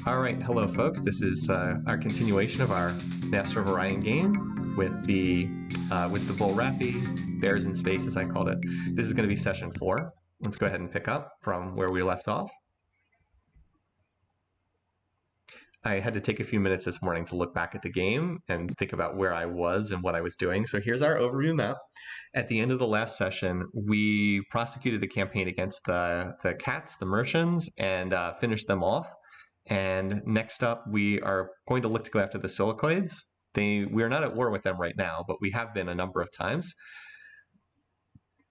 All right, hello folks. This is our continuation of our Master of Orion game with the bull rappy bears in space, as I called it. This is going to be session 4. Let's go ahead and pick up from where we left off. I had to take a few minutes this morning to look back at the game and think about where I was and what I was doing. So here's our overview map. At the end of the last session, we prosecuted a campaign against the cats, the Mercians, and finished them off. And next up, we are going to look to go after the Silicoids. We are not at war with them right now, but we have been a number of times.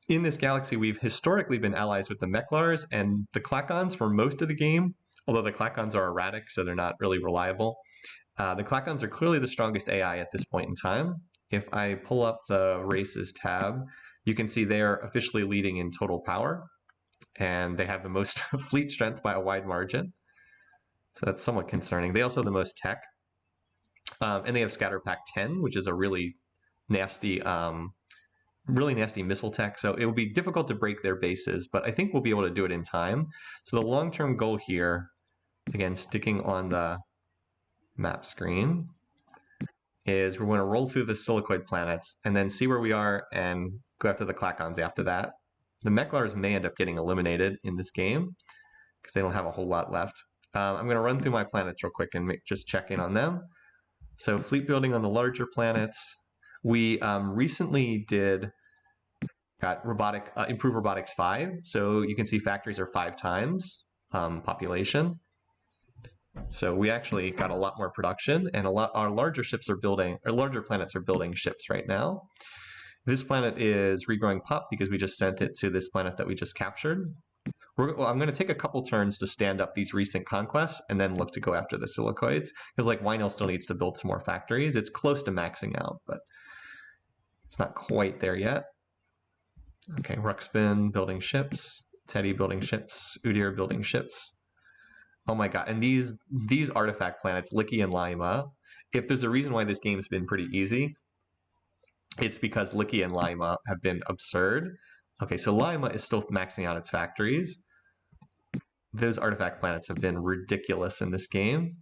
In this galaxy, we've historically been allies with the Mechlars and the Klackons for most of the game, although the Klackons are erratic, so they're not really reliable. The Klackons are clearly the strongest AI at this point in time. If I pull up the races tab, you can see they are officially leading in total power, and they have the most fleet strength by a wide margin. So that's somewhat concerning. They also have the most tech. And they have Scatter Pack 10, which is a really nasty missile tech. So it will be difficult to break their bases, but I think we'll be able to do it in time. So the long-term goal here, again, sticking on the map screen, is we're going to roll through the Silicoid planets and then see where we are and go after the Clackons after that. The Mechlars may end up getting eliminated in this game because they don't have a whole lot left. I'm going to run through my planets real quick and just check in on them. So fleet building on the larger planets. We recently got improve robotics 5. So you can see factories are 5 times population. So we actually got a lot more production, and our larger planets are building ships right now. This planet is regrowing pup because we just sent it to this planet that we just captured. I'm going to take a couple turns to stand up these recent conquests and then look to go after the Silicoids, because like Wynel still needs to build some more factories. It's close to maxing out, but it's not quite there yet. Okay, Ruxpin building ships, Teddy building ships, Udir building ships. Oh my god, and these artifact planets, Licky and Lima, if there's a reason why this game's been pretty easy, it's because Licky and Lima have been absurd. Okay, so Lima is still maxing out its factories. Those artifact planets have been ridiculous in this game.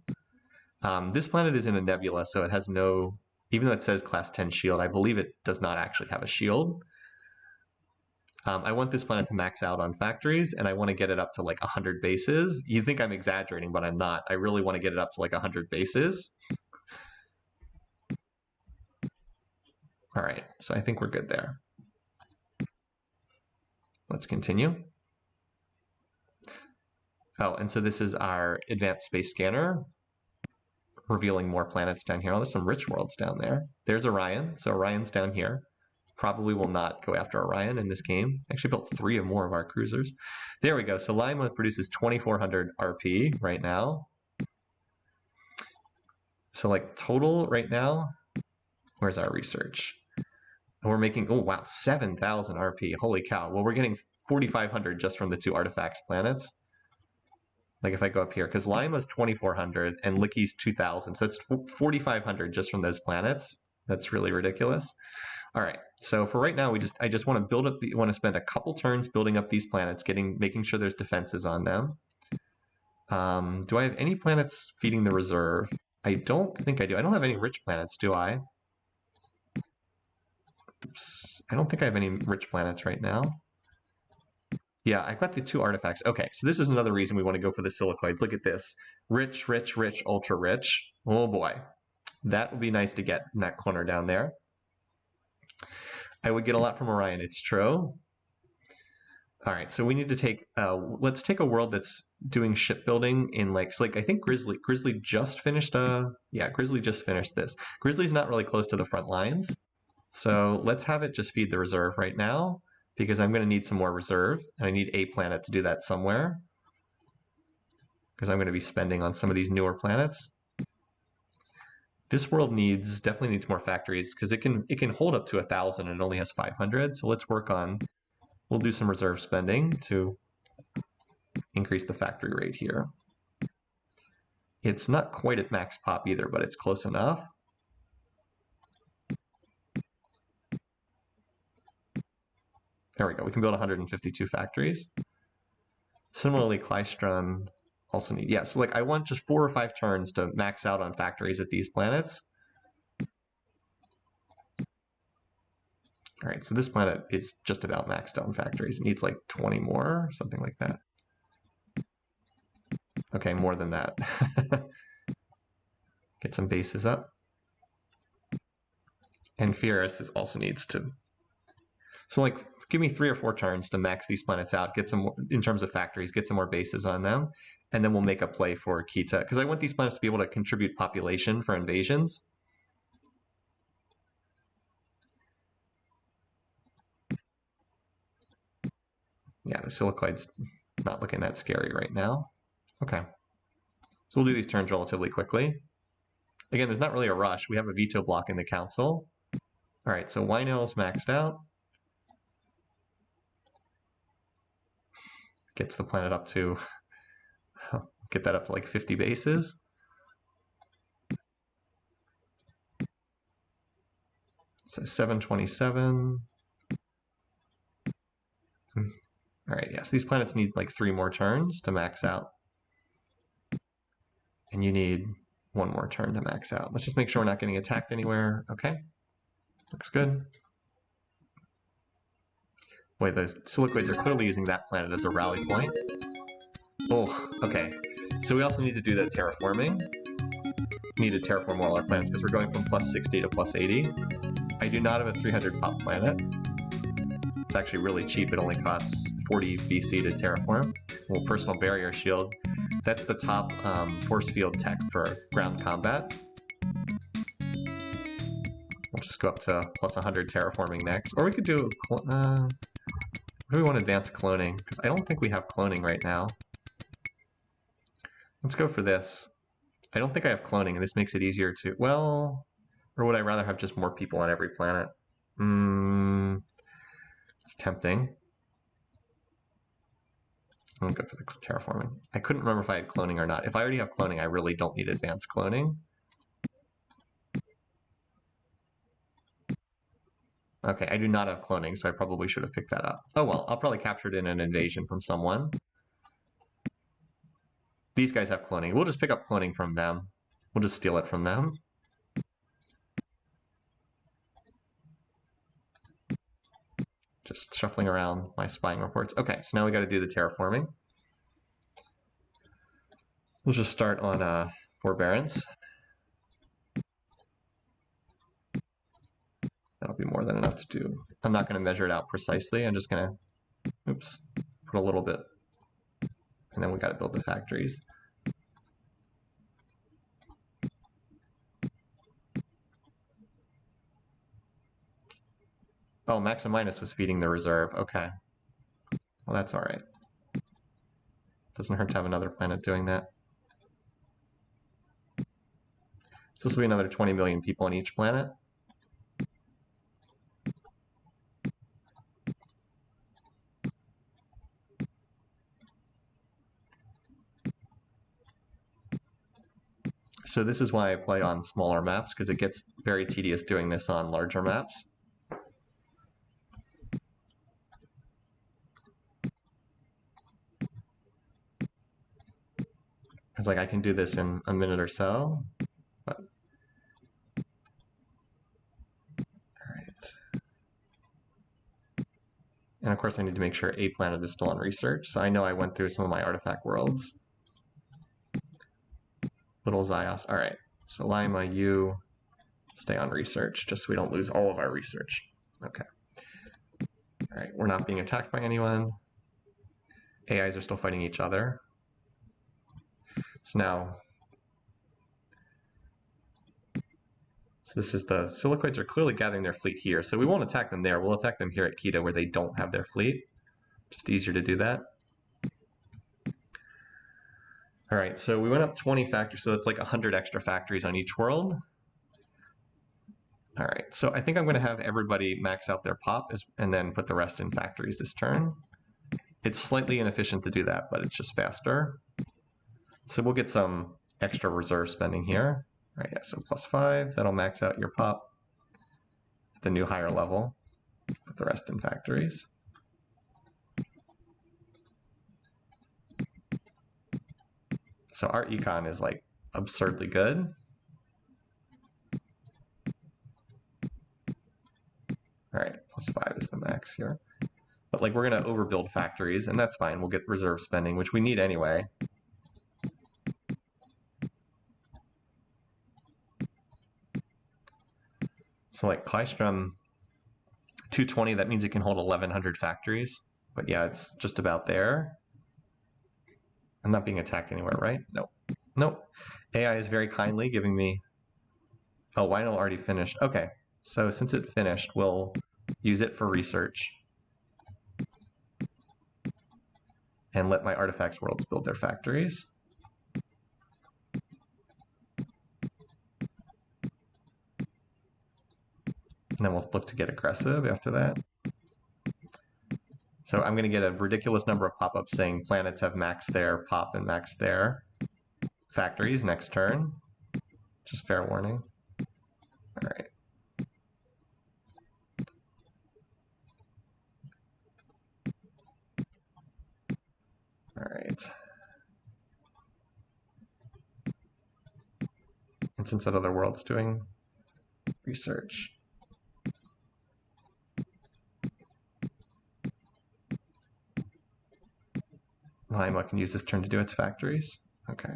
This planet is in a nebula, so it has no, even though it says class 10 shield, I believe it does not actually have a shield. I want this planet to max out on factories, and I want to get it up to like 100 bases. You think I'm exaggerating, but I'm not. I really want to get it up to like 100 bases. All right, so I think we're good there. Let's continue. Oh, and so this is our advanced space scanner, revealing more planets down here. Oh, there's some rich worlds down there. There's Orion. So Orion's down here. Probably will not go after Orion in this game. Actually built 3 or more of our cruisers. There we go. So Lima produces 2,400 RP right now. So like total right now, where's our research? We're making, oh wow, 7,000 RP. Holy cow. Well, we're getting 4,500 just from the 2 artifacts planets. Like if I go up here, because Lima's 2,400 and Licky's 2,000. So that's 4,500 just from those planets. That's really ridiculous. All right, so for right now, I just want to build up. Want to spend a couple turns building up these planets, making sure there's defenses on them. Do I have any planets feeding the reserve? I don't think I do. I don't have any rich planets, do I? Oops. I don't think I have any rich planets right now. Yeah, I've got the 2 artifacts. Okay, so this is another reason we want to go for the Silicoids. Look at this. Rich, rich, rich, ultra rich. Oh boy. That would be nice to get in that corner down there. I would get a lot from Orion, it's true. All right, so we need to take, let's take a world that's doing shipbuilding in like I think Grizzly just finished, Grizzly just finished this. Grizzly's not really close to the front lines. So let's have it just feed the reserve right now, because I'm going to need some more reserve, and I need a planet to do that somewhere, because I'm going to be spending on some of these newer planets. This world definitely needs more factories, because it can hold up to 1,000 and it only has 500. So let's we'll do some reserve spending to increase the factory rate here. It's not quite at max pop either, but it's close enough. There we go. We can build 152 factories. Similarly, Klystron also need, yeah, so like I want just 4 or 5 turns to max out on factories at these planets. All right, so this planet is just about maxed out on factories. It needs like 20 more, something like that. Okay, more than that. Get some bases up. And Fierus also needs to. So like, give me 3 or 4 turns to max these planets out, get some, in terms of factories, get some more bases on them, and then we'll make a play for Kita. Because I want these planets to be able to contribute population for invasions. Yeah, the Silicoids not looking that scary right now. Okay. So we'll do these turns relatively quickly. Again, there's not really a rush. We have a veto block in the council. All right, so Wino is maxed out. Gets the planet up to, get that up to like 50 bases. So 727. All right, yes, these planets need like 3 more turns to max out. And you need 1 more turn to max out. Let's just make sure we're not getting attacked anywhere. Okay, looks good. Boy, the Silicoids are clearly using that planet as a rally point. Oh, okay. So we also need to do the terraforming. We need to terraform all our planets because we're going from plus 60 to plus 80. I do not have a 300 pop planet. It's actually really cheap. It only costs 40 BC to terraform. Well, personal barrier shield. That's the top force field tech for ground combat. We'll just go up to plus 100 terraforming next. Or we could do, do we want advanced cloning? Because I don't think we have cloning right now. Let's go for this. I don't think I have cloning, and this makes it easier to, well, or would I rather have just more people on every planet? It's tempting. I'll go for the terraforming. I couldn't remember if I had cloning or not. If I already have cloning, I really don't need advanced cloning. Okay, I do not have cloning, so I probably should have picked that up. Oh well, I'll probably capture it in an invasion from someone. These guys have cloning. We'll just pick up cloning from them. We'll just steal it from them. Just shuffling around my spying reports. Okay, so now we got to do the terraforming. We'll just start on forbearance. That'll be more than enough to do. I'm not going to measure it out precisely. I'm just going to, oops, put a little bit. And then we got to build the factories. Oh, Max and Minus was feeding the reserve. Okay. Well, that's all right. Doesn't hurt to have another planet doing that. So this will be another 20 million people on each planet. So this is why I play on smaller maps, because it gets very tedious doing this on larger maps. Because like I can do this in a minute or so, but all right. And of course I need to make sure a planet is still on research. So I know I went through some of my artifact worlds. Little Zios. All right. So Lima, you stay on research, just so we don't lose all of our research. Okay. All right. We're not being attacked by anyone. AIs are still fighting each other. So now, this is the Silicoids are clearly gathering their fleet here. So we won't attack them there. We'll attack them here at Kita where they don't have their fleet. Just easier to do that. All right, so we went up 20 factories, so it's like 100 extra factories on each world. All right, so I think I'm going to have everybody max out their pop and then put the rest in factories this turn. It's slightly inefficient to do that, but it's just faster. So we'll get some extra reserve spending here. All right, yeah, so +5, that'll max out your pop at the new higher level. Put the rest in factories. So our econ is like absurdly good. All right, +5 is the max here. But like we're going to overbuild factories, and that's fine. We'll get reserve spending, which we need anyway. So like Klystrom 220, that means it can hold 1,100 factories. But yeah, it's just about there. I'm not being attacked anywhere, right? Nope. Nope. AI is very kindly giving me... Oh, Wino already finished. Okay, so since it finished, we'll use it for research. And let my artifacts worlds build their factories. And then we'll look to get aggressive after that. So I'm going to get a ridiculous number of pop-ups saying planets have max their pop and max their factories next turn. Just fair warning. All right. All right. And since that other world's doing research, Lima can use this turn to do its factories. Okay.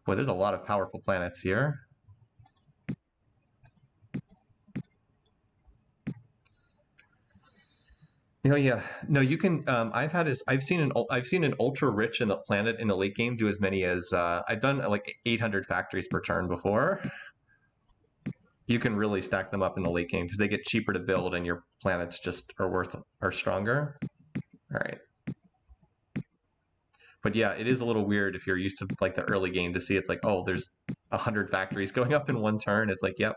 Boy, there's a lot of powerful planets here. Oh yeah, no, you can. I've seen an ultra rich in a planet in a late game do as many as I've done like 800 factories per turn before. You can really stack them up in the late game because they get cheaper to build and your planets just are stronger. All right. But yeah, it is a little weird if you're used to like the early game to see it's like, oh, there's 100 factories going up in one turn. It's like, yep.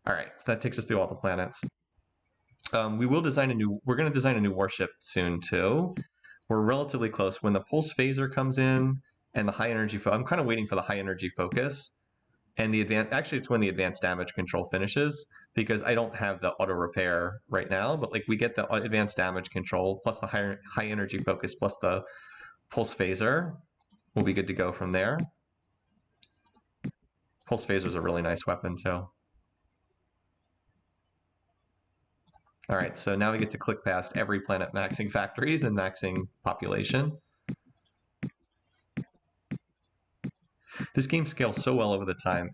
All right, so that takes us through all the planets. We're going to design a new warship soon too. We're relatively close. When the pulse phaser comes in and the high energy, I'm kind of waiting for the high energy focus and actually it's when the advanced damage control finishes because I don't have the auto repair right now, but like we get the advanced damage control plus the high energy focus plus the pulse phaser. We'll be good to go from there. Pulse phaser is a really nice weapon too. All right, so now we get to click past every planet maxing factories and maxing population. This game scales so well over the time,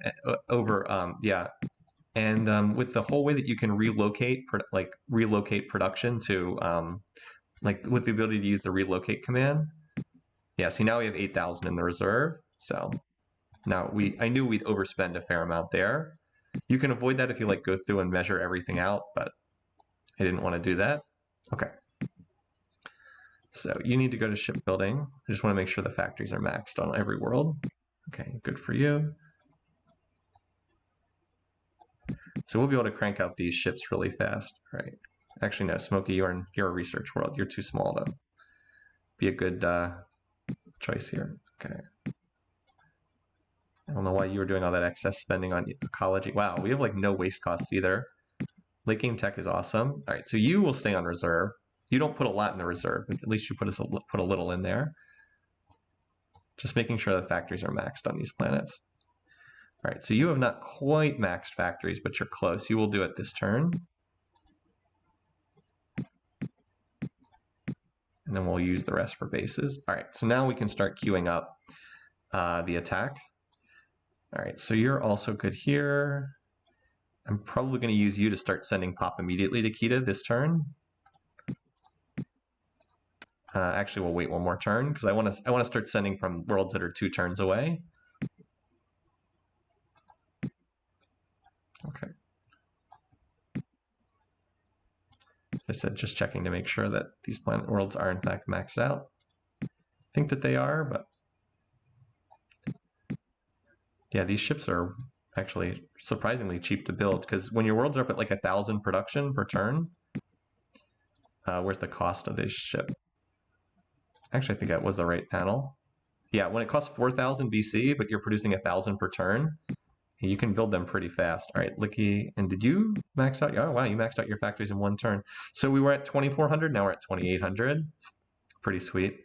and with the whole way that you can relocate production to, with the ability to use the relocate command. Yeah, see now we have 8,000 in the reserve, so now I knew we'd overspend a fair amount there. You can avoid that if you like go through and measure everything out, but I didn't want to do that. Okay. So you need to go to shipbuilding. I just want to make sure the factories are maxed on every world. Okay, good for you. So we'll be able to crank out these ships really fast, right? Actually, no, Smokey, you're a research world. You're too small to be a good choice here. Okay. I don't know why you were doing all that excess spending on ecology. Wow, we have like no waste costs either. Late game tech is awesome. All right, so you will stay on reserve. You don't put a lot in the reserve, but at least you put a little in there. Just making sure the factories are maxed on these planets. All right, so you have not quite maxed factories, but you're close. You will do it this turn. And then we'll use the rest for bases. All right, so now we can start queuing up the attack. All right, so you're also good here. I'm probably going to use you to start sending pop immediately to Kita this turn. Actually, we'll wait one more turn because I want to start sending from worlds that are 2 turns away. Okay. I said just checking to make sure that these planet worlds are in fact maxed out. I think that they are, but yeah, these ships are actually surprisingly cheap to build because when your worlds are up at like 1,000 production per turn, where's the cost of this ship? Actually, I think that was the right panel. Yeah, when it costs 4,000 BC, but you're producing 1,000 per turn, you can build them pretty fast. All right, Licky, and did you max out? Oh, wow, you maxed out your factories in 1 turn. So we were at 2,400, now we're at 2,800. Pretty sweet.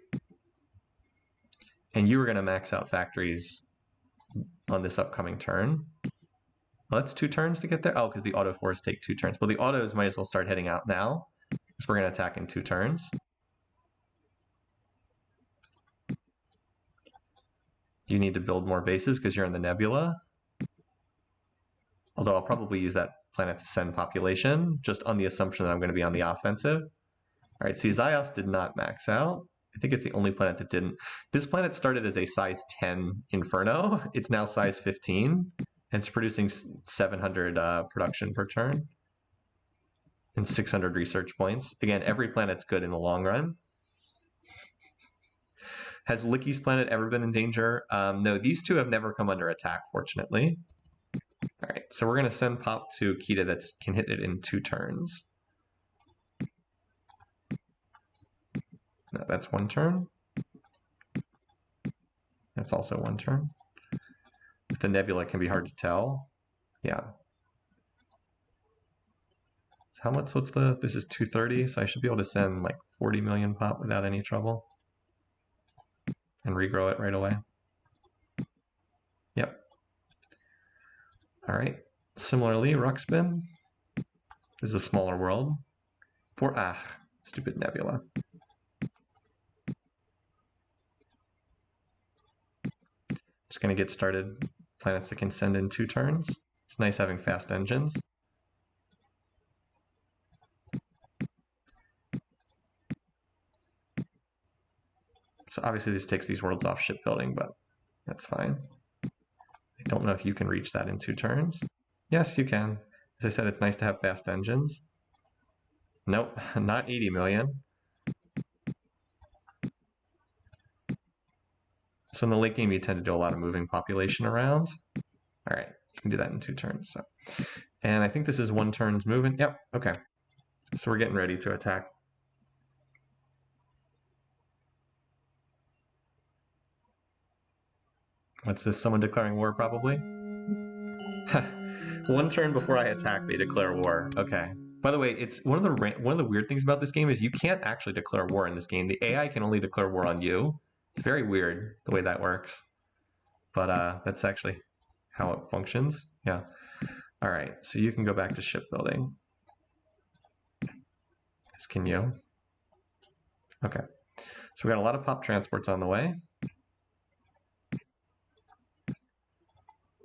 And you were going to max out factories on this upcoming turn. Well, that's 2 turns to get there. Oh, because the auto fours take 2 turns. Well, the autos might as well start heading out now, because we're going to attack in 2 turns. You need to build more bases because you're in the nebula. Although I'll probably use that planet to send population, just on the assumption that I'm going to be on the offensive. All right, see, Zios did not max out. I think it's the only planet that didn't. This planet started as a size 10 Inferno. It's now size 15, and it's producing 700 production per turn and 600 research points. Again, every planet's good in the long run. Has Licky's planet ever been in danger? No, these two have never come under attack, fortunately. All right, so we're going to send Pop to Kita that can hit it in 2 turns. No, that's 1 turn. That's also 1 turn. The nebula can be hard to tell. Yeah. So how much? What's the? This is 230, so I should be able to send like 40 million Pop without any trouble, and regrow it right away. Yep. All right. Similarly, Ruxpin. This is a smaller world. Stupid nebula. Just going to get started. Planets that can send in 2 turns. It's nice having fast engines. So obviously this takes these worlds off shipbuilding, but that's fine. I don't know if you can reach that in 2 turns. Yes, you can. As I said, it's nice to have fast engines. Nope, not 80 million. So in the late game, you tend to do a lot of moving population around. All right, you can do that in 2 turns. So, and I think this is 1 turn's movement. Yep, okay. So we're getting ready to attack. What's this? Someone declaring war, probably? 1 turn before I attack, they declare war. Okay. By the way, it's one of the weird things about this game is you can't actually declare war in this game. The AI can only declare war on you. It's very weird the way that works, but that's actually how it functions. Yeah. All right. So you can go back to shipbuilding. As can you. Okay. So we got a lot of Pop transports on the way.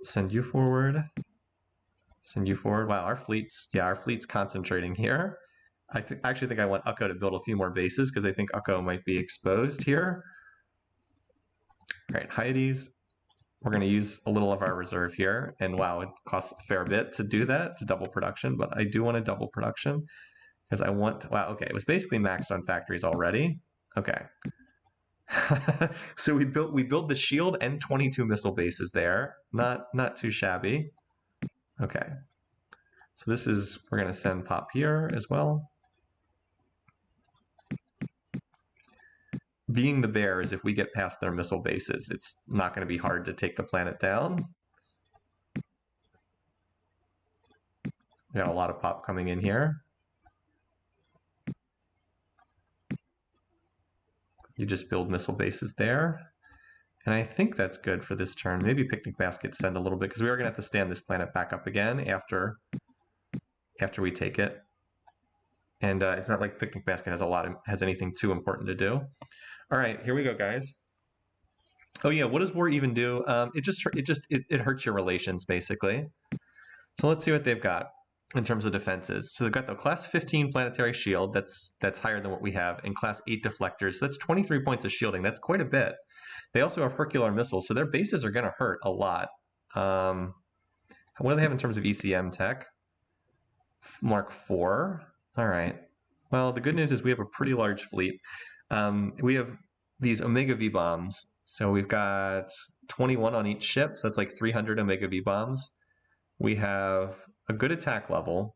Send you forward. Send you forward. Wow, our fleet's concentrating here. I actually think I want Ukko to build a few more bases because I think Ukko might be exposed here. All right, Hyades, we're going to use a little of our reserve here. And wow, it costs a fair bit to do that, to double production, but I do want to double production because I want, wow, okay, it was basically maxed on factories already. Okay. So we built the shield and 22 missile bases there. Not too shabby. Okay. So this is, we're going to send Pop here as well. Being the bears, if we get past their missile bases, it's not going to be hard to take the planet down. We got a lot of Pop coming in here. You just build missile bases there. And I think that's good for this turn. Maybe Picnic Basket send a little bit, because we are going to have to stand this planet back up again after we take it. And it's not like Picnic Basket has anything too important to do. All right, here we go, guys. Oh yeah, what does war even do? It hurts your relations, basically. So let's see what they've got in terms of defenses. So they've got the class 15 planetary shield, that's higher than what we have, and class 8 deflectors. So that's 23 points of shielding. That's quite a bit. They also have Hercular missiles, so their bases are going to hurt a lot. What do they have in terms of ECM tech? Mark 4. All right. Well, the good news is we have a pretty large fleet. We have these Omega V bombs. So we've got 21 on each ship, so that's like 300 Omega V bombs. We have a good attack level,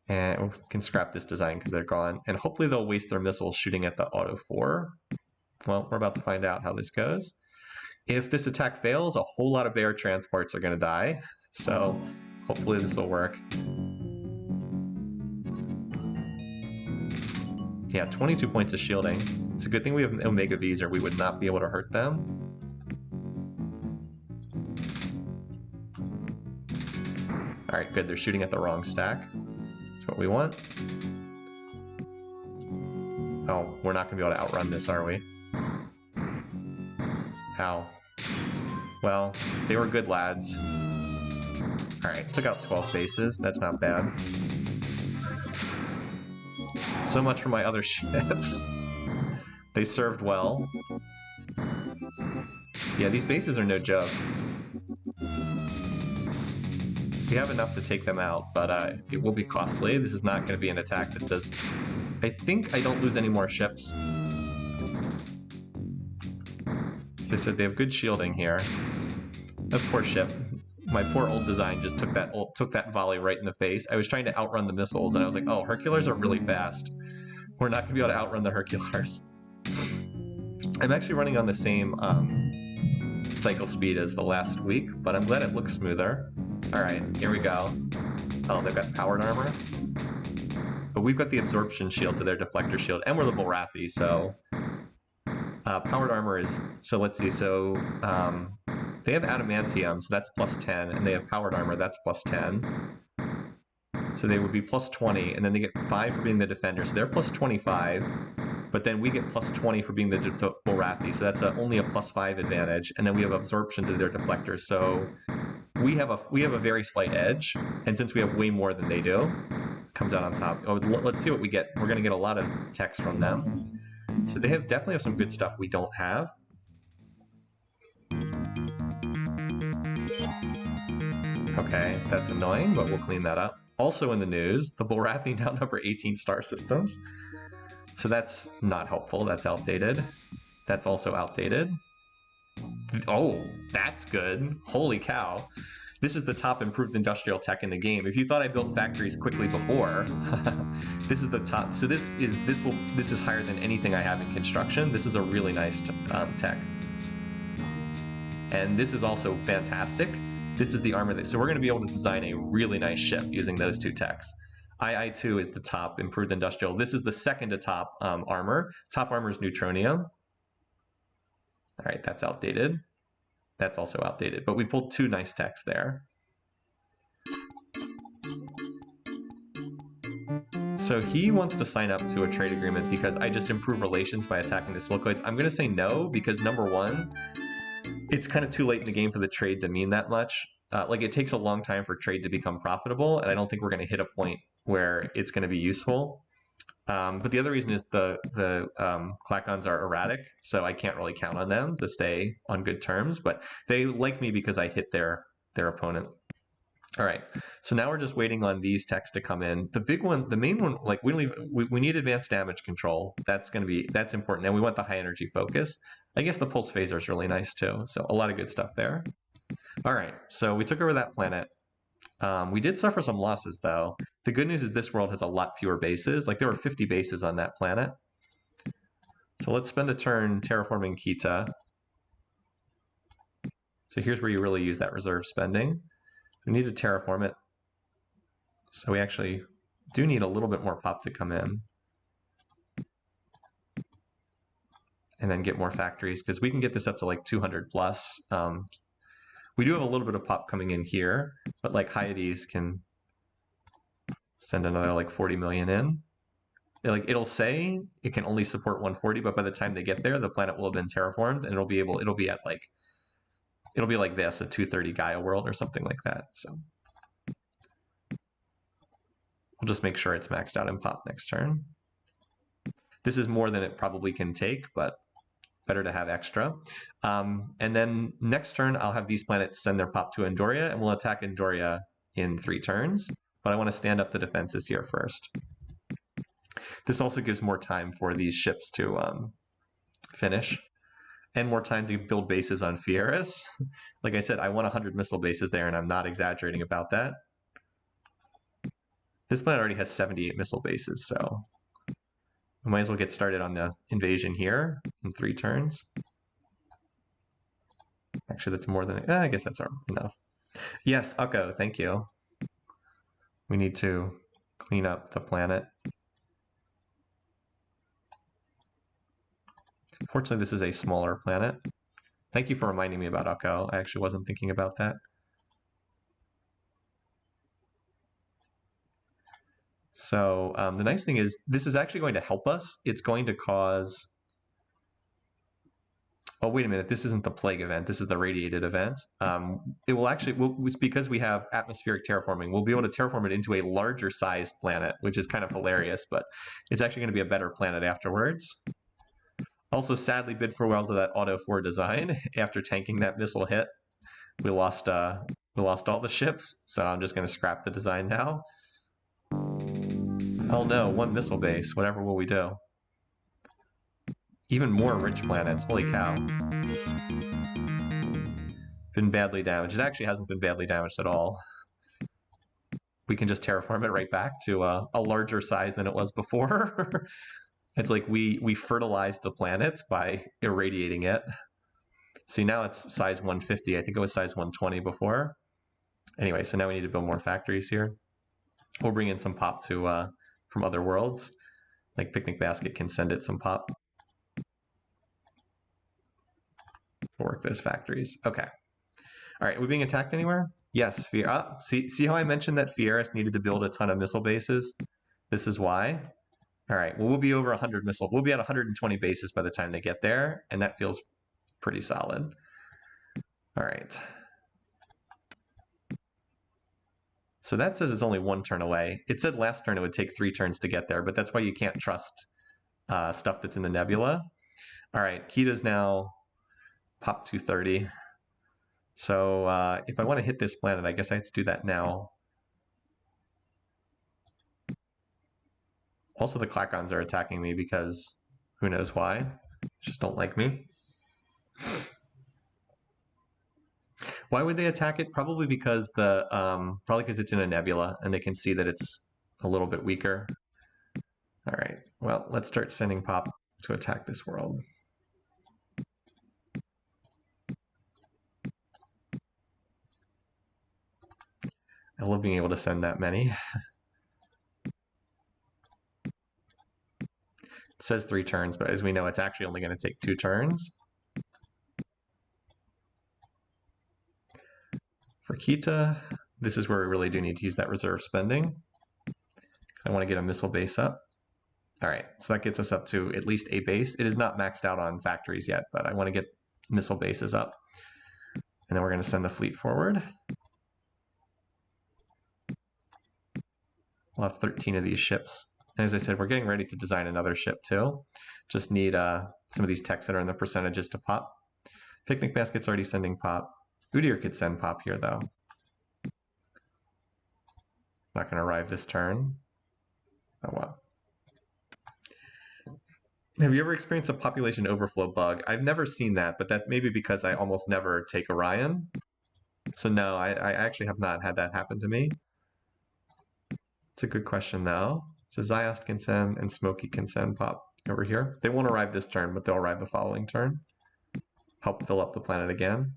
and we can scrap this design because they're gone. And hopefully they'll waste their missiles shooting at the Auto 4. Well, we're about to find out how this goes. If this attack fails, a whole lot of bear transports are going to die. So hopefully this will work. Yeah, 22 points of shielding. It's a good thing we have Omega Vs or we would not be able to hurt them. Alright, good. They're shooting at the wrong stack. That's what we want. Oh, we're not going to be able to outrun this, are we? How? Well, they were good lads. Alright, took out 12 bases. That's not bad. So much for my other ships. They served well. Yeah, these bases are no joke. We have enough to take them out, but it will be costly. This is not going to be an attack that does... I think I don't lose any more ships. As I said, they have good shielding here. That poor ship. My poor old design just took that volley right in the face. I was trying to outrun the missiles, and I was like, oh, Herculars are really fast. We're not going to be able to outrun the Herculars. I'm actually running on the same cycle speed as the last week, but I'm glad it looks smoother. Alright, here we go. Oh, they've got powered armor. But we've got the absorption shield to their deflector shield, and we're the Bullrathi, so... powered armor is... So let's see, so... they have adamantium, so that's plus 10, and they have powered armor, that's plus 10. So they would be plus 20, and then they get 5 for being the defender, so they're plus 25. But then we get plus 20 for being the Bullrathi, so that's only a plus 5 advantage, and then we have absorption to their deflectors, so we have a very slight edge, and since we have way more than they do, it comes out on top. Oh, let's see what we get. We're going to get a lot of text from them. So they definitely have some good stuff we don't have. Okay, that's annoying, but we'll clean that up. Also in the news, the Bullrathi now number 18 star systems. So that's not helpful, that's outdated. That's also outdated. Oh, that's good. Holy cow. This is the top improved industrial tech in the game. If you thought I built factories quickly before, this is the top. So this is higher than anything I have in construction. This is a really nice tech. And this is also fantastic. This is the armor that, so we're going to be able to design a really nice ship using those two techs. II2 is the top improved industrial. This is the second to top armor. Top armor is neutronium. All right, that's outdated. That's also outdated, but we pulled two nice techs there. So he wants to sign up to a trade agreement because I just improve relations by attacking the Silicoids. I'm going to say no because number one, it's kind of too late in the game for the trade to mean that much. Like it takes a long time for trade to become profitable, and I don't think we're going to hit a point where it's going to be useful. But the other reason is the Clackons are erratic, so I can't really count on them to stay on good terms. But they like me because I hit their opponent. All right, so now we're just waiting on these techs to come in. The big one, the main one, like we need advanced damage control. That's important. And we want the high energy focus. I guess the pulse phaser is really nice too. So a lot of good stuff there. All right, so we took over that planet. We did suffer some losses though. The good news is this world has a lot fewer bases. Like there were 50 bases on that planet. So let's spend a turn terraforming Kita. So here's where you really use that reserve spending. We need to terraform it. So we actually do need a little bit more pop to come in. And then get more factories, because we can get this up to like 200 plus. We do have a little bit of pop coming in here, but like Hyades can send another like 40 million in. It'll say it can only support 140, but by the time they get there, the planet will have been terraformed, and it'll be like this, a 230 Gaia world or something like that. So we'll just make sure it's maxed out in pop next turn. This is more than it probably can take, but better to have extra. And then next turn, I'll have these planets send their pop to Andoria, and we'll attack Andoria in 3 turns. But I want to stand up the defenses here first. This also gives more time for these ships to finish, and more time to build bases on Fieris. Like I said, I want 100 missile bases there, and I'm not exaggerating about that. This planet already has 78 missile bases, so we might as well get started on the invasion here in 3 turns. Actually, that's more than... I guess that's enough. Yes, Ukko, thank you. We need to clean up the planet. Fortunately, this is a smaller planet. Thank you for reminding me about Ukko. I actually wasn't thinking about that. So the nice thing is this is actually going to help us. It's going to cause... Oh, wait a minute. This isn't the plague event. This is the radiated event. It will actually, it's because we have atmospheric terraforming, we'll be able to terraform it into a larger sized planet, which is kind of hilarious, but it's actually going to be a better planet afterwards. Also, sadly, bid farewell to that Auto 4 design. After tanking that missile hit, we lost all the ships, so I'm just going to scrap the design now. Oh no, one missile base. Whatever will we do? Even more rich planets. Holy cow. Been badly damaged. It actually hasn't been badly damaged at all. We can just terraform it right back to a larger size than it was before. It's like we fertilized the planet by irradiating it. See, now it's size 150. I think it was size 120 before. Anyway, so now we need to build more factories here. We'll bring in some pop to from other worlds. Like Picnic Basket can send it some pop. We'll work those factories. Okay. All right, are we being attacked anywhere? Yes, see how I mentioned that Fieris needed to build a ton of missile bases? This is why. All right, well, we'll be over 100 missile. We'll be at 120 bases by the time they get there, and that feels pretty solid. All right. So that says it's only one turn away. It said last turn it would take 3 turns to get there, but that's why you can't trust stuff that's in the nebula. All right, Kita's now pop 230. So if I want to hit this planet, I guess I have to do that now. Also, the Klackons are attacking me because who knows why. Just don't like me. Why would they attack it? Probably because it's in a nebula and they can see that it's a little bit weaker. All right, well, let's start sending pop to attack this world. I love being able to send that many. It says 3 turns, but as we know, it's actually only going to take 2 turns. For Kita, this is where we really do need to use that reserve spending. I want to get a missile base up. All right, so that gets us up to at least a base. It is not maxed out on factories yet, but I want to get missile bases up. And then we're going to send the fleet forward. We'll have 13 of these ships. And as I said, we're getting ready to design another ship too. Just need some of these techs that are in the percentages to pop. Picnic Basket's already sending pop. Udyr could send pop here though. Not going to arrive this turn. Oh well. Have you ever experienced a population overflow bug? I've never seen that, but that may be because I almost never take Orion. So no, I actually have not had that happen to me. It's a good question though. So Ziost can send and Smokey can send pop over here. They won't arrive this turn, but they'll arrive the following turn. Help fill up the planet again.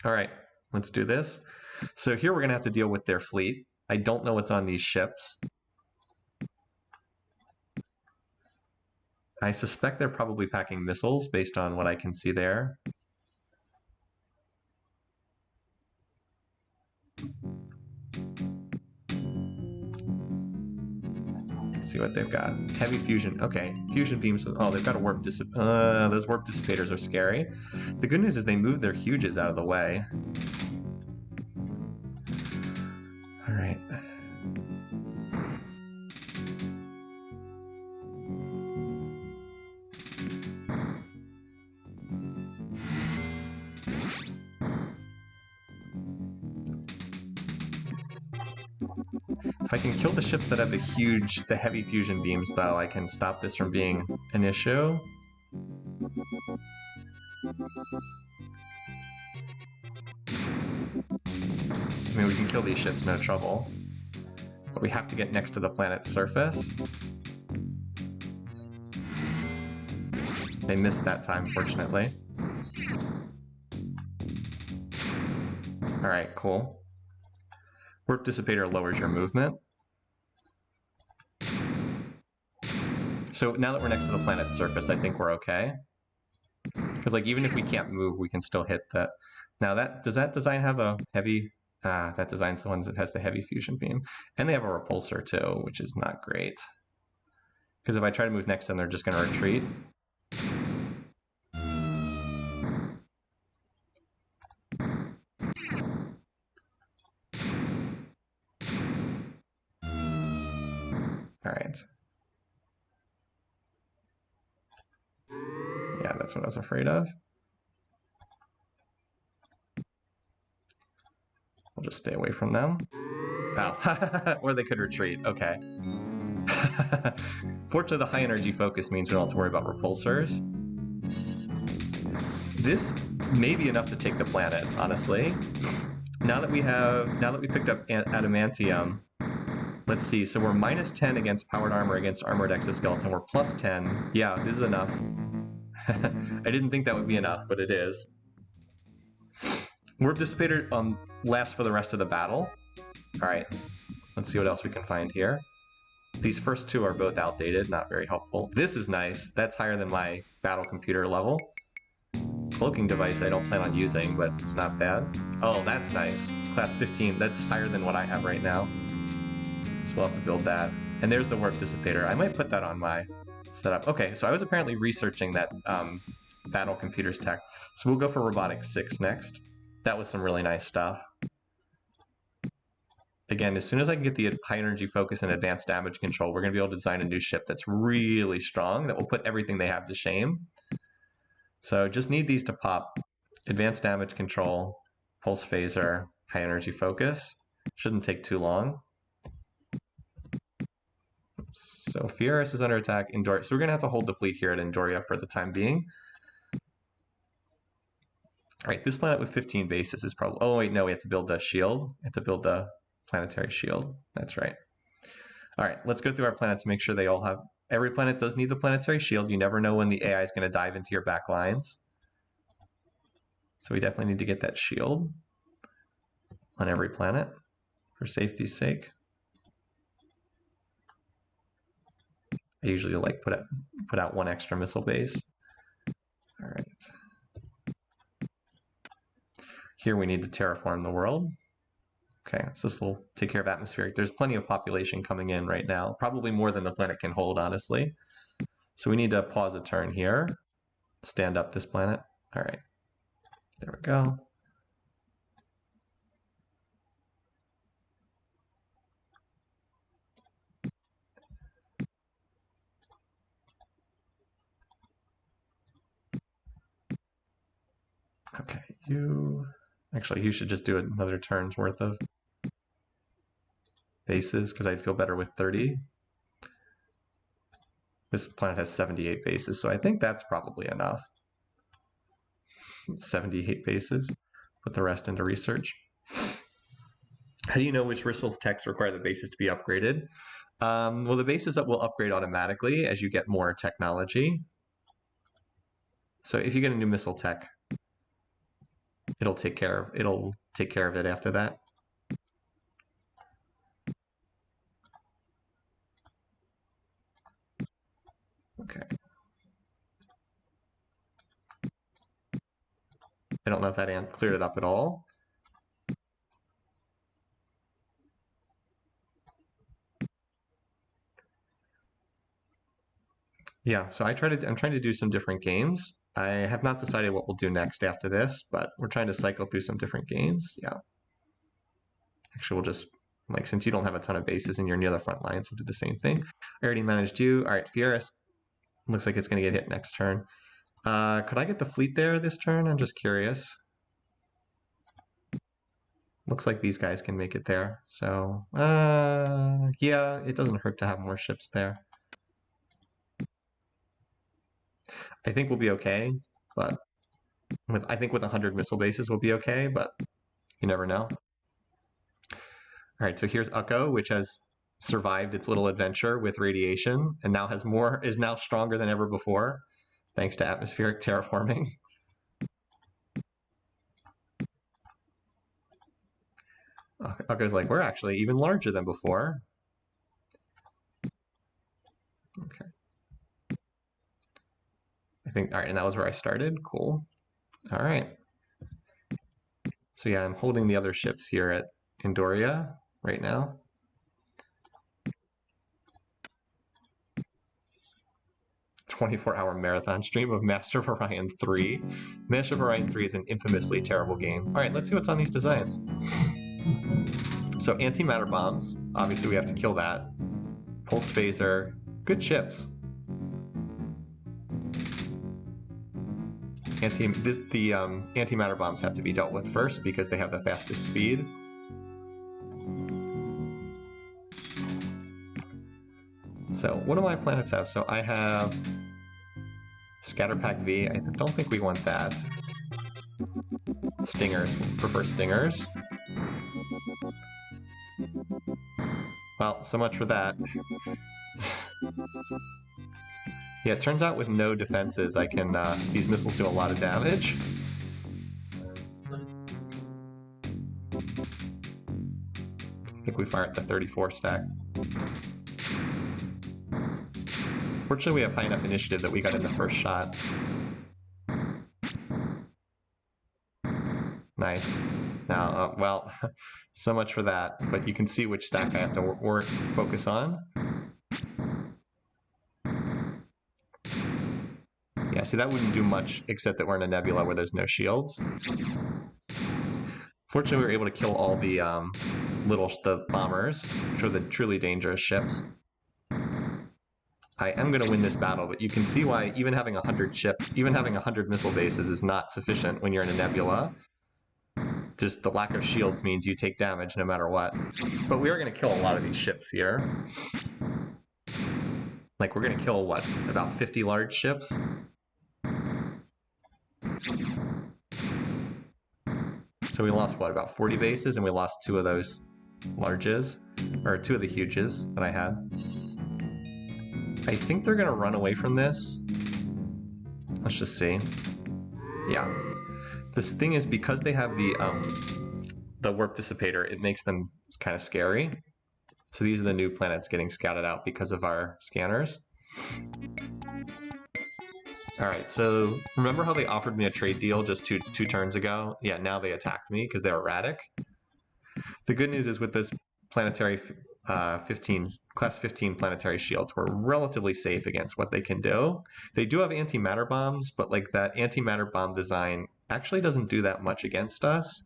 All right, let's do this. So here we're going to have to deal with their fleet. I don't know what's on these ships. I suspect they're probably packing missiles based on what I can see there. Let's see what they've got. Heavy fusion. Okay, fusion beams. Oh, they've got a warp dissipator. Those warp dissipators are scary. The good news is they moved their huges out of the way. All right. If I can kill the ships that have the heavy fusion beams, though, I can stop this from being an issue. I mean, we can kill these ships, no trouble. But we have to get next to the planet's surface. They missed that time, fortunately. Alright, cool. Warp dissipator lowers your movement. So now that we're next to the planet's surface, I think we're okay. Because like even if we can't move, we can still hit that. Now does that design have a heavy? That design's the one that has the heavy fusion beam, and they have a repulsor too, which is not great. Because if I try to move next to them, they're just going to retreat. All right. Yeah, that's what I was afraid of. We'll just stay away from them. Oh, or they could retreat. Okay. Fortunately, the high energy focus means we don't have to worry about repulsors. This may be enough to take the planet, honestly. Now that we picked up adamantium, let's see. So we're -10 against powered armor against armored exoskeleton. We're +10. Yeah, this is enough. I didn't think that would be enough, but it is. Warp Dissipator lasts for the rest of the battle. All right, let's see what else we can find here. These first two are both outdated, not very helpful. This is nice. That's higher than my battle computer level. Cloaking device I don't plan on using, but it's not bad. Oh, that's nice. Class 15, that's higher than what I have right now. So we'll have to build that. And there's the Warp Dissipator. I might put that on my setup. Okay, so I was apparently researching that battle computers tech. So we'll go for Robotics 6 next. That was some really nice stuff. Again, as soon as I can get the high energy focus and advanced damage control, we're going to be able to design a new ship that's really strong, that will put everything they have to shame. So just need these to pop. Advanced damage control, pulse phaser, high energy focus. Shouldn't take too long. So Fieris is under attack. Indoria. So we're going to have to hold the fleet here at Indoria for the time being. All right, this planet with 15 bases is probably... Oh, wait, no, we have to build the shield. We have to build the planetary shield. That's right. All right, let's go through our planets to make sure they all have... Every planet does need the planetary shield. You never know when the AI is going to dive into your back lines. So we definitely need to get that shield on every planet for safety's sake. I usually like put out one extra missile base. All right. Here we need to terraform the world. Okay, so this will take care of atmospheric. There's plenty of population coming in right now, probably more than the planet can hold, honestly. So we need to pause a turn here, stand up this planet. All right, there we go. Okay, you should just do another turn's worth of bases because I'd feel better with 30. This planet has 78 bases, so I think that's probably enough. 78 bases. Put the rest into research. How do you know which resource techs require the bases to be upgraded? Well, the bases will upgrade automatically as you get more technology. So if you get a new missile tech, it'll take care of it after that. Okay. I don't know if that cleared it up at all. Yeah, so I'm trying to do some different games. I have not decided what we'll do next after this, but we're trying to cycle through some different games. Yeah. Actually, we'll just, like, since you don't have a ton of bases and you're near the front lines, we'll do the same thing. I already managed you. All right, Fieris. Looks like it's going to get hit next turn. Could I get the fleet there this turn? I'm just curious. Looks like these guys can make it there. So, yeah, it doesn't hurt to have more ships there. I think we'll be okay, but I think with 100 missile bases we'll be okay, but you never know. All right, so here's Ukko, which has survived its little adventure with radiation and now is now stronger than ever before, thanks to atmospheric terraforming. Ukko's like, we're actually even larger than before. Okay. think, all right, and that was where I started. Cool. All right. So yeah, I'm holding the other ships here at Andoria right now. "24-hour marathon stream of Master of Orion 3. Master of Orion 3 is an infamously terrible game. All right, let's see what's on these designs. So antimatter bombs, obviously we have to kill that. Pulse phaser, good ships. The antimatter bombs have to be dealt with first because they have the fastest speed. So what do my planets have? So I have Scatterpack V. I don't think we want that. Stingers, prefer stingers. Well, so much for that. Yeah, it turns out with no defenses, I can, these missiles do a lot of damage. I think we fire at the 34 stack. Fortunately, we have high enough initiative that we got in the first shot. Nice. Now, well, so much for that, but you can see which stack I have to focus on. Yeah, see, that wouldn't do much, except that we're in a nebula where there's no shields. Fortunately, we were able to kill all the the bombers, which are the truly dangerous ships. I am going to win this battle, but you can see why even having 100 missile bases is not sufficient when you're in a nebula. Just the lack of shields means you take damage no matter what. But we are going to kill a lot of these ships here. Like, we're going to kill, what, about 50 large ships? So we lost, what, about 40 bases, and we lost 2 of those larges, or 2 of the huges that I had. I think they're going to run away from this. Let's just see. Yeah. This thing is, because they have the warp dissipator, it makes them kind of scary. So these are the new planets getting scouted out because of our scanners. All right, so remember how they offered me a trade deal just two turns ago? Yeah, now they attacked me because they're erratic. The good news is with this planetary class 15 planetary shields, we're relatively safe against what they can do. They do have antimatter bombs, but like that antimatter bomb design actually doesn't do that much against us.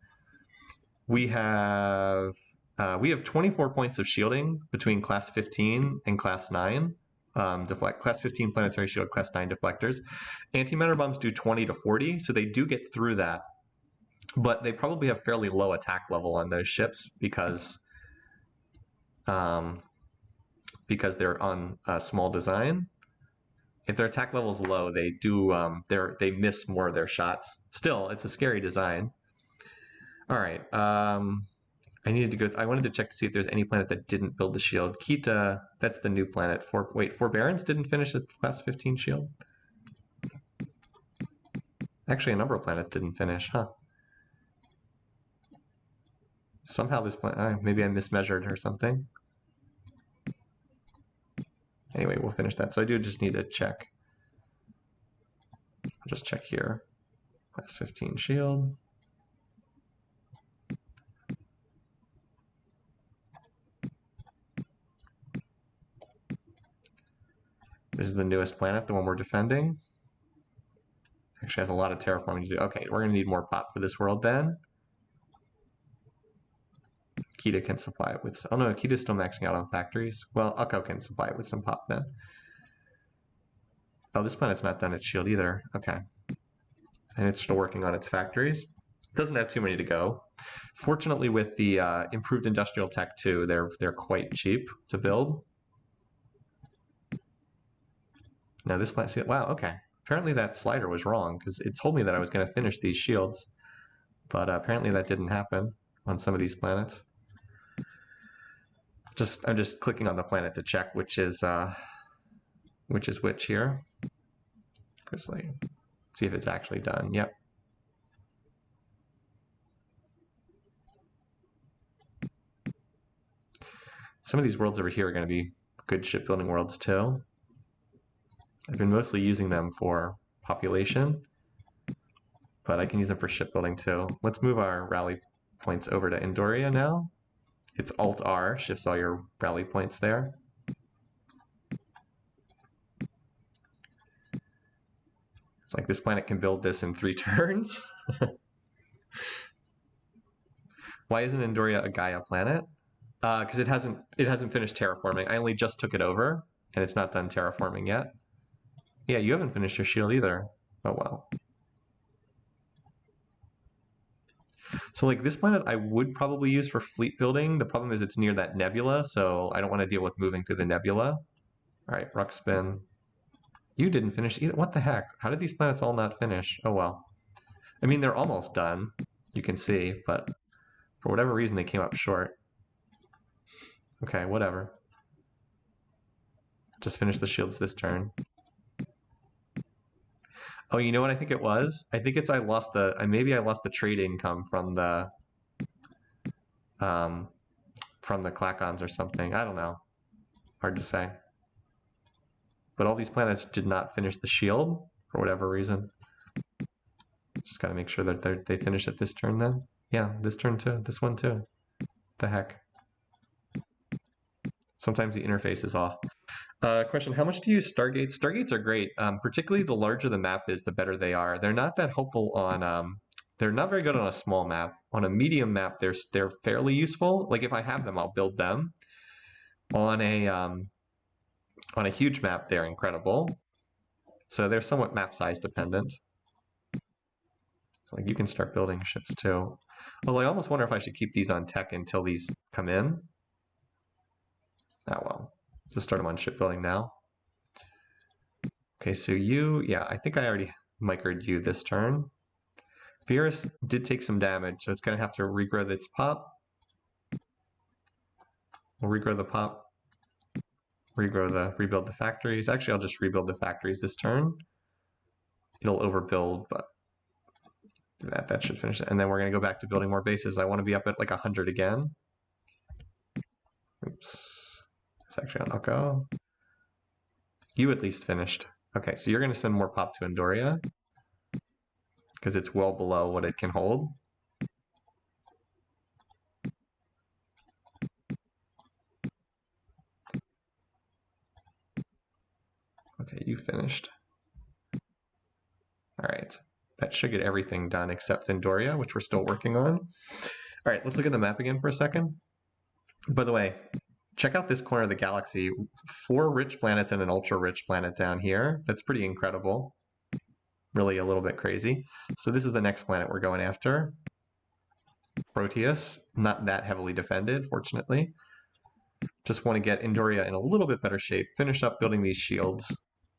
We have 24 points of shielding between class 15 and class 9. Class 15 planetary shield, class 9 deflectors. Antimatter bombs do 20 to 40, so they do get through that. But they probably have fairly low attack level on those ships because they're on a small design. If their attack level is low, they do they miss more of their shots. Still, it's a scary design. All right. I needed to go. I wanted to check to see if there's any planet that didn't build the shield. Kita, that's the new planet. Forbearance didn't finish the class 15 shield. Actually, a number of planets didn't finish, huh? Somehow this planet, maybe I mismeasured or something. Anyway, we'll finish that. So I do just need to check. I'll just check here. Class 15 shield. This is the newest planet, the one we're defending. Actually has a lot of terraforming to do. Okay, we're going to need more pop for this world then. Kita can supply it with... Oh no, Kita's still maxing out on factories. Well, Ukko can supply it with some pop then. Oh, this planet's not done its shield either. Okay. And it's still working on its factories. Doesn't have too many to go. Fortunately, with the improved industrial tech too, they're quite cheap to build. Now this planet, wow, okay. Apparently that slider was wrong because it told me that I was going to finish these shields, but apparently that didn't happen on some of these planets. I'm just clicking on the planet to check which is which here. Grizzly. See if it's actually done. Yep. Some of these worlds over here are going to be good shipbuilding worlds too. I've been mostly using them for population, but I can use them for shipbuilding too. Let's move our rally points over to Andoria now. It's Alt-R, shifts all your rally points there. It's like this planet can build this in 3 turns. Why isn't Andoria a Gaia planet? Because it hasn't finished terraforming. I only just took it over, and it's not done terraforming yet. Yeah, you haven't finished your shield either. Oh well. So like this planet I would probably use for fleet building. The problem is it's near that nebula, so I don't want to deal with moving through the nebula. All right, Ruxpin. You didn't finish either. What the heck? How did these planets all not finish? Oh well. I mean, they're almost done, you can see, but for whatever reason they came up short. Okay, whatever. Just finish the shields this turn. Oh, you know what I think it was? I think it's maybe I lost the trade income from the Klackons or something. I don't know. Hard to say. But all these planets did not finish the shield for whatever reason. Just gotta make sure that they finish it this turn then. Yeah, this turn too. This one too. The heck. Sometimes the interface is off. Question, how much do you use Stargates? Stargates are great. Particularly the larger the map is, the better they are. They're not that helpful on, they're not very good on a small map. On a medium map, they're fairly useful. Like if I have them, I'll build them. On a huge map, they're incredible. So they're somewhat map size dependent. So like you can start building ships too. Although I almost wonder if I should keep these on tech until these come in. Oh well. Just start them on shipbuilding now. Okay, so yeah, I think I already microed you this turn. Virus did take some damage, so it's going to have to regrow its pop. We'll regrow the pop. Rebuild the factories. Actually, I'll just rebuild the factories this turn. It'll overbuild, but that should finish it. And then we're going to go back to building more bases. I want to be up at like 100 again. Oops. It's actually on Ucco. You at least finished. Okay, so you're going to send more pop to Andoria because it's well below what it can hold. Okay, you finished. All right, that should get everything done except Andoria, which we're still working on. All right, let's look at the map again for a second. By the way, check out this corner of the galaxy. 4 rich planets and an ultra-rich planet down here. That's pretty incredible. Really a little bit crazy. So this is the next planet we're going after. Proteus, not that heavily defended, fortunately. Just want to get Andoria in a little bit better shape, finish up building these shields,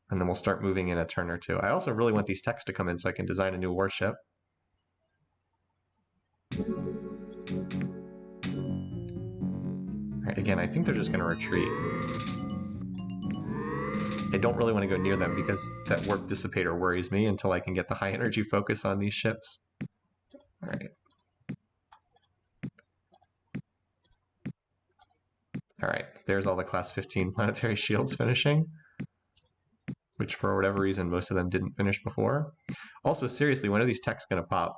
and then we'll start moving in a turn or two. I also really want these techs to come in so I can design a new warship. All right, again, I think they're just going to retreat. I don't really want to go near them because that warp dissipator worries me until I can get the high energy focus on these ships. All right. All right, there's all the class 15 planetary shields finishing, which for whatever reason, most of them didn't finish before. Also, seriously, when are these techs going to pop?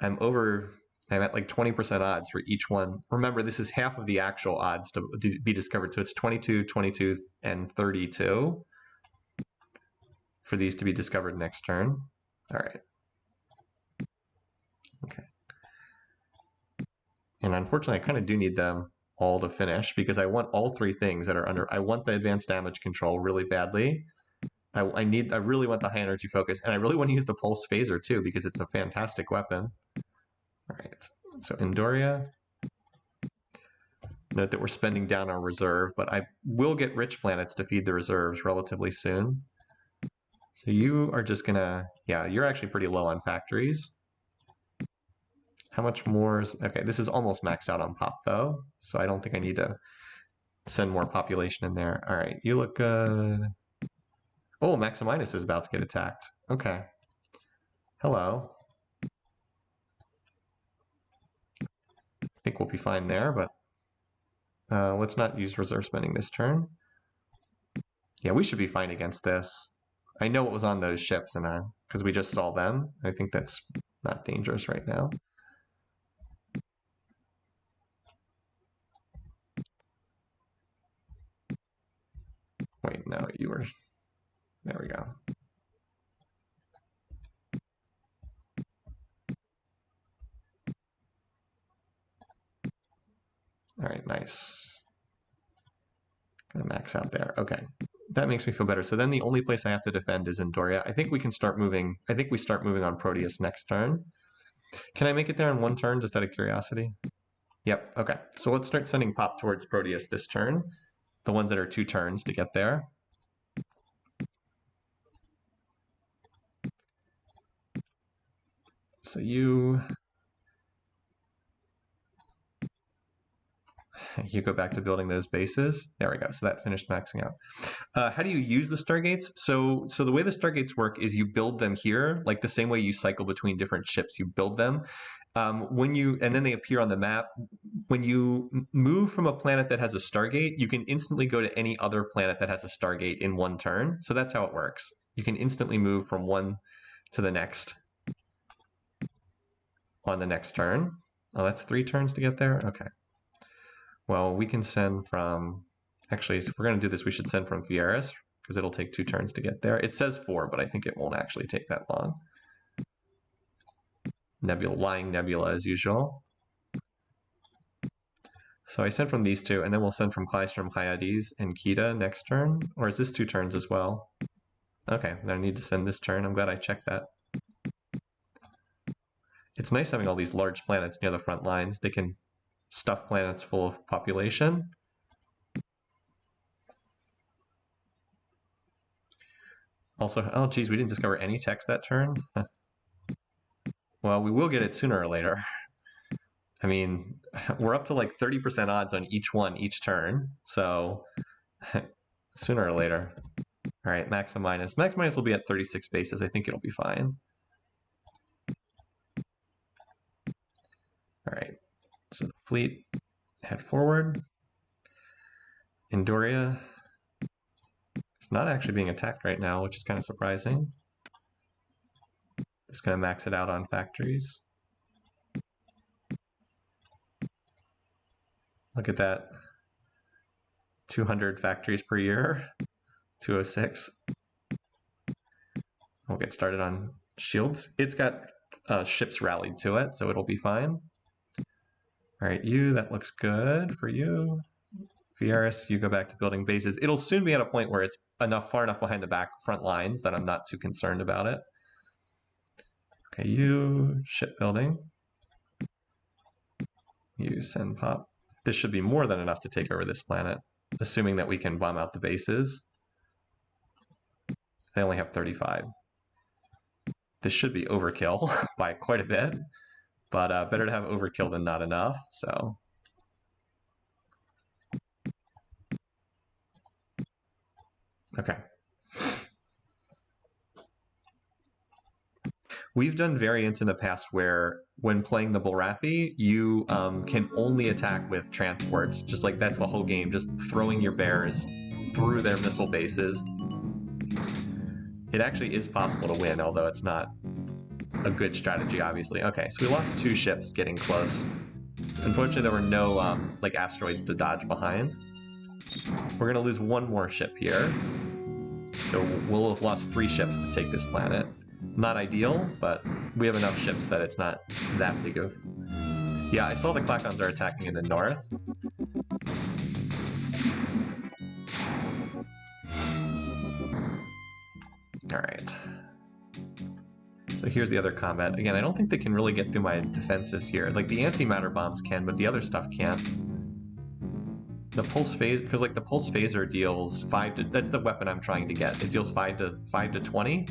I'm at like 20% odds for each one. Remember, this is half of the actual odds to be discovered. So it's 22, 22, and 32 for these to be discovered next turn. All right. Okay. And unfortunately, I kind of do need them all to finish because I want all 3 things that are under. I want the advanced damage control really badly. I really want the high energy focus, and I really want to use the pulse phaser too because it's a fantastic weapon. All right, so Andoria. Note that we're spending down our reserve, but I will get rich planets to feed the reserves relatively soon. So you are just gonna, yeah, you're actually pretty low on factories. How much more is, okay, this is almost maxed out on pop though, so I don't think I need to send more population in there. All right, you look good. Oh, Maximinus is about to get attacked. Okay. Hello. I think we'll be fine there, but let's not use reserve spending this turn. Yeah, we should be fine against this. I know what was on those ships, and because we just saw them, I think that's not dangerous right now. Wait, no, you were... There we go. All right, nice. Gonna max out there. Okay, that makes me feel better. So then the only place I have to defend is in Doria. I think we can start moving. I think we start moving on Proteus next turn. Can I make it there in one turn, just out of curiosity? Yep, okay. So let's start sending pop towards Proteus this turn. The ones that are 2 turns to get there. So you go back to building those bases. There we go. So that finished maxing out. How do you use the Stargates? So the way the Stargates work is you build them here, like the same way you cycle between different ships. You build them. And then they appear on the map. When you move from a planet that has a Stargate, you can instantly go to any other planet that has a Stargate in one turn. So that's how it works. You can instantly move from one to the next on the next turn. Oh, that's 3 turns to get there? Okay. Well, we can send from... Actually, if we're going to do this, we should send from Fieris, because it'll take 2 turns to get there. It says 4, but I think it won't actually take that long. Lying Nebula as usual. So I sent from these 2, and then we'll send from Klystrom, Hyades, and Kita next turn. Or is this 2 turns as well? Okay, then I need to send this turn. I'm glad I checked that. It's nice having all these large planets near the front lines. They can stuff planets full of population. Also, oh geez, we didn't discover any text that turn. Well, we will get it sooner or later. I mean, we're up to like 30% odds on each one each turn, so sooner or later. All right, max and minus. Max minus will be at 36 bases. I think it'll be fine. All right, so the fleet head forward. Indoria is not actually being attacked right now, which is kind of surprising. Just going to max it out on factories. Look at that. 200 factories per year. 206. We'll get started on shields. It's got ships rallied to it, so it'll be fine. All right, that looks good for you. Fieris, you go back to building bases. It'll soon be at a point where it's far enough behind the front lines that I'm not too concerned about it. Okay, you shipbuilding. You send pop. This should be more than enough to take over this planet, assuming that we can bomb out the bases. They only have 35. This should be overkill by quite a bit, but better to have overkill than not enough, so. Okay. We've done variants in the past where when playing the Bulrathi, you can only attack with transports. Just like that's the whole game, just throwing your bears through their missile bases. It actually is possible to win, although it's not a good strategy, obviously. Okay, so we lost 2 ships getting close. Unfortunately, there were no like asteroids to dodge behind. We're gonna lose 1 more ship here. So we'll have lost 3 ships to take this planet. Not ideal, but we have enough ships that it's not that big of... Yeah, I saw the Clackons are attacking in the north. Alright. So here's the other combat. Again, I don't think they can really get through my defenses here. Like, the antimatter bombs can, but the other stuff can't. The pulse phase, because like the pulse phaser deals 5 to... That's the weapon I'm trying to get. It deals 5 to 20.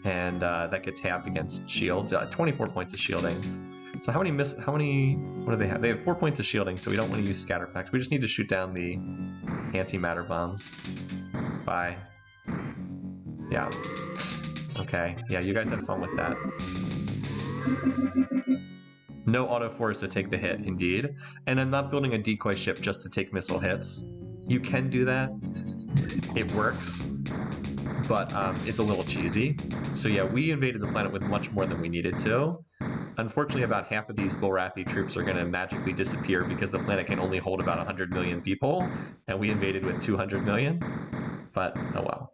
And that gets halved against shields. 24 points of shielding. So what do they have? They have 4 points of shielding, so we don't want to use scatter packs. We just need to shoot down the antimatter bombs. Bye. Yeah. Okay. Yeah, you guys have fun with that. No auto force to take the hit, indeed. And I'm not building a decoy ship just to take missile hits. You can do that. It works. but it's a little cheesy. So yeah, we invaded the planet with much more than we needed to. Unfortunately, about half of these Bulrathi troops are going to magically disappear because the planet can only hold about 100 million people, and we invaded with 200 million. But oh well.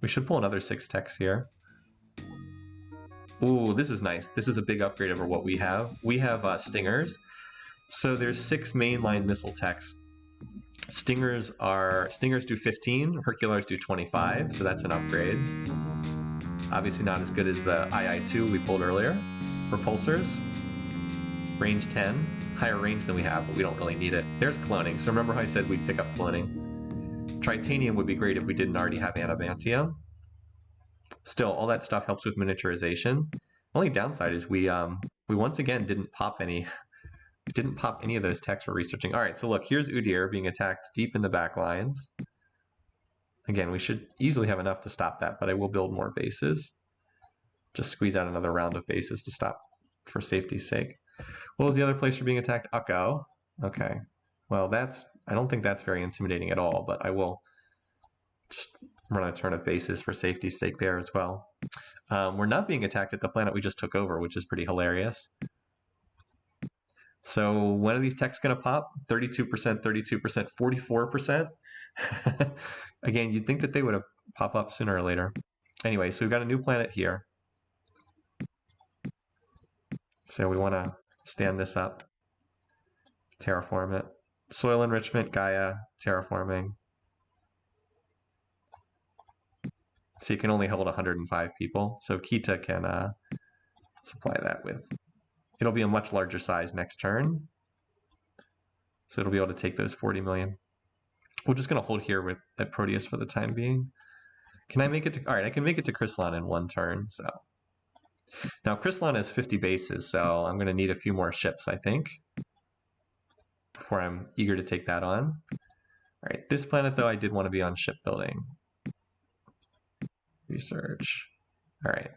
We should pull another 6 techs here. Ooh, this is nice. This is a big upgrade over what we have. We have Stingers. So there's 6 mainline missile techs. Stingers do 15, Herculars do 25, so that's an upgrade. Obviously not as good as the II-2 we pulled earlier. Repulsors, range 10, higher range than we have, but we don't really need it. There's cloning, so remember how I said we'd pick up cloning. Tritanium would be great if we didn't already have adamantium. Still, all that stuff helps with miniaturization. The only downside is we once again didn't pop any of those techs we're researching. All right, so look, here's Udir being attacked deep in the back lines. Again, we should easily have enough to stop that, but I will build more bases. Just squeeze out another round of bases to stop for safety's sake. What was the other place we're being attacked? Ukko. Okay. Well, I don't think that's very intimidating at all, but I will just run a turn of bases for safety's sake there as well. We're not being attacked at the planet we just took over, which is pretty hilarious. So when are these techs going to pop? 32%, 32%, 44%? Again, you'd think that they would have pop up sooner or later. Anyway, so we've got a new planet here. So we want to stand this up, terraform it. Soil enrichment, Gaia, terraforming. So you can only hold 105 people. So Kita can supply that with. It'll be a much larger size next turn. So it'll be able to take those 40 million. We're just going to hold here at Proteus for the time being. Can I make it to... All right, I can make it to Chrysalon in 1 turn. So now Chrysalon has 50 bases, so I'm going to need a few more ships, I think, before I'm eager to take that on. All right, this planet, though, I did want to be on shipbuilding. Research. All right.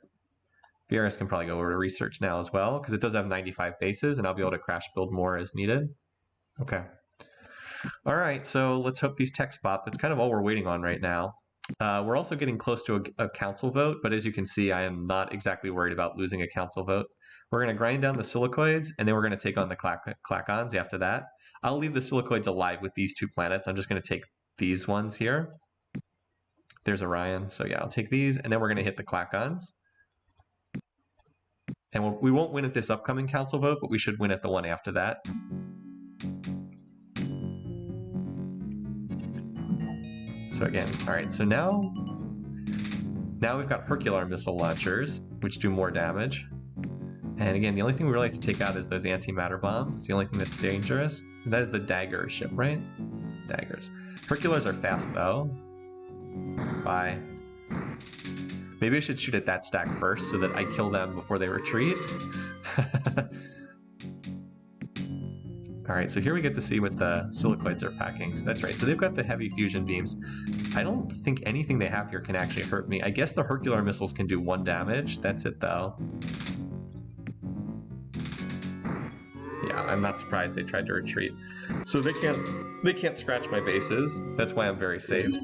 VRS can probably go over to research now as well, because it does have 95 bases, and I'll be able to crash build more as needed. Okay. All right, so let's hope these techs pop. That's kind of all we're waiting on right now. We're also getting close to a council vote, but as you can see, I am not exactly worried about losing a council vote. We're going to grind down the Silicoids, and then we're going to take on the Klackons after that. I'll leave the Silicoids alive with these 2 planets. I'm just going to take these ones here. There's Orion, so yeah, I'll take these, and then we're going to hit the Klackons. And we won't win at this upcoming council vote, but we should win at the one after that. So again, all right, so now we've got Hercular missile launchers, which do more damage. And again, the only thing we really like to take out is those antimatter bombs. It's the only thing that's dangerous. And that is the dagger ship, right? Daggers. Herculars are fast, though. Bye. Maybe I should shoot at that stack first so that I kill them before they retreat. All right, so here we get to see what the Silicoids are packing. So that's right, so they've got the heavy fusion beams. I don't think anything they have here can actually hurt me. I guess the Hercular missiles can do 1 damage. That's it, though. Yeah, I'm not surprised they tried to retreat. So they can't scratch my bases. That's why I'm very safe.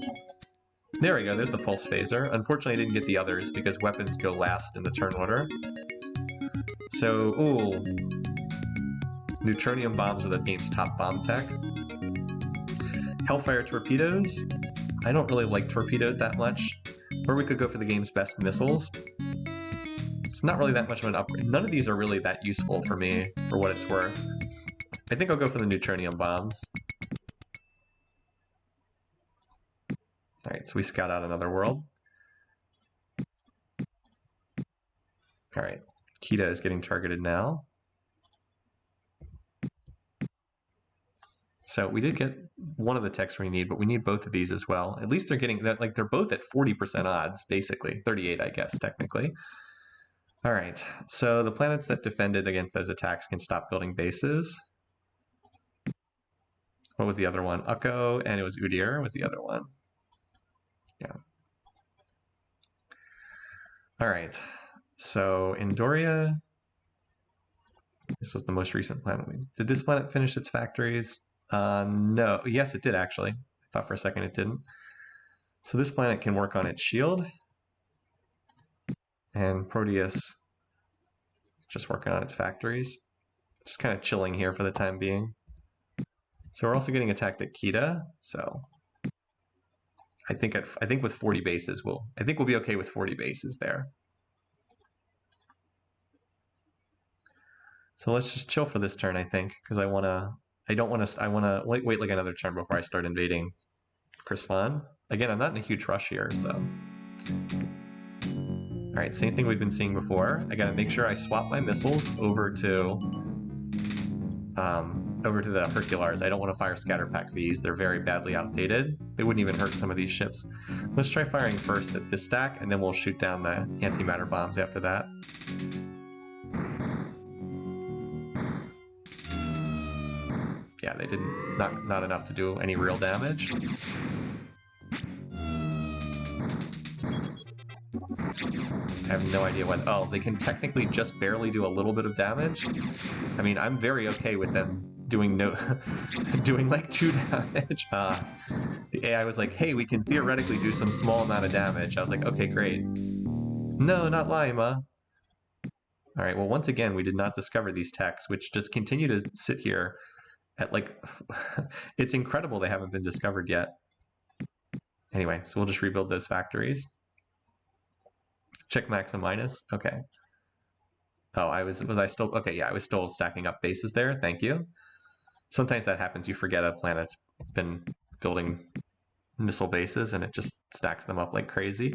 There we go, there's the pulse phaser. Unfortunately, I didn't get the others because weapons go last in the turn order. So, ooh. Neutronium bombs are the game's top bomb tech. Hellfire torpedoes. I don't really like torpedoes that much. Or we could go for the game's best missiles. It's not really that much of an upgrade. None of these are really that useful for me, for what it's worth. I think I'll go for the neutronium bombs. Alright, so we scout out another world. Alright, Kita is getting targeted now. So we did get one of the techs we need, but we need both of these as well. At least they're getting that, like they're both at 40% odds, basically. 38, I guess, technically. All right, so the planets that defended against those attacks can stop building bases. What was the other one? Ukko, and it was Udir was the other one. Yeah. All right, so in Doria, this was the most recent planet. Did this planet finish its factories? No. Yes, it did, actually. I thought for a second it didn't. So this planet can work on its shield, and Proteus is just working on its factories. Just kind of chilling here for the time being. So we're also getting attacked at Kita, so I think with 40 bases we'll be okay with 40 bases there. So let's just chill for this turn, I think, because I want to wait like another turn before I start invading Krislan. Again, I'm not in a huge rush here, so. All right, same thing we've been seeing before. I gotta make sure I swap my missiles over to the Herculars. I don't want to fire scatter pack Vs. They're very badly outdated. They wouldn't even hurt some of these ships. Let's try firing first at this stack, and then we'll shoot down the antimatter bombs after that. Yeah, they didn't, not enough to do any real damage. I have no idea what. Oh, they can technically just barely do a little bit of damage. I mean, I'm very okay with them doing doing like 2 damage. The AI was like, "Hey, we can theoretically do some small amount of damage." I was like, "Okay, great." No, not Lima. All right. Well, once again, we did not discover these techs, which just continue to sit here at like. It's incredible they haven't been discovered yet. Anyway, so we'll just rebuild those factories. Check max and minus. Okay. Oh, was I still okay? Yeah, I was still stacking up bases there. Thank you. Sometimes that happens. You forget a planet's been building missile bases, and it just stacks them up like crazy.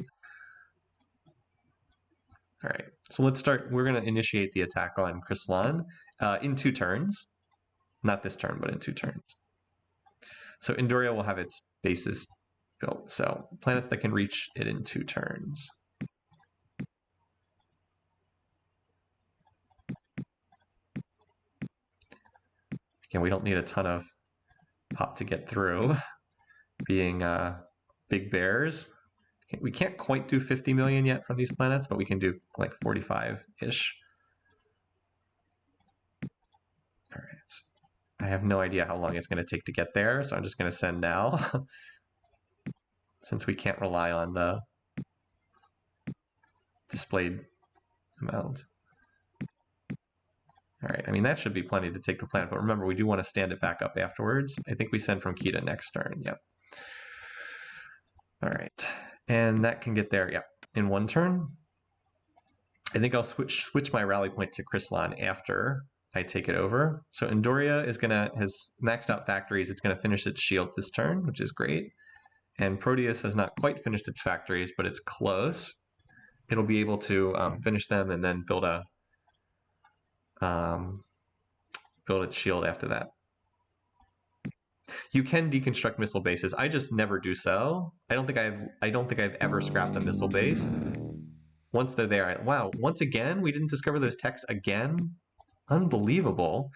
All right. So let's start. We're going to initiate the attack on Krislan in 2 turns. Not this turn, but in 2 turns. So Indoria will have its bases built. So planets that can reach it in 2 turns. Again, we don't need a ton of pop to get through, being big bears. We can't quite do 50 million yet from these planets, but we can do like 45-ish. All right. I have no idea how long it's going to take to get there, so I'm just going to send now, since we can't rely on the displayed amount. All right, I mean, that should be plenty to take the planet, but remember, we do want to stand it back up afterwards. I think we send from Kita next turn, yep. All right, and that can get there, yep, in 1 turn. I think I'll switch my rally point to Krislan after I take it over. So Indoria has maxed out factories. It's gonna finish its shield this turn, which is great. And Proteus has not quite finished its factories, but it's close. It'll be able to finish them and then build its shield after that. You can deconstruct missile bases. I just never do so. I don't think I've ever scrapped a missile base. Once they're there, wow, once again, we didn't discover those techs again? Unbelievable.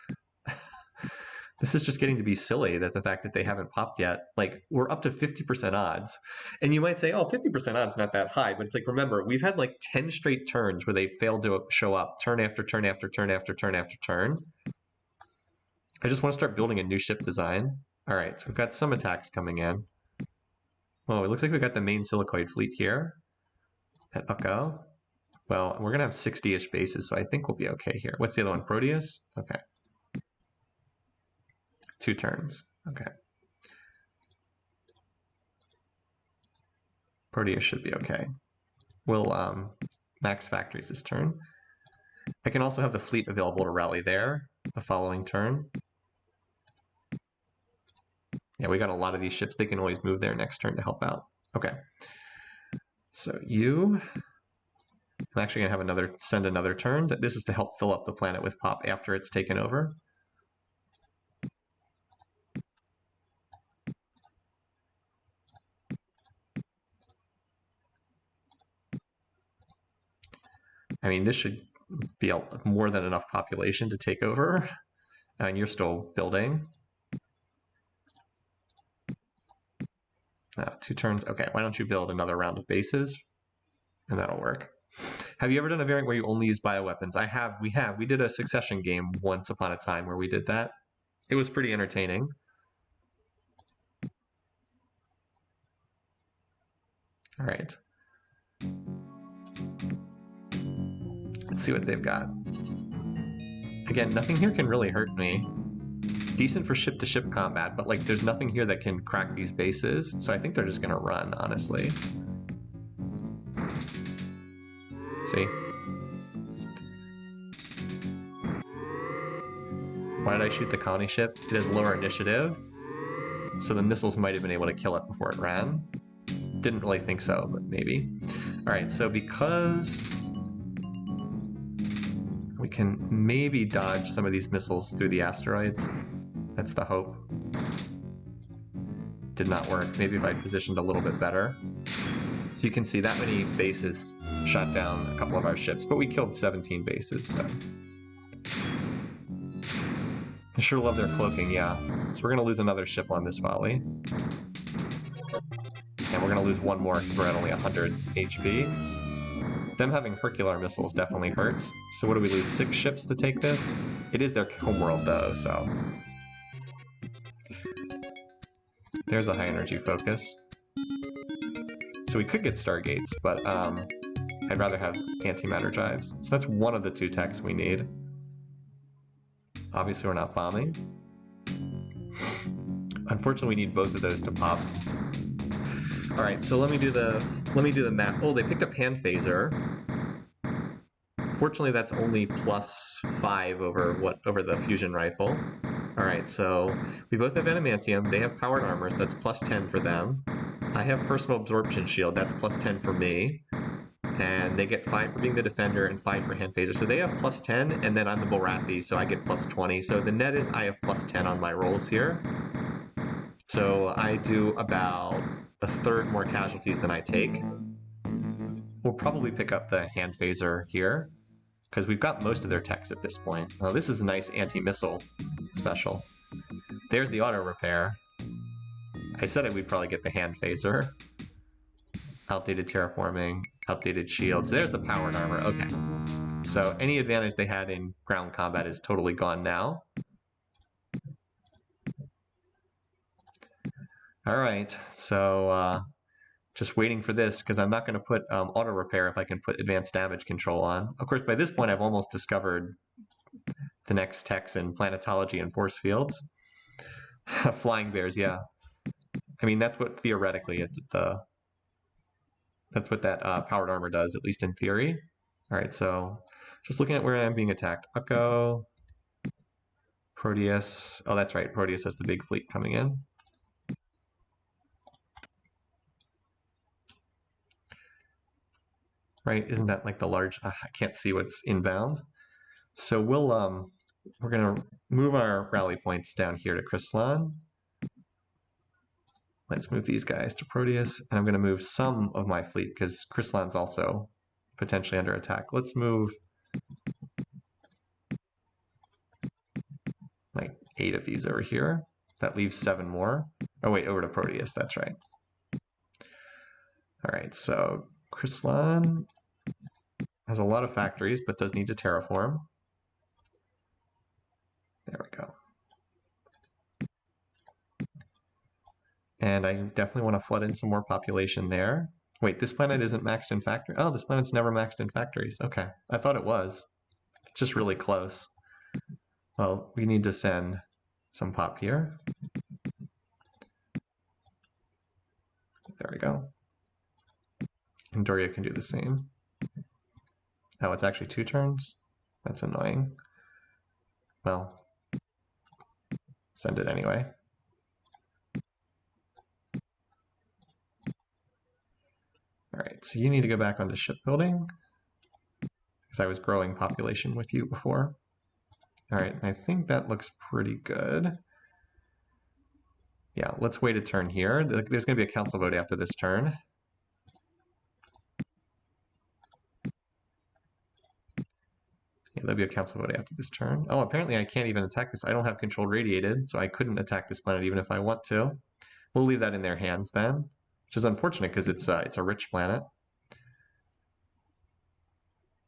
This is just getting to be silly, that the fact that they haven't popped yet. Like, we're up to 50% odds. And you might say, oh, 50% odds not that high, but it's like, remember, we've had like 10 straight turns where they failed to show up turn after turn after turn after turn after turn. I just want to start building a new ship design. All right, so we've got some attacks coming in. Oh, it looks like we've got the main Silicoid fleet here at Ukko. Well, we're going to have 60-ish bases, so I think we'll be okay here. What's the other one? Proteus? Okay. 2 turns. Okay. Proteus should be okay. We'll max factories this turn. I can also have the fleet available to rally there the following turn. Yeah, we got a lot of these ships. They can always move there next turn to help out. Okay. So I'm actually going to have send another turn. This is to help fill up the planet with pop after it's taken over. I mean, this should be more than enough population to take over, and you're still building. 2 turns. Okay, why don't you build another round of bases, and that'll work. Have you ever done a variant where you only use bioweapons? I have. We did a Succession game once upon a time where we did that. It was pretty entertaining. All right. Let's see what they've got. Again, nothing here can really hurt me. Decent for ship-to-ship combat, but like there's nothing here that can crack these bases, so I think they're just gonna run, honestly. See? Why did I shoot the colony ship? It has lower initiative, so the missiles might have been able to kill it before it ran. Didn't really think so, but maybe. Alright, so because we can maybe dodge some of these missiles through the asteroids, that's the hope. Did not work. Maybe if I positioned a little bit better. So you can see that many bases shot down a couple of our ships, but we killed 17 bases, so. I sure love their cloaking, yeah. So we're gonna lose another ship on this volley. And we're gonna lose one more because we're at only 100 HP. Them having Hercular missiles definitely hurts. So what do we lose, 6 ships to take this? It is their homeworld though, so. There's a high energy focus. So we could get Stargates, but I'd rather have antimatter drives. So that's one of the 2 techs we need. Obviously we're not bombing. Unfortunately we need both of those to pop. Alright, so let me do the map. Oh, they picked up hand phaser. Fortunately that's only +5 over the fusion rifle. Alright, so we both have adamantium, they have powered armor, so that's +10 for them. I have personal absorption shield, that's +10 for me. And they get 5 for being the defender and 5 for hand phaser. So they have +10, and then I'm the Borathi, so I get +20. So the net is I have +10 on my rolls here. So I do about a third more casualties than I take. We'll probably pick up the hand phaser here, because we've got most of their techs at this point. Oh, this is a nice anti-missile special. There's the auto repair. I said we'd probably get the hand phaser. Outdated terraforming, outdated shields. There's the powered armor. Okay. So any advantage they had in ground combat is totally gone now. All right. So just waiting for this because I'm not going to put auto repair if I can put advanced damage control on. Of course, by this point, I've almost discovered the next techs in planetology and force fields. Flying bears, yeah. I mean, that's what theoretically that's what that powered armor does, at least in theory. All right, so just looking at where I'm being attacked. Ukko, Proteus. Oh, that's right. Proteus has the big fleet coming in. Right, isn't that like the large, I can't see what's inbound. So we're gonna move our rally points down here to Crystalline. Let's move these guys to Proteus, and I'm gonna move some of my fleet because Crystalline's also potentially under attack. Let's move like 8 of these over here. That leaves 7 more. Oh wait, over to Proteus, that's right. All right, so Crystalline has a lot of factories, but does need to terraform. There we go. And I definitely want to flood in some more population there. Wait, this planet isn't maxed in factory? Oh, this planet's never maxed in factories. Okay, I thought it was. It's just really close. Well, we need to send some pop here. There we go. And Doria can do the same. Oh, it's actually 2 turns? That's annoying. Well, send it anyway. All right, so you need to go back onto shipbuilding because I was growing population with you before. All right, I think that looks pretty good. Yeah, let's wait a turn here. There's going to be a council vote after this turn. Yeah, there'll be a council vote after this turn. Oh, apparently I can't even attack this. I don't have controlled radiated, so I couldn't attack this planet even if I want to. We'll leave that in their hands then, which is unfortunate because it's a rich planet.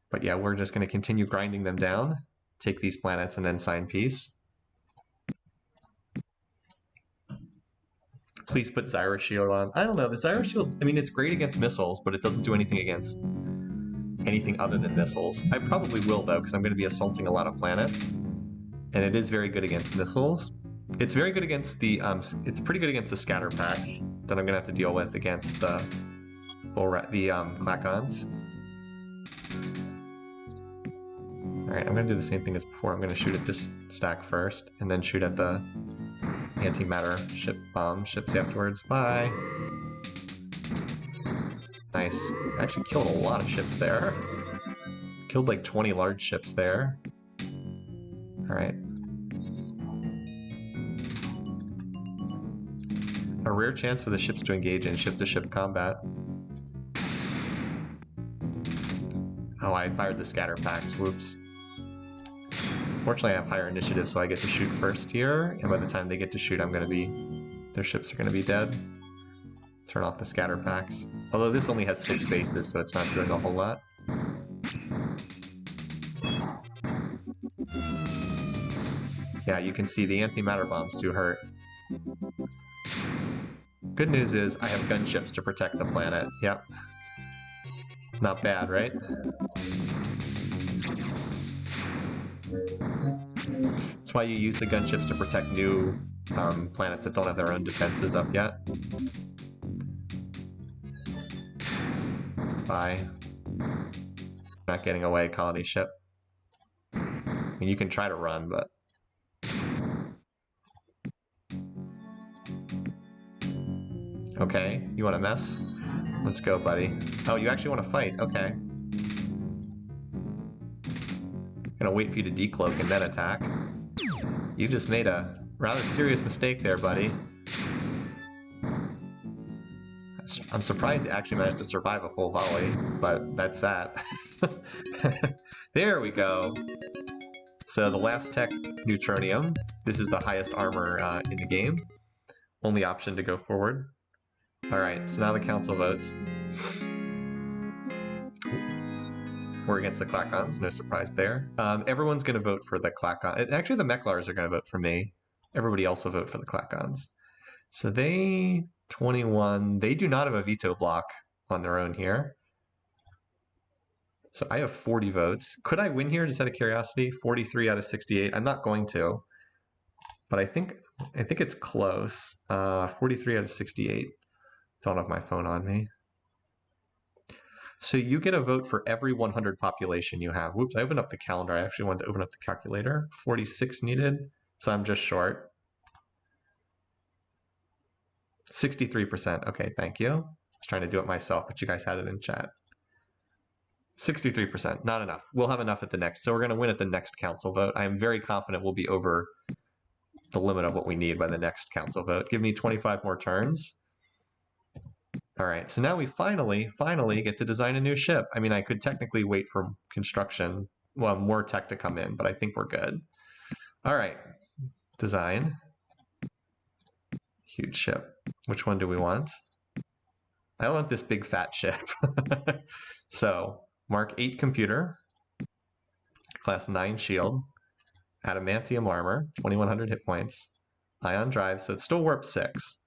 But yeah, we're just going to continue grinding them down, take these planets, and then sign peace. Please put Zyro Shield on. I don't know, the Zyro Shield, I mean, it's great against missiles, but it doesn't do anything against anything other than missiles. I probably will, though, because I'm going to be assaulting a lot of planets. And it is very good against missiles. It's very good against the, it's pretty good against the scatter packs that I'm going to have to deal with against the Klackons. Alright, I'm going to do the same thing as before. I'm going to shoot at this stack first, and then shoot at the antimatter ships afterwards. Bye! Nice. I actually killed a lot of ships there. Killed like 20 large ships there. Alright. A rare chance for the ships to engage in ship-to-ship combat. Oh, I fired the scatter packs. Whoops. Fortunately, I have higher initiative, so I get to shoot first here, and by the time they get to shoot, their ships are going to be dead. Turn off the scatter packs. Although this only has 6 bases, so it's not doing a whole lot. Yeah, you can see the antimatter bombs do hurt. Good news is I have gunships to protect the planet. Yep. Not bad, right? That's why you use the gunships to protect new planets that don't have their own defenses up yet. Bye. Not getting away, colony ship. I mean, you can try to run, but... Okay, you want to mess? Let's go, buddy. Oh, you actually want to fight? Okay. Gonna wait for you to decloak and then attack. You just made a rather serious mistake there, buddy. I'm surprised you actually managed to survive a full volley, but that's that. There we go. So the last tech, Neutronium. This is the highest armor in the game. Only option to go forward. Alright, so now the council votes. We're against the Clackons, no surprise there. Everyone's going to vote for the Klackons. Actually, the Mechlars are going to vote for me. Everybody else will vote for the Clackons. So they, 21, they do not have a veto block on their own here. So I have 40 votes. Could I win here, just out of curiosity? 43 out of 68. I'm not going to, but I think it's close. 43 out of 68. Don't have my phone on me. So you get a vote for every 100 population you have. Whoops, I opened up the calendar. I actually wanted to open up the calculator. 46 needed, so I'm just short. 63%. Okay, thank you. I was trying to do it myself, but you guys had it in chat. 63%, not enough. We'll have enough at the next. So we're going to win at the next council vote. I am very confident we'll be over the limit of what we need by the next council vote. Give me 25 more turns. All right, so now we finally get to design a new ship. I mean, I could technically wait for construction, well, more tech to come in, but I think we're good. All right, design. Huge ship. Which one do we want? I want this big fat ship. So, Mark 8 computer, class 9 shield, adamantium armor, 2100 hit points, ion drive, so it's still warp 6.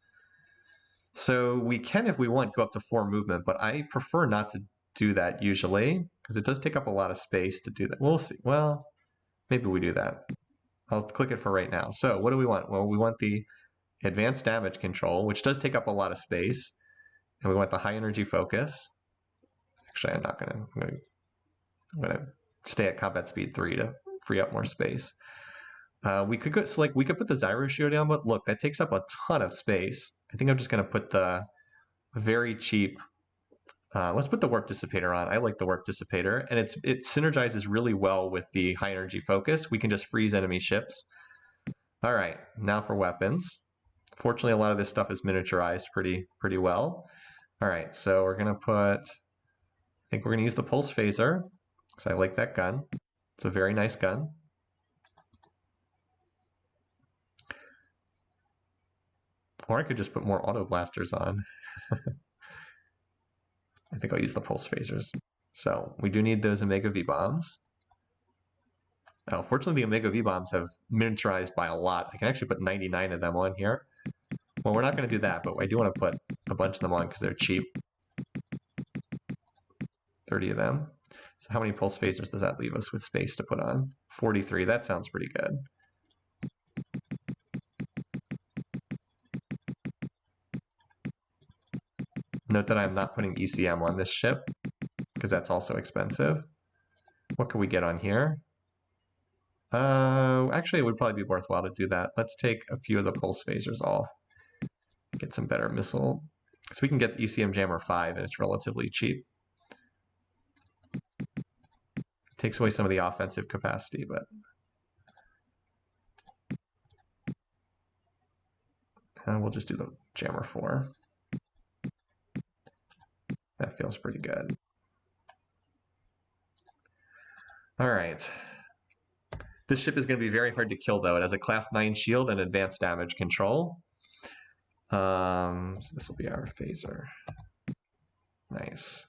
So we can, if we want, go up to 4 movement, but I prefer not to do that usually, because it does take up a lot of space to do that. We'll see. Well, maybe we do that. I'll click it for right now. So what do we want? Well, we want the advanced damage control, which does take up a lot of space, and we want the high energy focus. Actually, I'm not gonna. I'm gonna stay at combat speed 3 to free up more space. We could go, so like we could put the Zyro Showdown, but look, that takes up a ton of space. I think I'm just gonna put the very cheap. Let's put the warp dissipator on. I like the warp dissipator, and it synergizes really well with the high energy focus. We can just freeze enemy ships. All right, now for weapons. Fortunately, a lot of this stuff is miniaturized pretty well. All right, so we're gonna put. I think we're gonna use the pulse phaser because I like that gun. It's a very nice gun. Or I could just put more auto blasters on. I think I'll use the pulse phasers. So we do need those Omega V bombs. Fortunately, the Omega V bombs have miniaturized by a lot. I can actually put 99 of them on here. Well, we're not going to do that, but I do want to put a bunch of them on because they're cheap. 30 of them. So how many pulse phasers does that leave us with space to put on? 43. That sounds pretty good. Note that I'm not putting ECM on this ship because that's also expensive. What can we get on here? Actually, it would probably be worthwhile to do that. Let's take a few of the pulse phasers off. Get some better missile. Because we can get the ECM Jammer 5 and it's relatively cheap. Takes away some of the offensive capacity, but we'll just do the Jammer 4. That feels pretty good. All right. This ship is going to be very hard to kill, though. It has a Class 9 shield and advanced damage control. So this will be our phaser. Nice.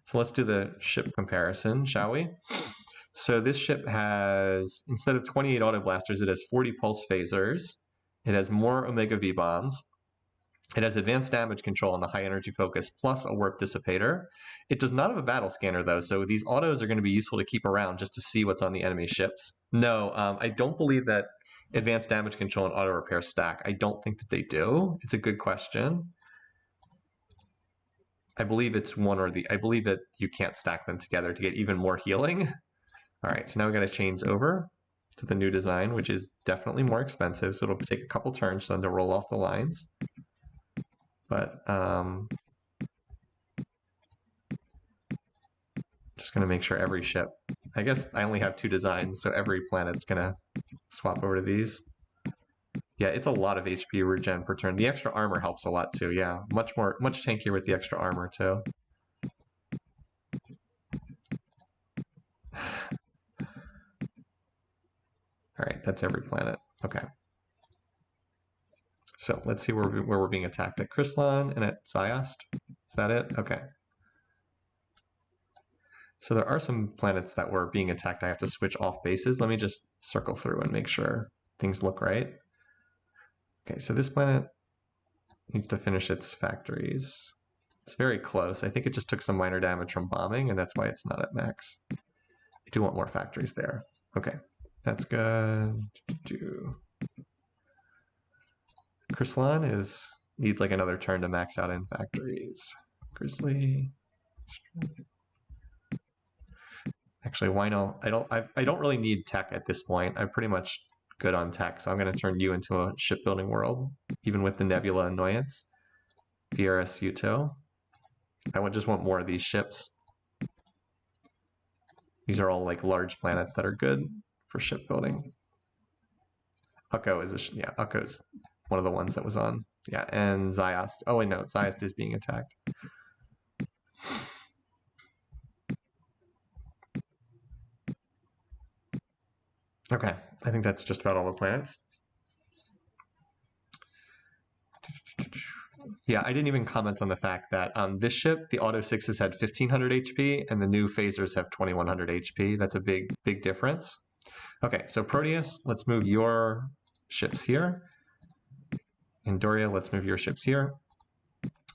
So let's do the ship comparison, shall we? So this ship has, instead of 28 auto blasters, it has 40 pulse phasers. It has more Omega V bombs. It has advanced damage control on the high energy focus plus a warp dissipator. It does not have a battle scanner though, so these autos are going to be useful to keep around just to see what's on the enemy ships. No, I don't believe that advanced damage control and auto repair stack. I don't think that they do. It's a good question. I believe it's one or the, I believe that you can't stack them together to get even more healing. All right, so now we got to change over to the new design, which is definitely more expensive. So it'll take a couple turns for them to roll off the lines. But just going to make sure every ship, I guess I only have 2 designs, so every planet's going to swap over to these. Yeah, it's a lot of HP regen per turn. The extra armor helps a lot too. Yeah, much tankier with the extra armor too. All right, that's every planet. Okay. So let's see where we're being attacked at Chryslon and at Zayast. Is that it? Okay. So there are some planets that were being attacked. I have to switch off bases. Let me just circle through and make sure things look right. Okay, so this planet needs to finish its factories. It's very close. I think it just took some minor damage from bombing, and that's why it's not at max. I do want more factories there. Okay, that's good. Chryslon needs like another turn to max out in factories. Grizzly. Actually, why not? I don't really need tech at this point. I'm pretty much good on tech, so I'm going to turn you into a shipbuilding world, even with the Nebula annoyance. VRS Uto. I just want more of these ships. These are all like large planets that are good for shipbuilding. Ukko is Ukko's one of the ones that was on. Yeah, and Zayast. Oh wait, no, Zayast is being attacked. Okay, I think that's just about all the planets. Yeah, I didn't even comment on the fact that this ship, the Auto 6s had 1500 HP and the new phasers have 2100 HP. That's a big difference. Okay, so Proteus, let's move your ships here. Andoria, let's move your ships here.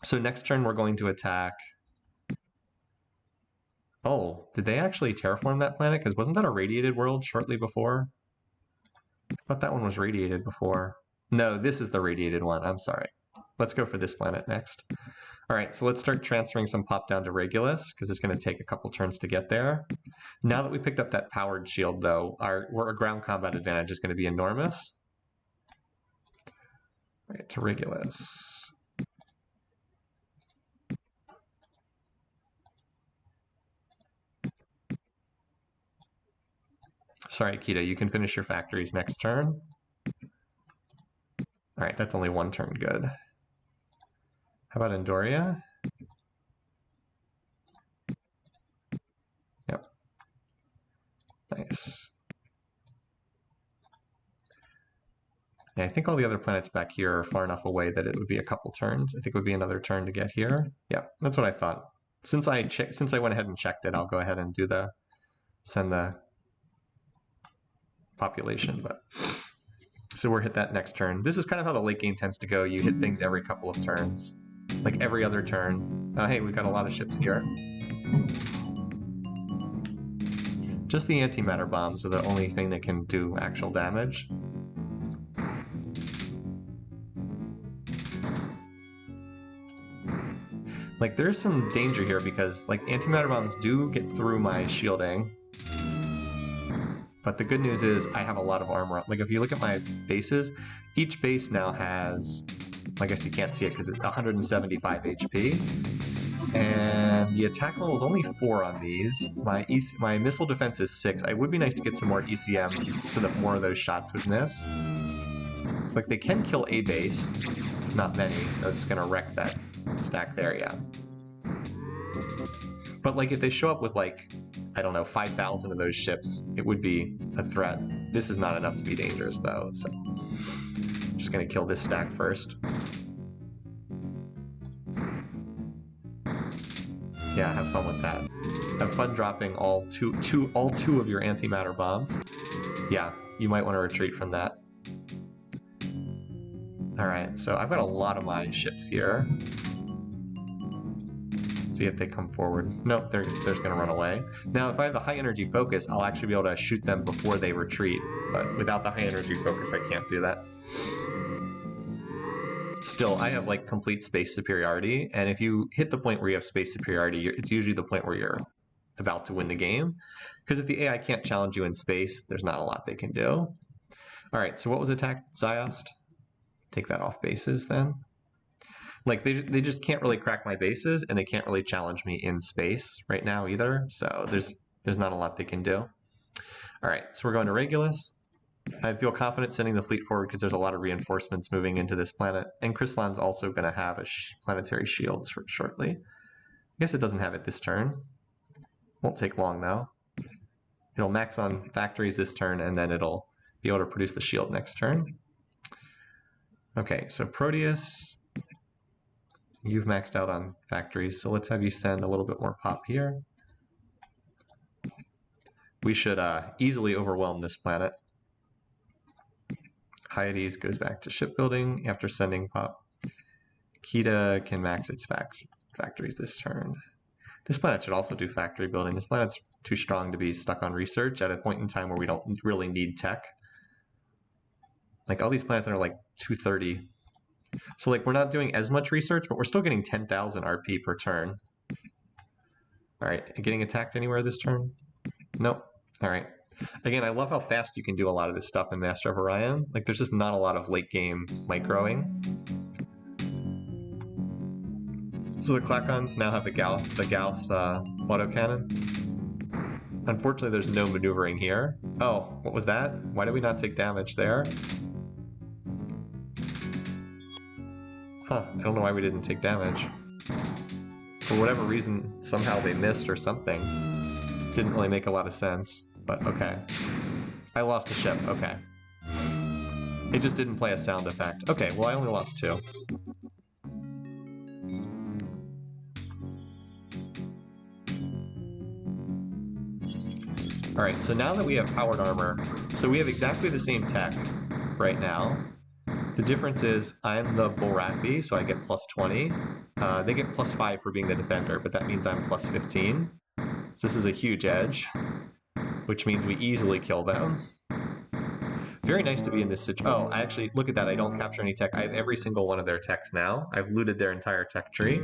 So next turn we're going to attack. Oh, did they actually terraform that planet? Because wasn't that a radiated world shortly before? I thought that one was radiated before. No, this is the radiated one. I'm sorry. Let's go for this planet next. All right, so let's start transferring some pop down to Regulus, because it's going to take a couple turns to get there. Now that we picked up that powered shield, though, our ground combat advantage is going to be enormous. All right, to Regulus. Sorry, Kita, you can finish your factories next turn. All right, that's only 1 turn good. How about Andoria? Yep. Nice. Yeah, I think all the other planets back here are far enough away that it would be a couple turns. I think it would be another turn to get here. Yeah, that's what I thought. Since I went ahead and checked it, I'll go ahead and send the population. But So we'll hit that next turn. This is kind of how the late game tends to go. You hit things every couple of turns. Like every other turn. Hey, we've got a lot of ships here. Just the antimatter bombs are the only thing that can do actual damage. Like, there's some danger here because, like, antimatter bombs do get through my shielding. But the good news is I have a lot of armor. Like, if you look at my bases, each base now has, I guess you can't see it because it's 175 HP. And the attack level is only 4 on these. My missile defense is 6. It would be nice to get some more ECM so that more of those shots would miss. So, like, they can kill a base. Not many. That's going to wreck that stack there, yeah. But, like, if they show up with, like, I don't know, 5,000 of those ships, it would be a threat. This is not enough to be dangerous, though, so... Just going to kill this stack first. Yeah, have fun with that. Have fun dropping all two of your antimatter bombs. Yeah, you might want to retreat from that. Alright, so I've got a lot of my ships here. See if they come forward. Nope, they're just going to run away. Now, if I have the high energy focus, I'll actually be able to shoot them before they retreat. But without the high energy focus, I can't do that. Still, I have like complete space superiority, and if you hit the point where you have space superiority, it's usually the point where you're about to win the game. Because if the AI can't challenge you in space, there's not a lot they can do. Alright, so what was attacked? Ziost? Take that off bases then. Like, they just can't really crack my bases, and they can't really challenge me in space right now either, so there's not a lot they can do. Alright, so we're going to Regulus. I feel confident sending the fleet forward because there's a lot of reinforcements moving into this planet, and Crystalon's also going to have a planetary shield shortly. I guess it doesn't have it this turn. Won't take long though. It'll max on factories this turn, and then it'll be able to produce the shield next turn. Okay, so Proteus, you've maxed out on factories, so let's have you send a little bit more pop here. We should easily overwhelm this planet. Hyades goes back to shipbuilding after sending pop. Kita can max its factories this turn. This planet should also do factory building. This planet's too strong to be stuck on research at a point in time where we don't really need tech. Like, all these planets are like 230. So, like, we're not doing as much research, but we're still getting 10,000 RP per turn. Alright, getting attacked anywhere this turn? Nope. Alright. Again, I love how fast you can do a lot of this stuff in Master of Orion. Like, there's just not a lot of late-game microing. So the Klackons now have the Gauss autocannon. Unfortunately, there's no maneuvering here. Oh, what was that? Why did we not take damage there? Huh, I don't know why we didn't take damage. For whatever reason, somehow they missed or something. Didn't really make a lot of sense. But okay. I lost a ship, okay. It just didn't play a sound effect. Okay, well I only lost 2. Alright, so now that we have powered armor, so we have exactly the same tech right now. The difference is I'm the Bulrathi, so I get plus 20. They get plus 5 for being the defender, but that means I'm plus 15. So this is a huge edge, which means we easily kill them. Very nice to be in this situation. Oh, actually, look at that. I don't capture any tech. I have every single one of their techs now. I've looted their entire tech tree.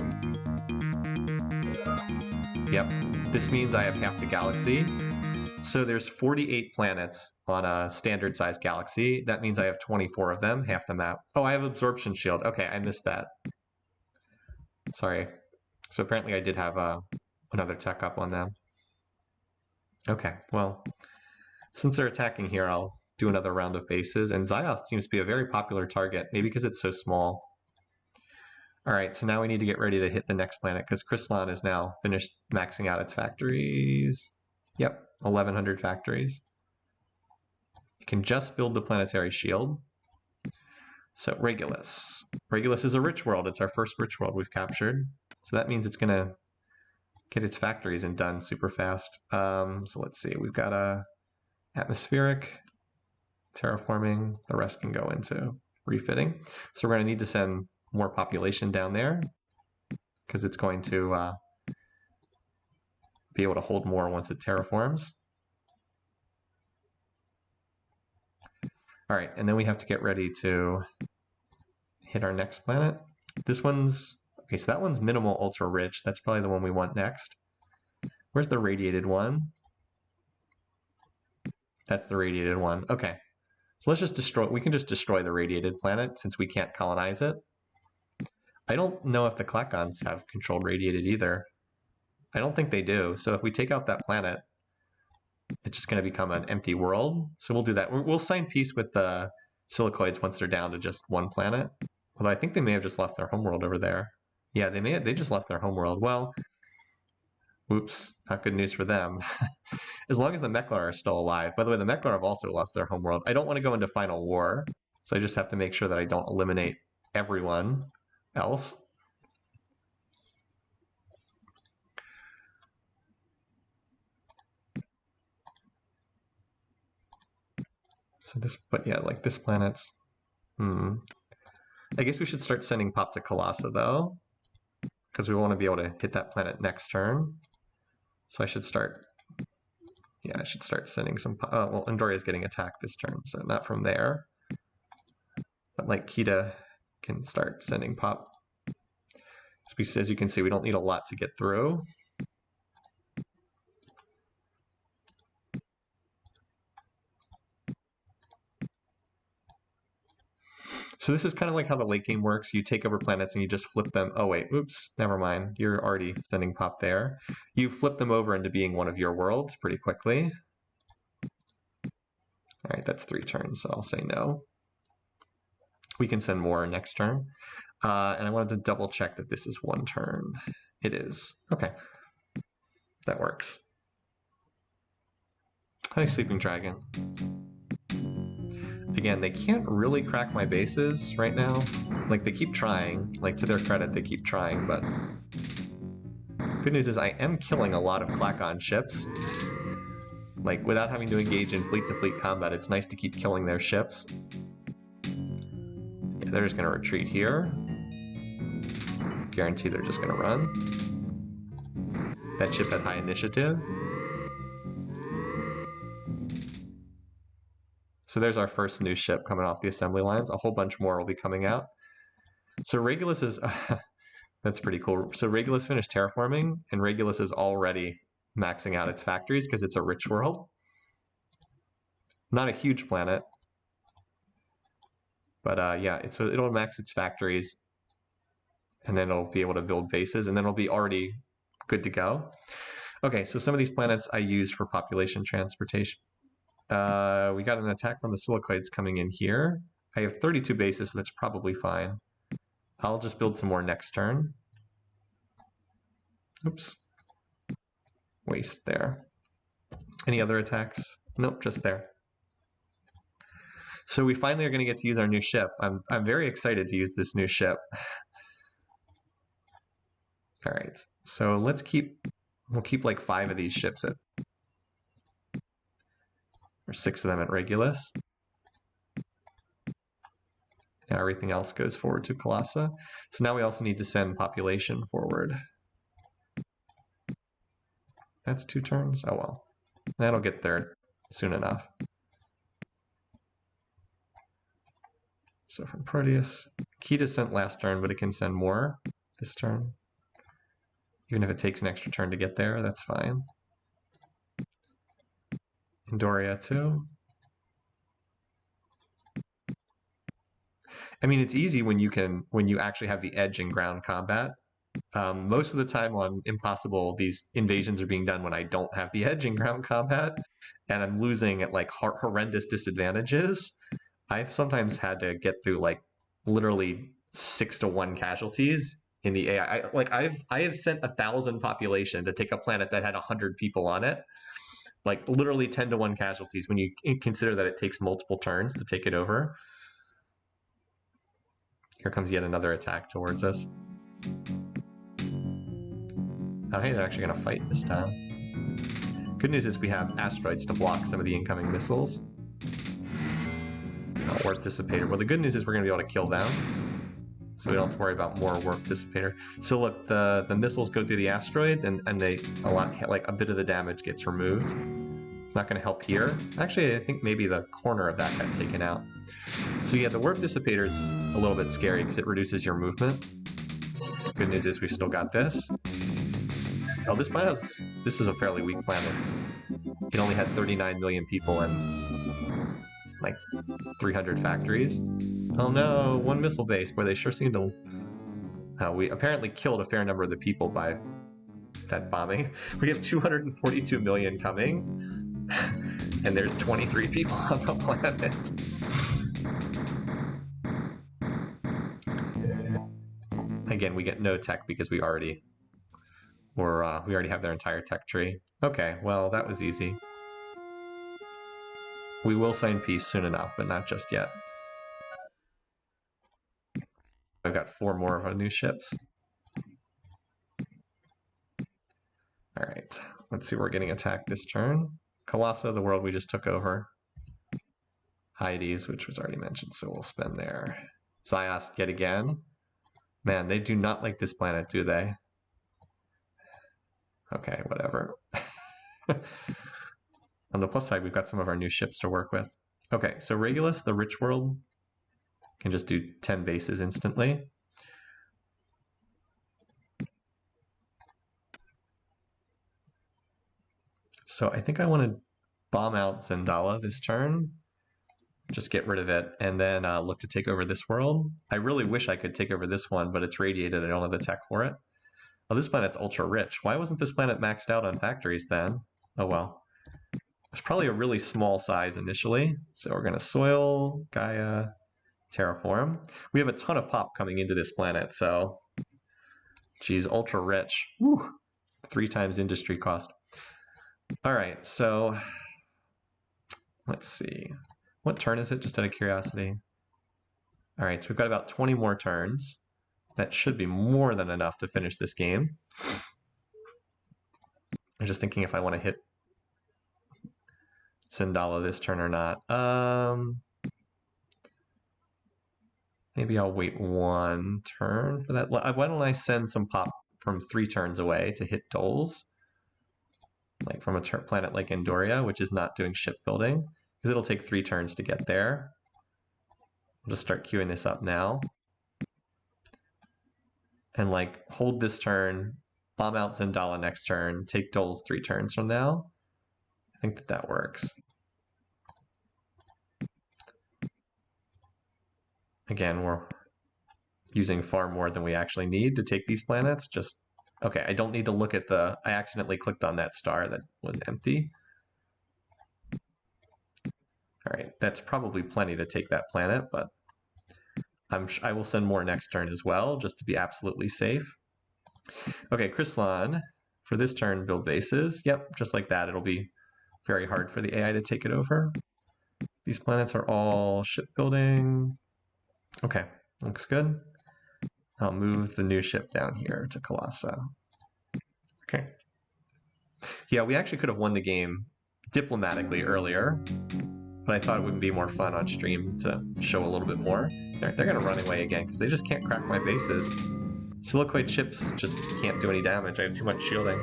Yep. This means I have half the galaxy. So there's 48 planets on a standard-sized galaxy. That means I have 24 of them, half the map. Oh, I have absorption shield. Okay, I missed that. Sorry. So apparently I did have another tech up on them. Okay, well, since they're attacking here, I'll do another round of bases. And Ziost seems to be a very popular target, maybe because it's so small. All right, so now we need to get ready to hit the next planet because Crystalon is now finished maxing out its factories. Yep, 1,100 factories. You can just build the planetary shield. So Regulus. Regulus is a rich world. It's our first rich world we've captured. So that means it's going to get its factories and done super fast. So let's see. We've got a atmospheric. terraforming. The rest can go into refitting. So we're going to need to send more population down there because it's going to be able to hold more once it terraforms. All right, and then we have to get ready to hit our next planet. This one's, okay, so that one's minimal ultra rich. That's probably the one we want next. Where's the radiated one? That's the radiated one. Okay, so let's just destroy, we can just destroy the radiated planet since we can't colonize it. I don't know if the Clackons have controlled radiated either. I don't think they do. So if we take out that planet, it's just going to become an empty world. So we'll do that. We'll sign peace with the Silicoids once they're down to just one planet. Although I think they may have just lost their homeworld over there. Yeah, they just lost their homeworld. Well, oops, not good news for them. As long as the Meklar are still alive. By the way, the Meklar have also lost their homeworld. I don't want to go into final war, so I just have to make sure that I don't eliminate everyone else. So this, but yeah, like this planet's, I guess we should start sending pop to Colossa though, because we want to be able to hit that planet next turn. So I should start, yeah, I should start sending some, well, Andoria's getting attacked this turn, so not from there. But like Kita can start sending pop. As you can see, we don't need a lot to get through. So this is kind of like how the late game works. You take over planets and you just flip them. Oh wait, oops, never mind. You're already sending pop there. You flip them over into being one of your worlds pretty quickly. All right, that's 3 turns, so I'll say no. We can send more next turn. And I wanted to double check that this is 1 turn. It is. Okay, that works. Hi, Sleeping Dragon. Again, they can't really crack my bases right now. Like, they keep trying. Like, to their credit, they keep trying, but good news is I am killing a lot of Klackon ships. Like, without having to engage in fleet-to-fleet combat, it's nice to keep killing their ships. Yeah, they're just going to retreat here. Guarantee they're just going to run. That ship had high initiative. So there's our first new ship coming off the assembly lines. A whole bunch more will be coming out. So Regulus is, that's pretty cool. So Regulus finished terraforming, and Regulus is already maxing out its factories because it's a rich world. Not a huge planet, but yeah, it'll max its factories, and then it'll be able to build bases, and then it'll be already good to go. Okay, so some of these planets I used for population transportation. We got an attack from the Silicoids coming in here. I have 32 bases, so that's probably fine. I'll just build some more next turn. Oops. Waste there. Any other attacks? Nope, just there. So we finally are going to get to use our new ship. I'm very excited to use this new ship. All right, so we'll keep like 5 of these ships at, or 6 of them at Regulus. Now everything else goes forward to Colossa. So now we also need to send population forward. That's 2 turns? Oh well. That'll get there soon enough. So from Proteus, Kita sent last turn, but it can send more this turn. Even if it takes an extra turn to get there, that's fine. Andoria too. I mean, it's easy when you actually have the edge in ground combat. Most of the time on Impossible, these invasions are being done when I don't have the edge in ground combat, and I'm losing at like horrendous disadvantages. I've sometimes had to get through like literally 6-to-1 casualties in the AI. I have sent 1,000 population to take a planet that had 100 people on it. Like literally 10-to-1 casualties when you consider that it takes multiple turns to take it over. Here comes yet another attack towards us. Oh, hey, they're actually going to fight this time. Good news is we have asteroids to block some of the incoming missiles. Warp Dissipator. Well, the good news is we're going to be able to kill them, so we don't have to worry about more Warp Dissipator. So look, the missiles go through the asteroids, and they a bit of the damage gets removed. It's not going to help here. Actually, I think maybe the corner of that got taken out. So yeah, the Warp Dissipator is a little bit scary because it reduces your movement. Good news is we've still got this. Oh, this is a fairly weak planet. It only had 39 million people and like 300 factories. Oh no, one missile base where they sure seem to... we apparently killed a fair number of the people by that bombing. We have 242 million coming, and there's 23 people on the planet. Again, we get no tech because we already have their entire tech tree. Okay, well, that was easy. We will sign peace soon enough, but not just yet. I've got 4 more of our new ships. Alright, let's see where we're getting attacked this turn. Colossa, the world we just took over. Hyades, which was already mentioned, so we'll spend there. Ziost yet again. Man, they do not like this planet, do they? Okay, whatever. On the plus side, we've got some of our new ships to work with. Okay, so Regulus, the rich world, can just do 10 bases instantly. So I think I want to bomb out Zendala this turn. Just get rid of it, and then look to take over this world. I really wish I could take over this one, but it's radiated. I don't have the tech for it. Oh, this planet's ultra rich. Why wasn't this planet maxed out on factories then? Oh well. It's probably a really small size initially. So we're going to soil, Gaia, terraform. We have a ton of pop coming into this planet, so... Geez, ultra rich. Woo! 3 times industry cost. Alright, so... Let's see. What turn is it, just out of curiosity? Alright, so we've got about 20 more turns. That should be more than enough to finish this game. I'm just thinking if I want to hit Zendala this turn or not. Maybe I'll wait 1 turn for that. Why don't I send some pop from 3 turns away to hit Doles? Like from a planet like Andoria, which is not doing shipbuilding. Because it'll take 3 turns to get there. I'll just start queuing this up now. And like hold this turn, bomb out Zendala next turn, take Doles 3 turns from now. I think that works. Again, we're using far more than we actually need to take these planets. Just, okay, I don't need to look at I accidentally clicked on that star that was empty. All right, that's probably plenty to take that planet, but I will send more next turn as well, just to be absolutely safe. Okay, Chryslon, for this turn, build bases. Yep, just like that. It'll be very hard for the AI to take it over. These planets are all shipbuilding. Okay, looks good. I'll move the new ship down here to Colossa. Okay. Yeah, we actually could have won the game diplomatically earlier, but I thought it would be more fun on stream to show a little bit more. They're going to run away again because they just can't crack my bases. Silicoid ships just can't do any damage. I have too much shielding.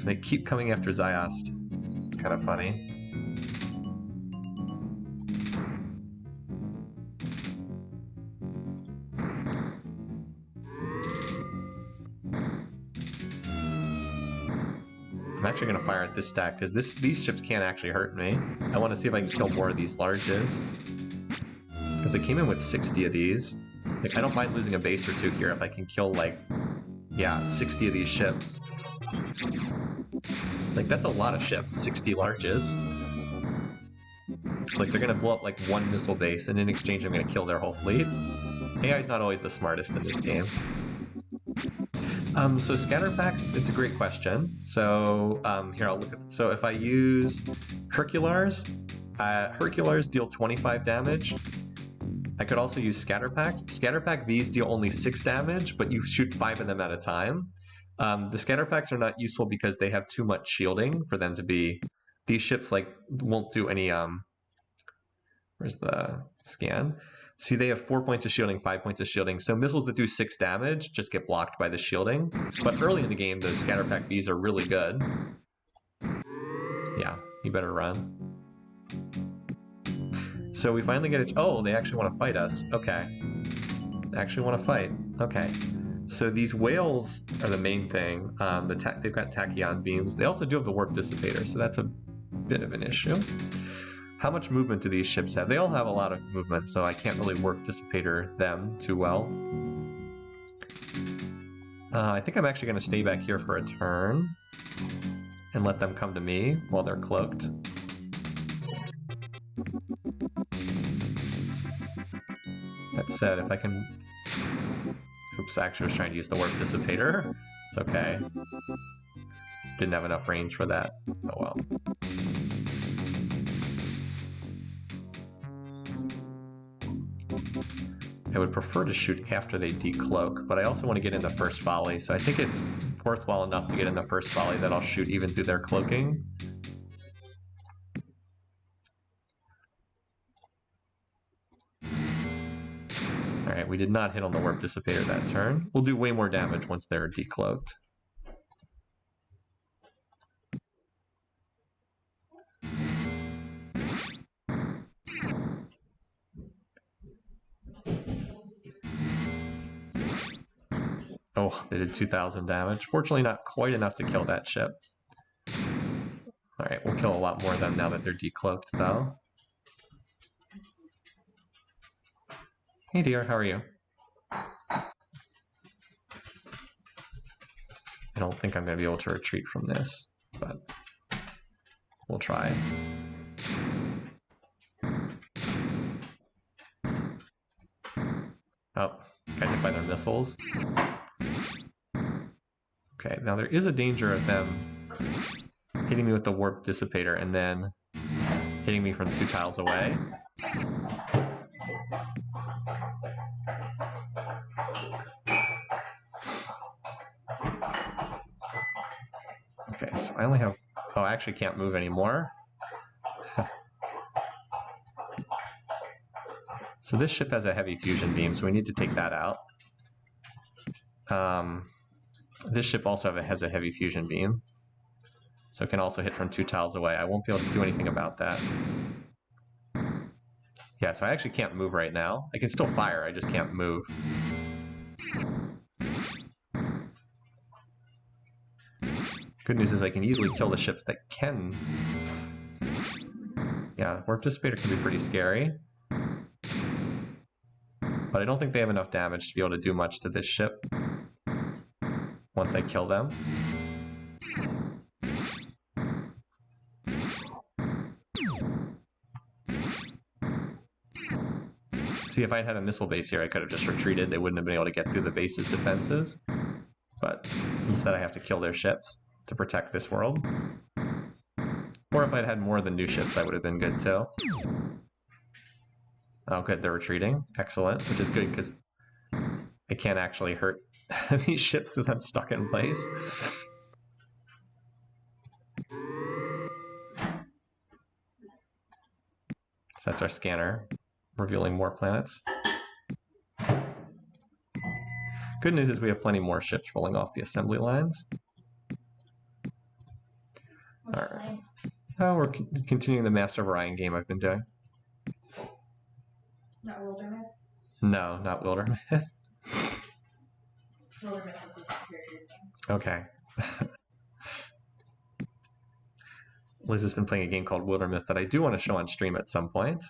They keep coming after Ziost. It's kind of funny. I'm actually going to fire at this stack because these ships can't actually hurt me. I want to see if I can kill more of these larges. Because they came in with 60 of these. Like, I don't mind losing a base or 2 here if I can kill, like, yeah, 60 of these ships. Like, that's a lot of ships, 60 larges. It's like they're going to blow up, like, 1 missile base, and in exchange I'm going to kill their whole fleet. AI's not always the smartest in this game. So scatter packs, it's a great question. So here, I'll look at, so if I use Herculars, Herculars deal 25 damage. I could also use scatter packs. Scatter pack Vs deal only 6 damage, but you shoot 5 of them at a time. The scatter packs are not useful because they have too much shielding for them to be. These ships like won't do any. Where's the scan? See, they have 4 points of shielding, 5 points of shielding. So missiles that do 6 damage just get blocked by the shielding. But early in the game, the scatter pack Vs are really good. Yeah, you better run. So we finally get it. Oh, they actually want to fight us. Okay. They actually want to fight. Okay. So these whales are the main thing. They've got tachyon beams. They also do have the warp dissipator, so that's a bit of an issue. How much movement do these ships have? They all have a lot of movement, so I can't really warp dissipator them too well. I think I'm actually going to stay back here for a turn and let them come to me while they're cloaked. That said, if I can... Oops, I actually was trying to use the warp dissipator. It's okay. Didn't have enough range for that. Oh well. I would prefer to shoot after they decloak, but I also want to get in the first volley, so I think it's worthwhile enough to get in the first volley that I'll shoot even through their cloaking. Alright, we did not hit on the warp dissipator that turn. We'll do way more damage once they're decloaked. Oh, they did 2,000 damage. Fortunately, not quite enough to kill that ship. Alright, we'll kill a lot more of them now that they're decloaked, though. Hey dear, how are you? I don't think I'm going to be able to retreat from this, but we'll try. Oh, got hit by their missiles. Okay, now there is a danger of them hitting me with the warp dissipator and then hitting me from 2 tiles away. Okay, so I only have... Oh, I actually can't move anymore. So this ship has a heavy fusion beam, so we need to take that out. This ship also has a heavy fusion beam, so it can also hit from 2 tiles away. I won't be able to do anything about that. Yeah, so I actually can't move right now. I can still fire, I just can't move. Good news is I can easily kill the ships that can. Yeah, warp dissipator can be pretty scary. But I don't think they have enough damage to be able to do much to this ship once I kill them. See, if I had a missile base here, I could have just retreated. They wouldn't have been able to get through the base's defenses. But instead I have to kill their ships to protect this world. Or if I'd had more than 2 ships, I would have been good too. Oh good, they're retreating. Excellent, which is good because I can't actually hurt these ships as I'm stuck in place. So that's our scanner, revealing more planets. Good news is we have plenty more ships rolling off the assembly lines. Alright. Oh, we're continuing the Master of Orion game I've been doing. Not Wilderness? No, not Wilderness. Wilderness is the superior thing. Okay. Liz has been playing a game called Wilderness that I do want to show on stream at some point.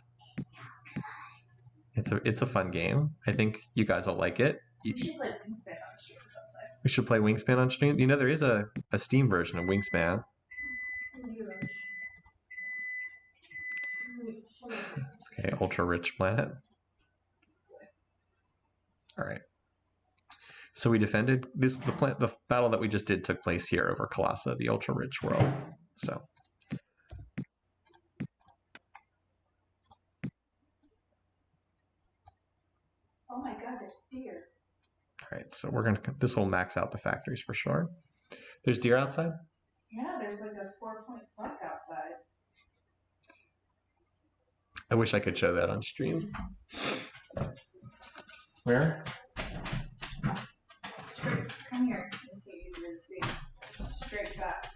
It's a fun game. I think you guys will like it. We should play Wingspan on stream sometime. We should play Wingspan on stream. You know, there is a Steam version of Wingspan. Okay, ultra rich planet. All right. So we defended this. The battle that we just did took place here over Colossa, the ultra rich world. So. Oh my God, there's deer. All right, so this will max out the factories for sure. There's deer outside? Yeah, there's like a 4-point clock outside. I wish I could show that on stream. Where? Straight, come here. Make it easier to see. Straight back.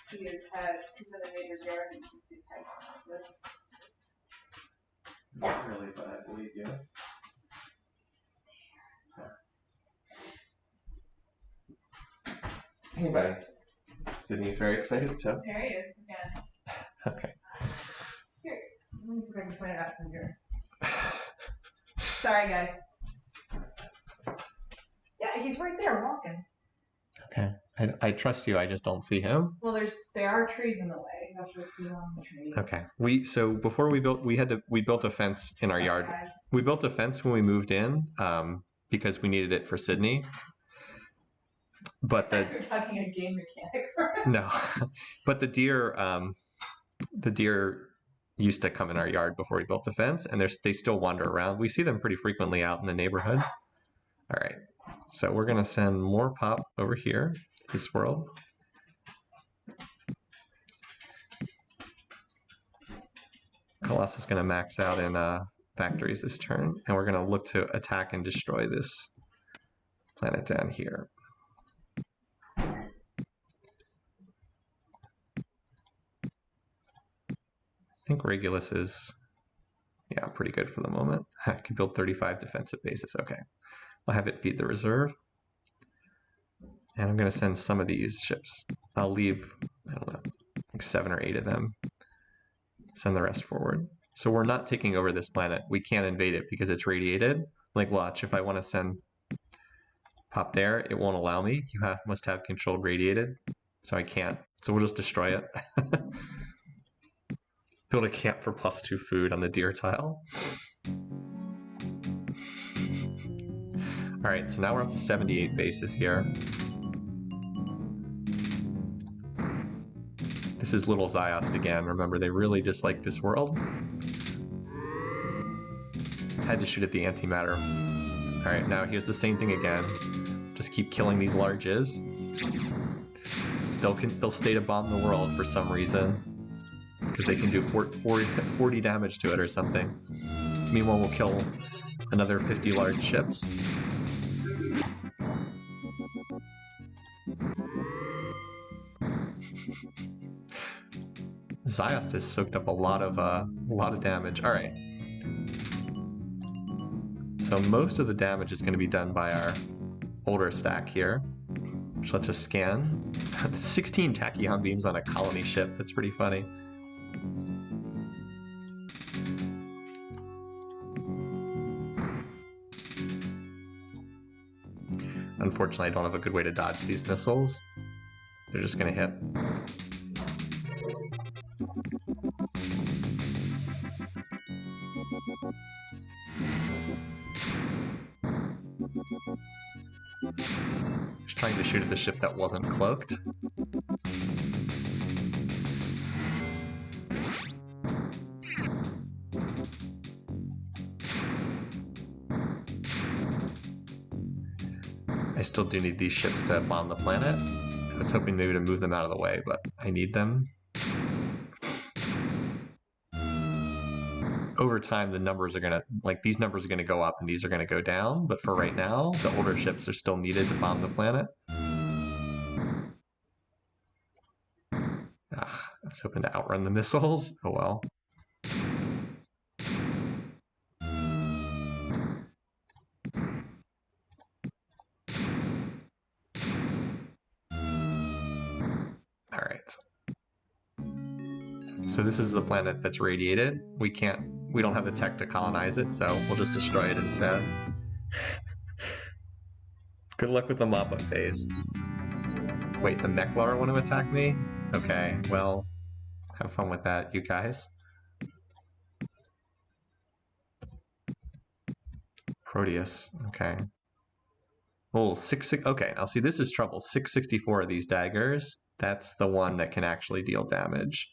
See his head. He's in the neighbor's yard and you can see his head going like this. Not really, but I believe you. Hey, buddy. Sydney's very excited too. There he is again. Okay. Here, let me see if I can point it out from here. Sorry, guys. Yeah, he's right there walking. Okay. I trust you. I just don't see him. Well, there are trees in the way. You have to be on the trees. Okay. So before we built, we built a fence in our yard. Guys. We built a fence when we moved in because we needed it for Sydney. But You're talking a game mechanic. no, but the deer used to come in our yard before we built the fence, and they still wander around. We see them pretty frequently out in the neighborhood. All right, so we're gonna send more pop over here to this world. Colossus is gonna max out in factories this turn, and we're gonna look to attack and destroy this planet down here. I think Regulus is, yeah, pretty good for the moment. I can build 35 defensive bases. Okay, I'll have it feed the reserve. And I'm going to send some of these ships. I'll leave, I don't know, like 7 or 8 of them. Send the rest forward. So we're not taking over this planet. We can't invade it because it's radiated. Like, watch, if I want to send pop there, it won't allow me. You must have controlled radiated. So I can't. So we'll just destroy it. Build a camp for +2 food on the deer tile. All right, so now we're up to 78 bases here. This is Little Ziost again. Remember, they really dislike this world. Had to shoot at the antimatter. All right, now here's the same thing again. Just keep killing these larges. They'll stay to bomb the world for some reason, because they can do 40 damage to it or something. Meanwhile, we'll kill another 50 large ships. Ziost has soaked up a lot of damage. All right. So most of the damage is going to be done by our older stack here, which lets us scan. 16 tachyon beams on a colony ship. That's pretty funny. Unfortunately, I don't have a good way to dodge these missiles. They're just going to hit. Just trying to shoot at the ship that wasn't cloaked. I still do need these ships to bomb the planet. I was hoping maybe to move them out of the way, but I need them. Over time, the numbers are gonna, like, these numbers are gonna go up and these are gonna go down, but for right now, the older ships are still needed to bomb the planet. I was hoping to outrun the missiles. Oh well. So this is the planet that's radiated. We don't have the tech to colonize it, so we'll just destroy it instead. Good luck with the mop-up phase. Wait, the Mechlar want to attack me? Okay, well, have fun with that, you guys. Proteus, okay. Oh, okay, now see, this is trouble. 664 of these daggers. That's the one that can actually deal damage.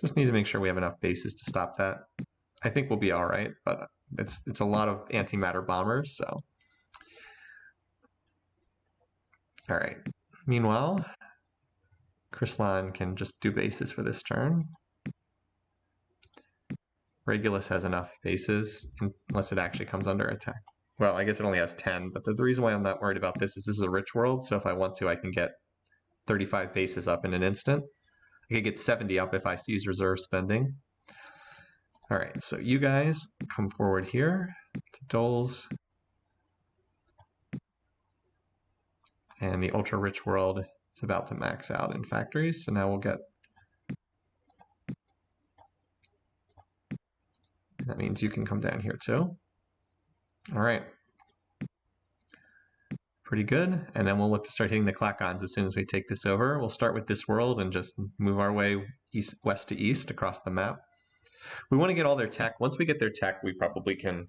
Just need to make sure we have enough bases to stop that. I think we'll be all right, but it's a lot of antimatter bombers, so. All right. Meanwhile, Chrysalon can just do bases for this turn. Regulus has enough bases, unless it actually comes under attack. Well, I guess it only has 10, but the reason why I'm not worried about this is a rich world, so if I want to, I can get 35 bases up in an instant. I could get 70 up if I use reserve spending. All right, so you guys come forward here to Doles. And the ultra rich world is about to max out in factories, so now we'll get. That means you can come down here too. All right. Pretty good. And then we'll look to start hitting the Clackons as soon as we take this over. We'll start with this world and just move our way west to east across the map. We want to get all their tech. Once we get their tech, we probably can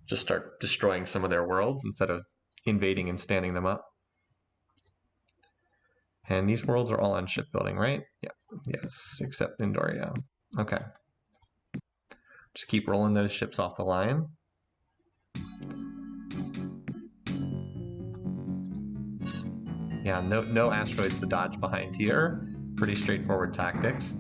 just start destroying some of their worlds instead of invading and standing them up. And these worlds are all on shipbuilding, right? Yeah. Yes, except Indoria. Okay. Just keep rolling those ships off the line. Yeah, no asteroids to dodge behind here. Pretty straightforward tactics.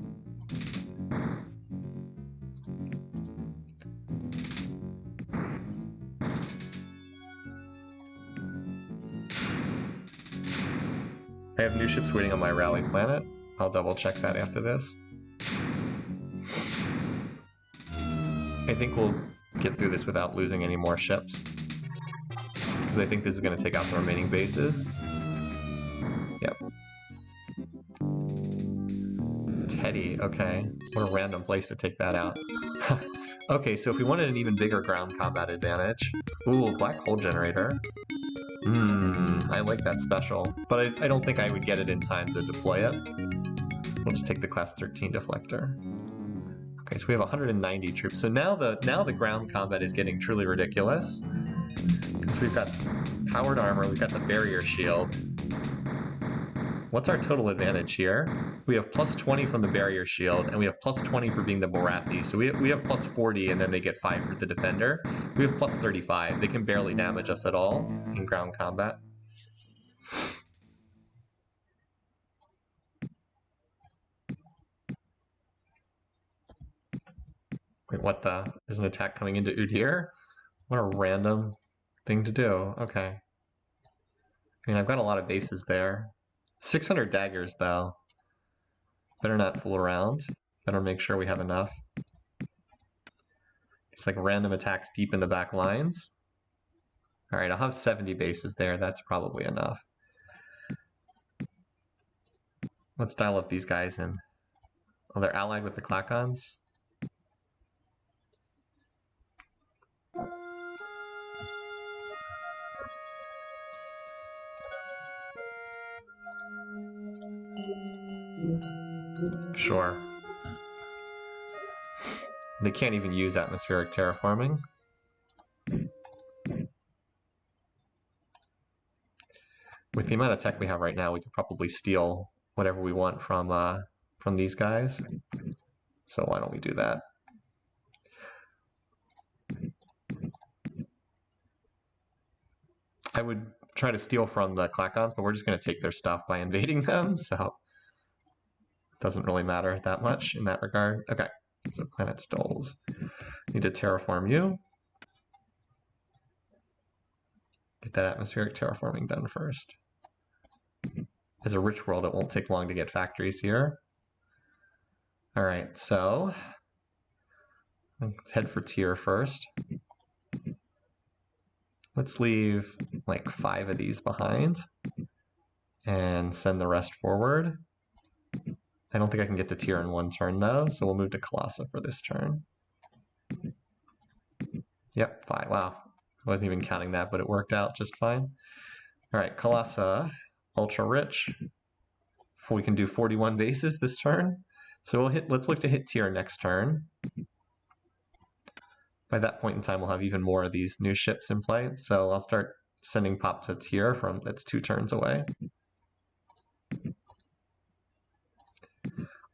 I have new ships waiting on my rally planet. I'll double check that after this. I think we'll get through this without losing any more ships, because I think this is going to take out the remaining bases. Yep. Teddy, okay. What a random place to take that out. Okay, so if we wanted an even bigger ground combat advantage... Ooh, black hole generator. I like that special, but I don't think I would get it in time to deploy it. We'll just take the class 13 deflector. Okay, so we have 190 troops. So now the ground combat is getting truly ridiculous. So we've got powered armor, we've got the barrier shield. What's our total advantage here? We have plus 20 from the barrier shield, and we have plus 20 for being the Morathi. So we have plus 40, and then they get 5 for the defender. We have plus 35. They can barely damage us at all in ground combat. Wait, what the? There's an attack coming into Udir? What a random thing to do. Okay. I mean, I've got a lot of bases there. 600 daggers, though. Better not fool around. Better make sure we have enough. It's like random attacks deep in the back lines. All right, I'll have 70 bases there. That's probably enough. Let's dial up these guys in. Oh, they're allied with the Klackons? Sure. They can't even use atmospheric terraforming. With the amount of tech we have right now, we could probably steal whatever we want from these guys. So why don't we do that? I would try to steal from the Klackons, but we're just going to take their stuff by invading them, so it doesn't really matter that much in that regard. Okay, so planet Doles. Need to terraform you. Get that atmospheric terraforming done first. As a rich world, it won't take long to get factories here. All right, so let's head for tier first. Let's leave like 5 of these behind and send the rest forward. I don't think I can get to tier in one turn though, so we'll move to Colossa for this turn. Yep, 5. Wow, I wasn't even counting that, but it worked out just fine. All right, Colossa, ultra rich. We can do 41 bases this turn. So we'll hit. Let's look to hit tier next turn. By that point in time, we'll have even more of these new ships in play. So I'll start sending pop to tier from that's 2 turns away.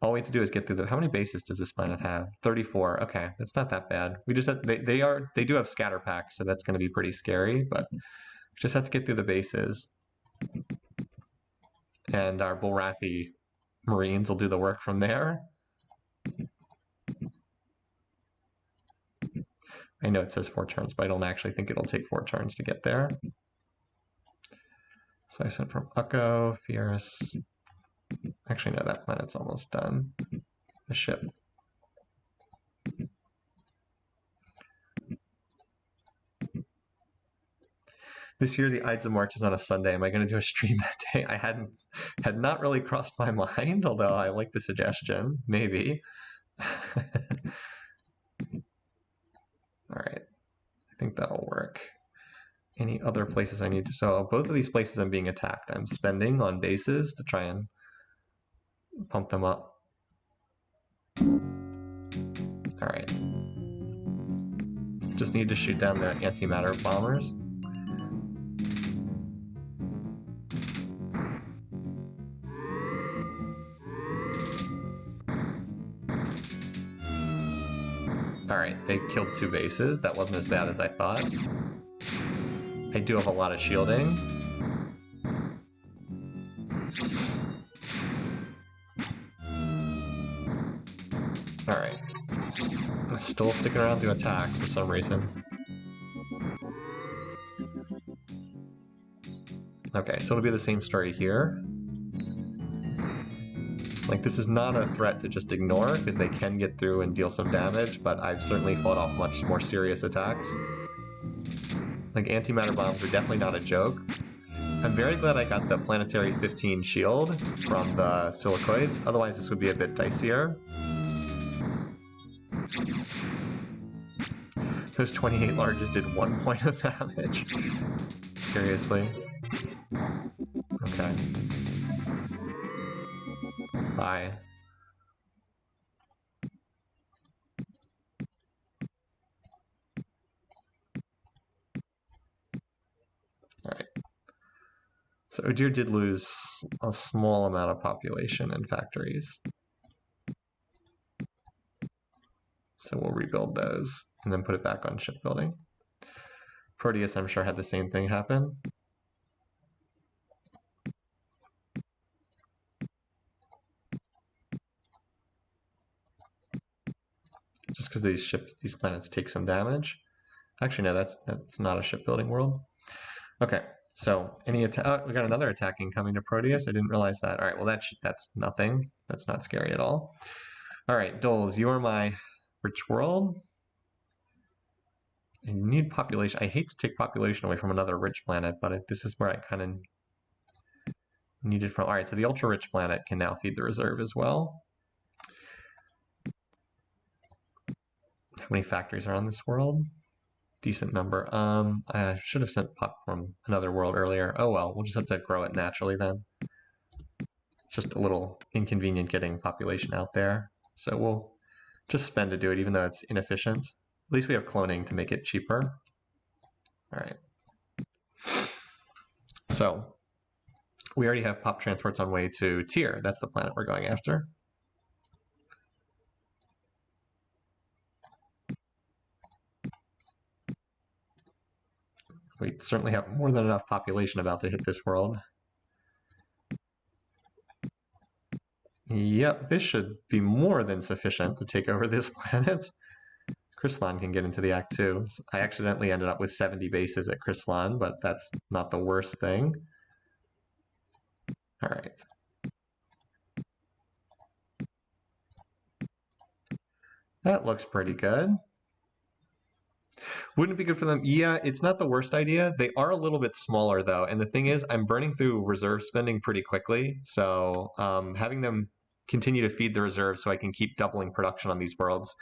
all we have to do is get through the. How many bases does this planet have? 34. Okay, that's not that bad. We just have, they do have scatter packs, so that's going to be pretty scary. But we just have to get through the bases, and our Bulrathi Marines will do the work from there. I know it says 4 turns, but I don't actually think it'll take 4 turns to get there. So I sent from Ukko, Fierce. Actually, no, that planet's almost done. The ship. This year, the Ides of March is on a Sunday. Am I going to do a stream that day? I had not really crossed my mind, although I like the suggestion. Maybe. All right. I think that'll work. Any other places I need to? So both of these places I'm being attacked. I'm spending on bases to try and pump them up. All right. Just need to shoot down the antimatter bombers. All right, they killed 2 bases. That wasn't as bad as I thought. I do have a lot of shielding. All right. I'm still sticking around to attack for some reason. Okay, so it'll be the same story here. Like, this is not a threat to just ignore, because they can get through and deal some damage, but I've certainly fought off much more serious attacks. Like, antimatter bombs are definitely not a joke. I'm very glad I got the planetary 15 shield from the Silicoids, otherwise this would be a bit dicier. Those 28 larges did 1 point of damage. Seriously? Okay. Bye. Alright. So Udir did lose a small amount of population and factories. So we'll rebuild those and then put it back on shipbuilding. Proteus, I'm sure, had the same thing happen. Just because these planets take some damage. Actually, no, that's not a shipbuilding world. Okay, so any attack? Oh, we got another attack incoming to Proteus. I didn't realize that. All right, well that's nothing. That's not scary at all. All right, Doles, you are my rich world. I need population. I hate to take population away from another rich planet, but this is where I kind of need it from. All right, so the ultra rich planet can now feed the reserve as well. How many factories are on this world? Decent number. I should have sent pop from another world earlier. Oh well, we'll just have to grow it naturally then. It's just a little inconvenient getting population out there. So we'll just spend to do it even though it's inefficient. At least we have cloning to make it cheaper. All right. So we already have pop transports on way to Tyr. That's the planet we're going after. We certainly have more than enough population about to hit this world. Yep, this should be more than sufficient to take over this planet. Chrysalon can get into the Act too. I accidentally ended up with 70 bases at Chrysalon, but that's not the worst thing. All right. That looks pretty good. Wouldn't it be good for them? Yeah, it's not the worst idea. They are a little bit smaller though, and the thing is, I'm burning through reserve spending pretty quickly, so having them continue to feed the reserve so I can keep doubling production on these worlds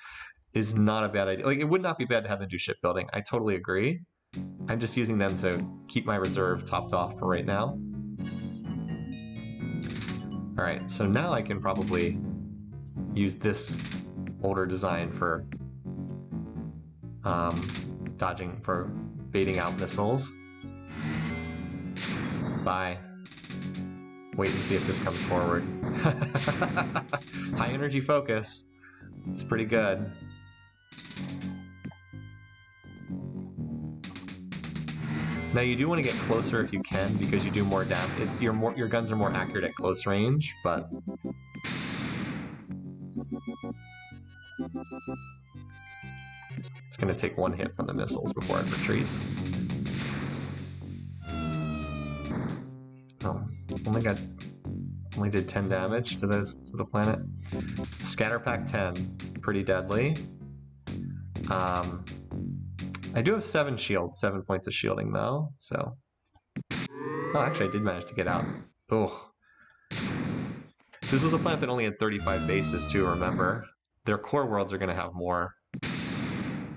is not a bad idea. Like, it would not be bad to have them do shipbuilding. I totally agree. I'm just using them to keep my reserve topped off for right now. All right, so now I can probably use this older design for dodging, for baiting out missiles. Bye. wait and see if this comes forward. High energy focus. It's pretty good. Now you do want to get closer if you can because you do more damage. Your guns are more accurate at close range, but it's going to take one hit from the missiles before it retreats. Oh, only did 10 damage to the planet. Scatter Pack 10, pretty deadly. I do have 7 shields, 7 points of shielding though, so. Oh, actually I did manage to get out. Oh. This is a planet that only had 35 bases too, remember. Their core worlds are going to have more.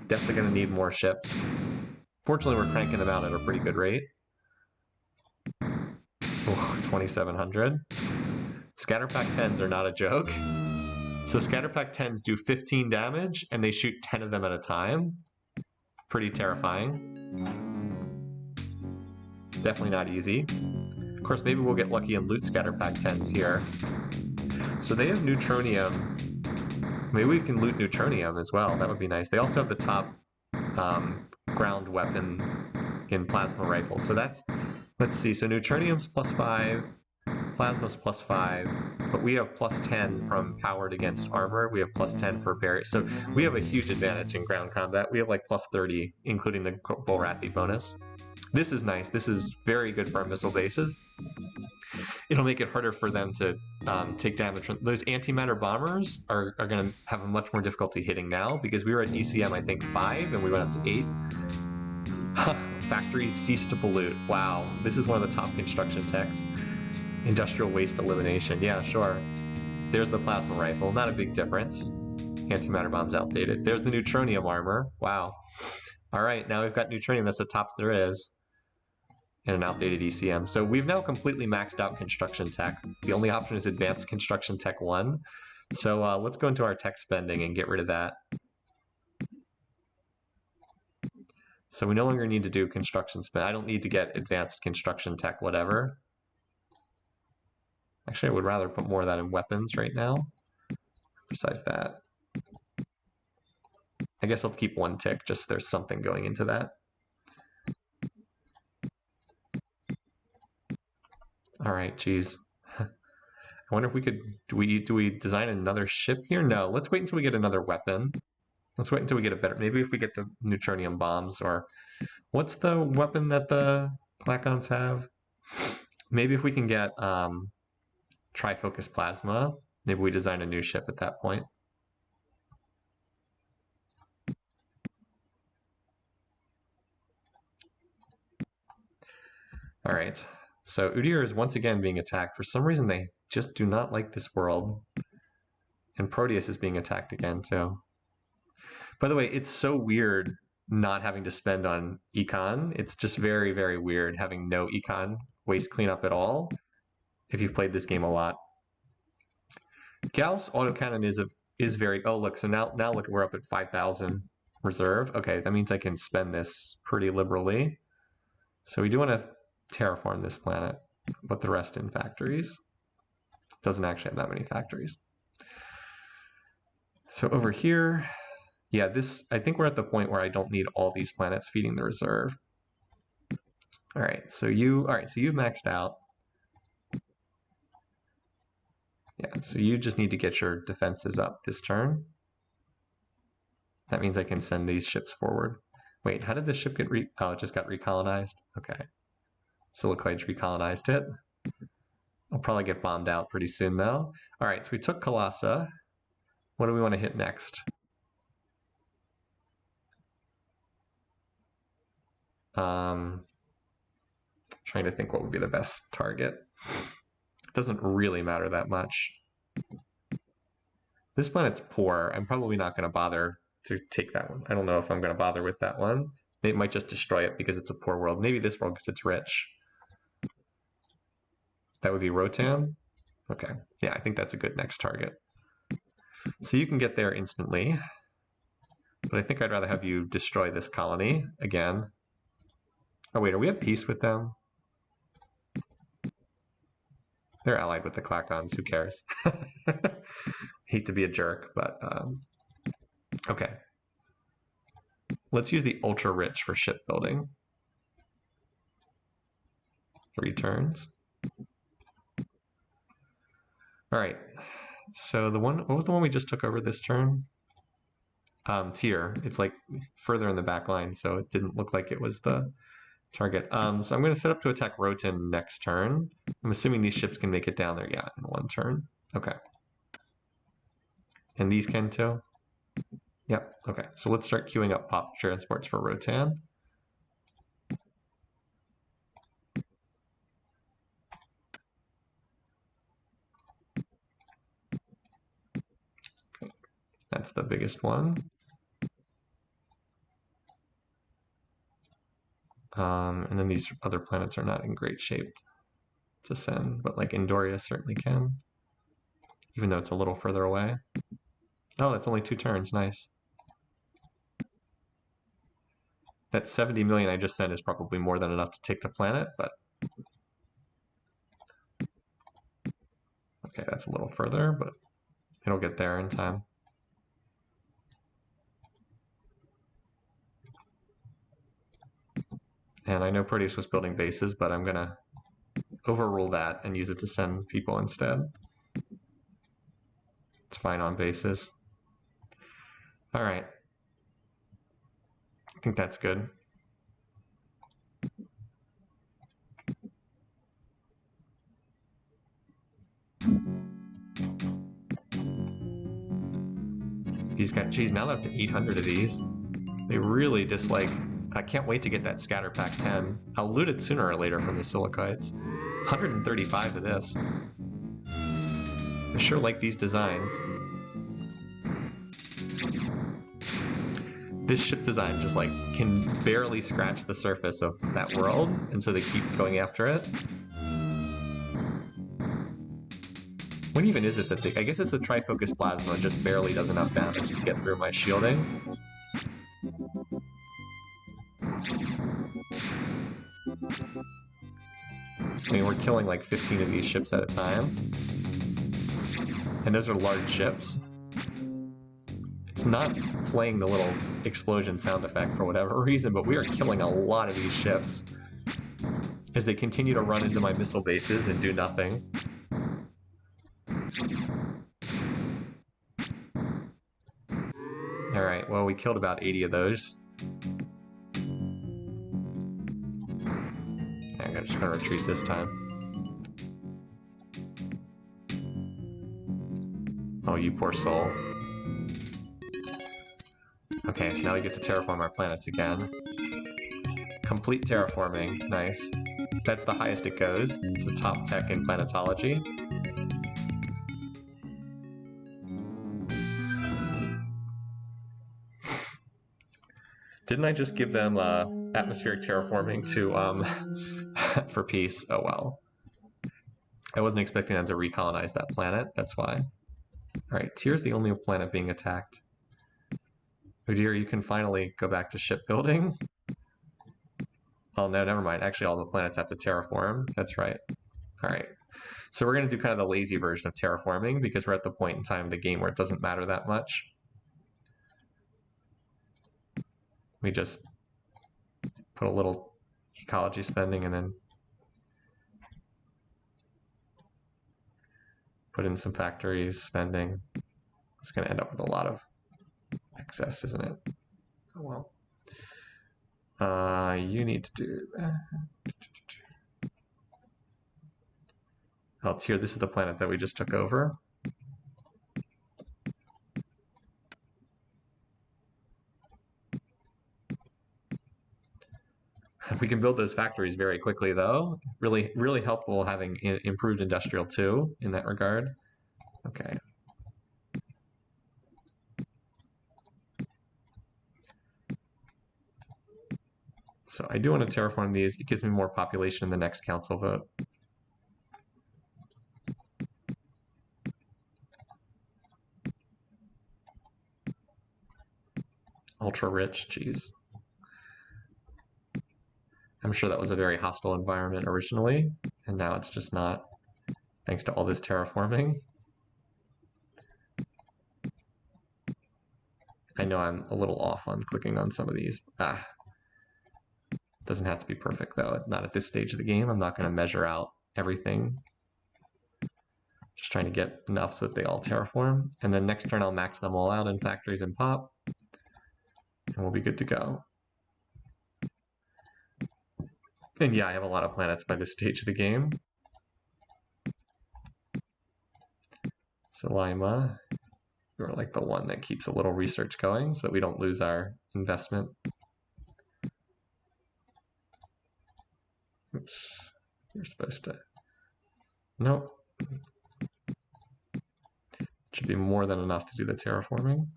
Definitely going to need more ships. Fortunately, we're cranking them out at a pretty good rate. Oh, 2,700. Scatter Pack 10s are not a joke. So Scatter Pack 10s do 15 damage, and they shoot 10 of them at a time. Pretty terrifying. Definitely not easy. Of course, maybe we'll get lucky and loot Scatter Pack 10s here. So they have neutronium. Maybe we can loot neutronium as well. That would be nice. They also have the top ground weapon in plasma rifle. So that's, let's see. So neutronium's +5, plasma's +5, but we have +10 from powered against armor. We have +10 for barrier. So we have a huge advantage in ground combat. We have like +30, including the Bullrathi bonus. This is nice. This is very good for our missile bases. It'll make it harder for them to take damage from those antimatter bombers are going to have a much more difficulty hitting now because we were at ECM I think 5 and we went up to 8. Factories cease to pollute. Wow, this is one of the top construction techs. Industrial waste elimination. Yeah, sure. There's the plasma rifle. Not a big difference. Antimatter bombs outdated. There's the neutronium armor. Wow. All right, now we've got neutronium. That's the tops there is. And an outdated ECM. So we've now completely maxed out construction tech. The only option is advanced construction tech 1. So let's go into our tech spending and get rid of that. So we no longer need to do construction spend. I don't need to get advanced construction tech whatever. Actually, I would rather put more of that in weapons right now. Besides that. I guess I'll keep 1 tick, just so there's something going into that. All right, geez. I wonder if we could, do we design another ship here? No, let's wait until we get another weapon. Let's wait until we get a better, maybe if we get the neutronium bombs, or what's the weapon that the Clackons have? Maybe if we can get trifocus plasma, maybe we design a new ship at that point. All right. So Udyr is once again being attacked. For some reason, they just do not like this world. And Proteus is being attacked again, too. By the way, it's so weird not having to spend on econ. It's just very, very weird having no econ waste cleanup at all if you've played this game a lot. Gauss autocannon is very... Oh, look, so now look, we're up at 5,000 reserve. Okay, that means I can spend this pretty liberally. So we do want to terraform this planet, but the rest in factories. Doesn't actually have that many factories. So over here, yeah, I think we're at the point where I don't need all these planets feeding the reserve. All right, so you've maxed out. Yeah, so you just need to get your defenses up this turn. That means I can send these ships forward. Wait, how did this ship get oh, it just got recolonized? Okay. Silicoids recolonized it. I'll probably get bombed out pretty soon, though. All right, so we took Colossa. What do we want to hit next? Trying to think what would be the best target. It doesn't really matter that much. This planet's poor. I'm probably not going to bother to take that one. I don't know if I'm going to bother with that one. It might just destroy it because it's a poor world. Maybe this world because it's rich. That would be Rotan. Okay, yeah, I think that's a good next target. So you can get there instantly, but I think I'd rather have you destroy this colony again. Oh wait, are we at peace with them? They're allied with the Klackons, who cares? Hate to be a jerk, but okay. Let's use the ultra rich for shipbuilding. 3 turns. All right. So the one, what was the one we just took over this turn? Tier. It's like further in the back line, so it didn't look like it was the target. So I'm going to set up to attack Roten next turn. I'm assuming these ships can make it down there, yeah, in 1 turn. Okay. And these can too? Yep, okay. So let's start queuing up pop transports for Rotan. Okay. That's the biggest one. And then these other planets are not in great shape to send, but like Indoria certainly can, even though it's a little further away. Oh, that's only 2 turns, nice. That 70 million I just sent is probably more than enough to take the planet, but okay, that's a little further, but it'll get there in time. And I know Proteus was building bases, but I'm gonna overrule that and use it to send people instead. It's fine on bases. All right. I think that's good. These guys, geez, now they're up to 800 of these. They really dislike, I can't wait to get that scatter pack 10. I'll loot it sooner or later from the Silicoids. 135 of this. I sure like these designs. This ship design just like can barely scratch the surface of that world, and so they keep going after it. What even is it that they, I guess it's a trifocus plasma, just barely does enough damage to get through my shielding. I mean, we're killing like 15 of these ships at a time. And those are large ships. It's not playing the little explosion sound effect for whatever reason, but we are killing a lot of these ships as they continue to run into my missile bases and do nothing. Alright, well, we killed about 80 of those. I'm just gonna retreat this time. Oh, you poor soul. Okay, so now we get to terraform our planets again. Complete terraforming, nice. That's the highest it goes. It's the top tech in planetology. Didn't I just give them atmospheric terraforming to for peace? Oh well. I wasn't expecting them to recolonize that planet, that's why. Alright, Tyr's the only planet being attacked. Udyr, you can finally go back to shipbuilding. Oh no, never mind. Actually, all the planets have to terraform. That's right. Alright. So we're going to do kind of the lazy version of terraforming because we're at the point in time of the game where it doesn't matter that much. We just put a little ecology spending and then put in some factories spending. It's going to end up with a lot of excess, isn't it? Oh well. You need to do that. Altier, this is the planet that we just took over. We can build those factories very quickly, though. Really, really helpful having improved industrial too in that regard. Okay. So I do want to terraform these. It gives me more population in the next council vote. Ultra rich, geez. I'm sure that was a very hostile environment originally, and now it's just not. thanks to all this terraforming. I know I'm a little off on clicking on some of these. Doesn't have to be perfect though, not at this stage of the game. I'm not going to measure out everything. Just trying to get enough so that they all terraform. And then next turn I'll max them all out in factories and pop. And we'll be good to go. And yeah, I have a lot of planets by this stage of the game. So Lima, you're like the one that keeps a little research going so that we don't lose our investment. Oops, you're supposed to. Nope. Should be more than enough to do the terraforming.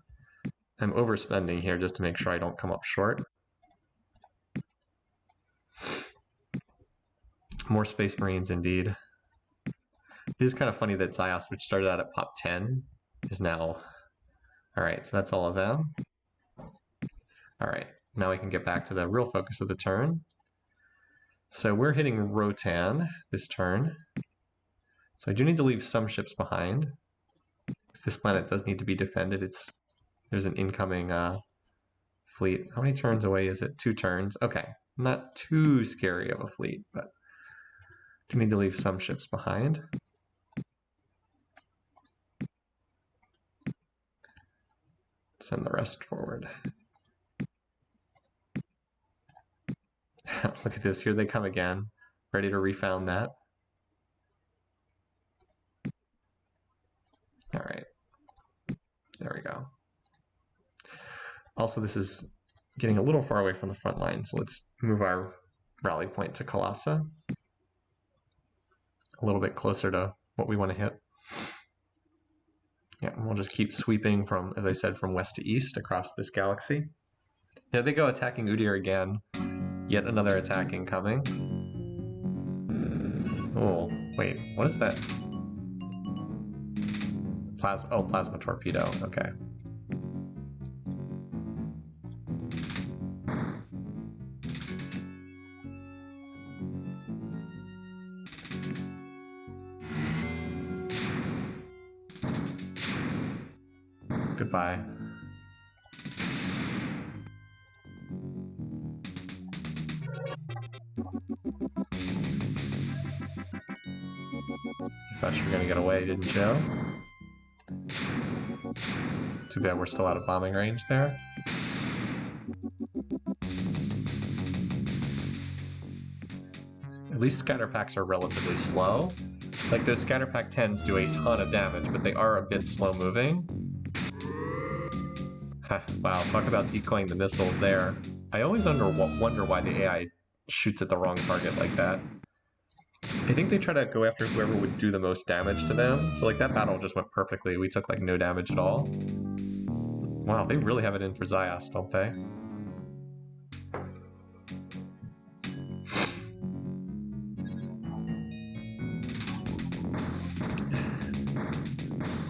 I'm overspending here just to make sure I don't come up short. More Space Marines indeed. It is kind of funny that Zios, which started out at pop 10, is now... Alright, so that's all of them. Alright, now we can get back to the real focus of the turn. So we're hitting Rotan this turn. So I do need to leave some ships behind, because this planet does need to be defended. There's an incoming fleet. How many turns away is it? 2 turns. Okay, not too scary of a fleet, but do need to leave some ships behind. Send the rest forward. Look at this, here they come again, ready to refound that. All right, there we go. Also, this is getting a little far away from the front line, so let's move our rally point to Colossa. A little bit closer to what we want to hit. Yeah, and we'll just keep sweeping from, as I said, from west to east across this galaxy. There they go, attacking Udir again. Yet another attack incoming. Oh, wait, what is that? Plasma torpedo, okay. Goodbye. You thought you were gonna get away, didn't you? Too bad we're still out of bombing range there. At least scatter packs are relatively slow. Like those scatter pack 10s do a ton of damage, but they are a bit slow moving. Wow, talk about decoying the missiles there. I always wonder why the AI shoots at the wrong target like that. I think they try to go after whoever would do the most damage to them. So like that battle just went perfectly. We took like no damage at all. Wow, they really have it in for Zios, don't they?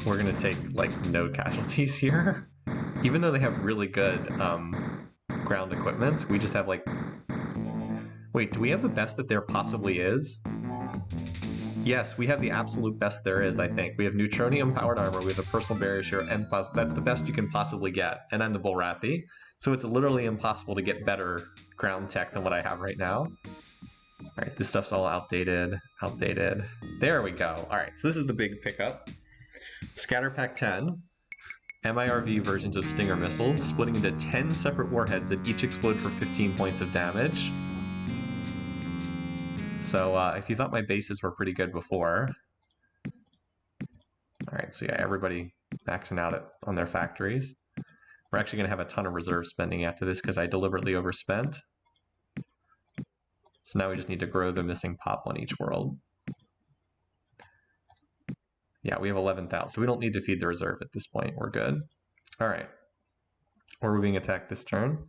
We're gonna take like no casualties here. Even though they have really good ground equipment, we just have like... Wait, do we have the best that there possibly is? Yes, we have the absolute best there is, I think. We have neutronium-powered armor, we have a personal barrier share, and plasma. That's the best you can possibly get. And I'm the Bullrathi, so it's literally impossible to get better ground tech than what I have right now. Alright, this stuff's all outdated. There we go. Alright, so this is the big pickup. Scatter Pack 10. MIRV versions of Stinger missiles, splitting into 10 separate warheads that each explode for 15 points of damage. So if you thought my bases were pretty good before... Alright, so yeah, everybody maxing out on their factories. We're actually going to have a ton of reserve spending after this because I deliberately overspent. So now we just need to grow the missing pop on each world. Yeah, we have 11,000, so we don't need to feed the reserve at this point. We're good. All right. Or we're being attacked this turn.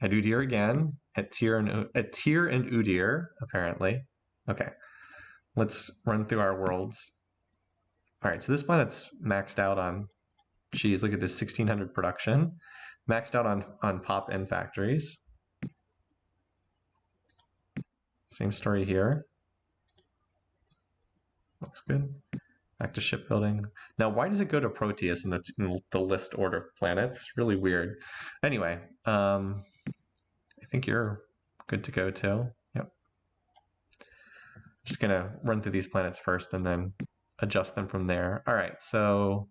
At Udir again. At Tyr and Udir, apparently. Okay. Let's run through our worlds. All right, so this planet's maxed out on... Geez, look at this 1,600 production. Maxed out on pop and factories. Same story here. Looks good. Back to shipbuilding. Now, why does it go to Proteus in the list order of planets? Really weird. Anyway, I think you're good to go too. Yep. Just gonna run through these planets first and then adjust them from there. All right, so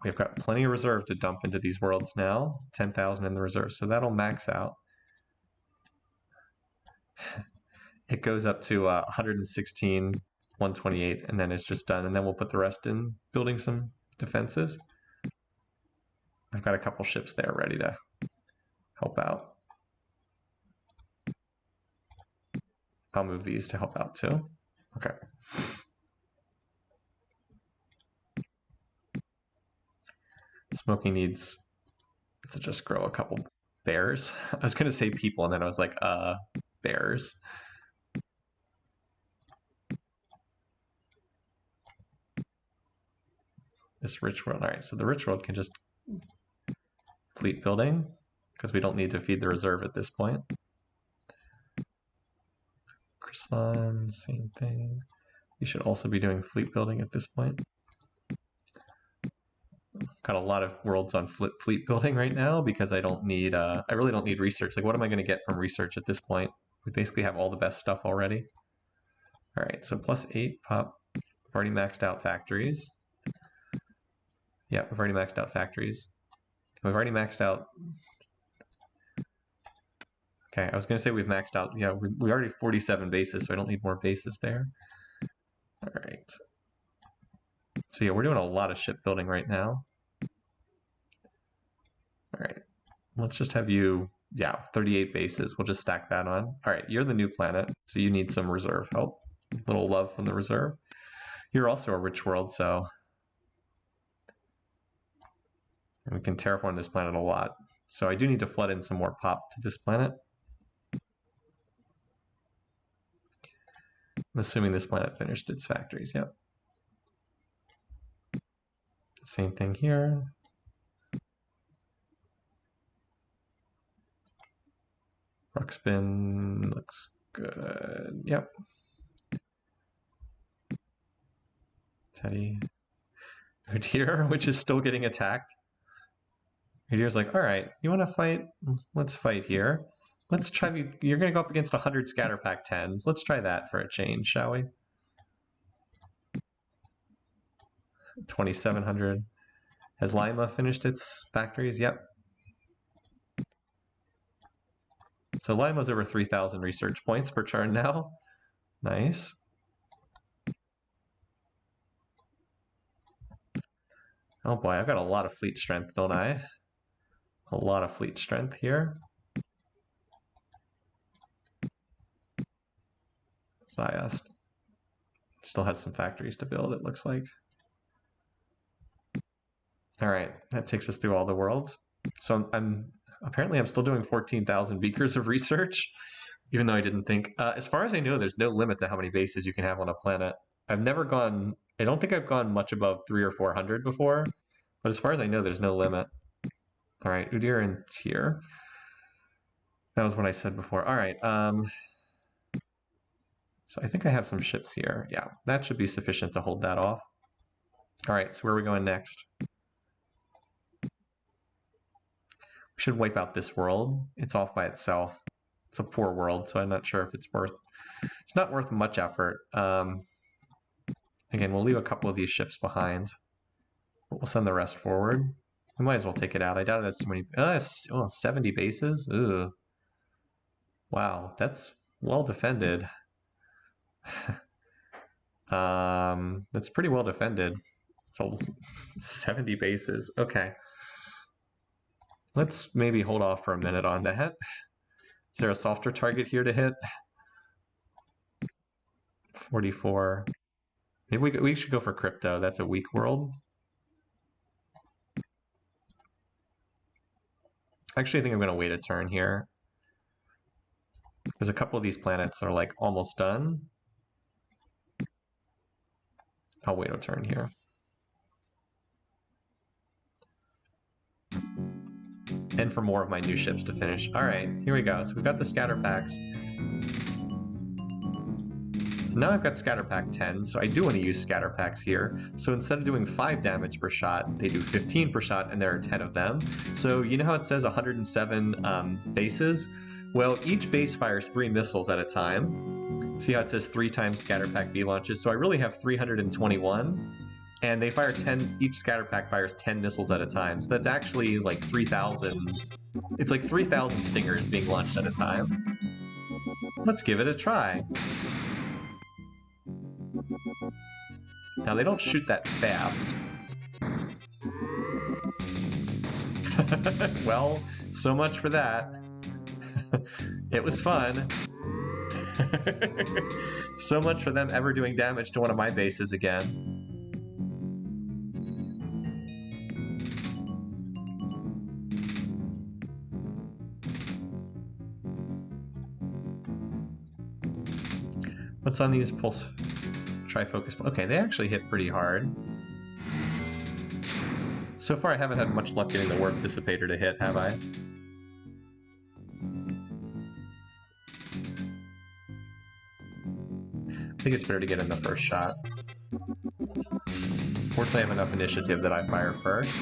we've got plenty of reserve to dump into these worlds now. 10,000 in the reserve, so that'll max out. It goes up to 116, 128, and then it's just done. And then we'll put the rest in building some defenses. I've got a couple ships there ready to help out. I'll move these to help out too. Okay. Smoky needs to just grow a couple bears. I was going to say people, and then I was like, bears. This rich world. All right, so the rich world can just fleet building because we don't need to feed the reserve at this point. Krislan, same thing. You should also be doing fleet building at this point. Got a lot of worlds on fleet building right now because I don't need. I really don't need research. Like, what am I going to get from research at this point? We basically have all the best stuff already. All right, so +8 pop. We've already maxed out factories. Yeah, we've already maxed out factories. We've already maxed out. Okay, I was going to say we've maxed out. Yeah, we already have 47 bases, so I don't need more bases there. All right. So yeah, we're doing a lot of shipbuilding right now. All right, let's just have you, yeah, 38 bases. We'll just stack that on. All right, you're the new planet, so you need some reserve help. A little love from the reserve. You're also a rich world, so we can terraform this planet a lot. So I do need to flood in some more pop to this planet. I'm assuming this planet finished its factories, yep. Same thing here. Ruxpin looks good, yep. Teddy. Udir, which is still getting attacked. Udir's like, all right, you want to fight? Let's fight here. Let's try, you're going to go up against 100 scatter pack 10s. Let's try that for a change, shall we? 2,700. Has Lima finished its factories? Yep. So Lima's over 3,000 research points per turn now. Nice. Oh boy, I've got a lot of fleet strength, don't I? A lot of fleet strength here. Zayast still has some factories to build, it looks like. All right, that takes us through all the worlds. So I'm still doing 14,000 beakers of research, even though I didn't think. As far as I know, there's no limit to how many bases you can have on a planet. I've never gone. I don't think I've gone much above 300 or 400 before, but as far as I know, there's no limit. All right, Udir and Tyr. That was what I said before. All right. So I think I have some ships here. Yeah, that should be sufficient to hold that off. All right, so where are we going next? We should wipe out this world. It's off by itself. It's a poor world, so I'm not sure if it's not worth much effort. Again, we'll leave a couple of these ships behind, but we'll send the rest forward. We might as well take it out. I doubt that's too many. 70 bases? Ugh. Wow, that's well defended. That's pretty well defended. So 70 bases. Okay. Let's maybe hold off for a minute on that. Is there a softer target here to hit? 44. Maybe we should go for crypto. That's a weak world. Actually, I think I'm going to wait a turn here. Because a couple of these planets are like almost done. I'll wait a turn here. And for more of my new ships to finish. All right, here we go. So we've got the scatter packs. So So now I've got scatter pack 10, so I do want to use scatter packs here. So instead of doing 5 damage per shot, they do 15 per shot, and there are 10 of them. So you know how it says 107 bases? Well, each base fires 3 missiles at a time. See how it says 3 times scatter pack V launches? So I really have 321, and they fire 10, each scatter pack fires 10 missiles at a time. So that's actually like 3,000, it's like 3,000 stingers being launched at a time. Let's give it a try. Now, they don't shoot that fast. Well, so much for that. It was fun. So much for them ever doing damage to one of my bases again. What's on these pulse trifocus? Okay, they actually hit pretty hard. So far I haven't had much luck getting the warp dissipator to hit, have I? I think it's better to get in the first shot. Fortunately I have enough initiative that I fire first.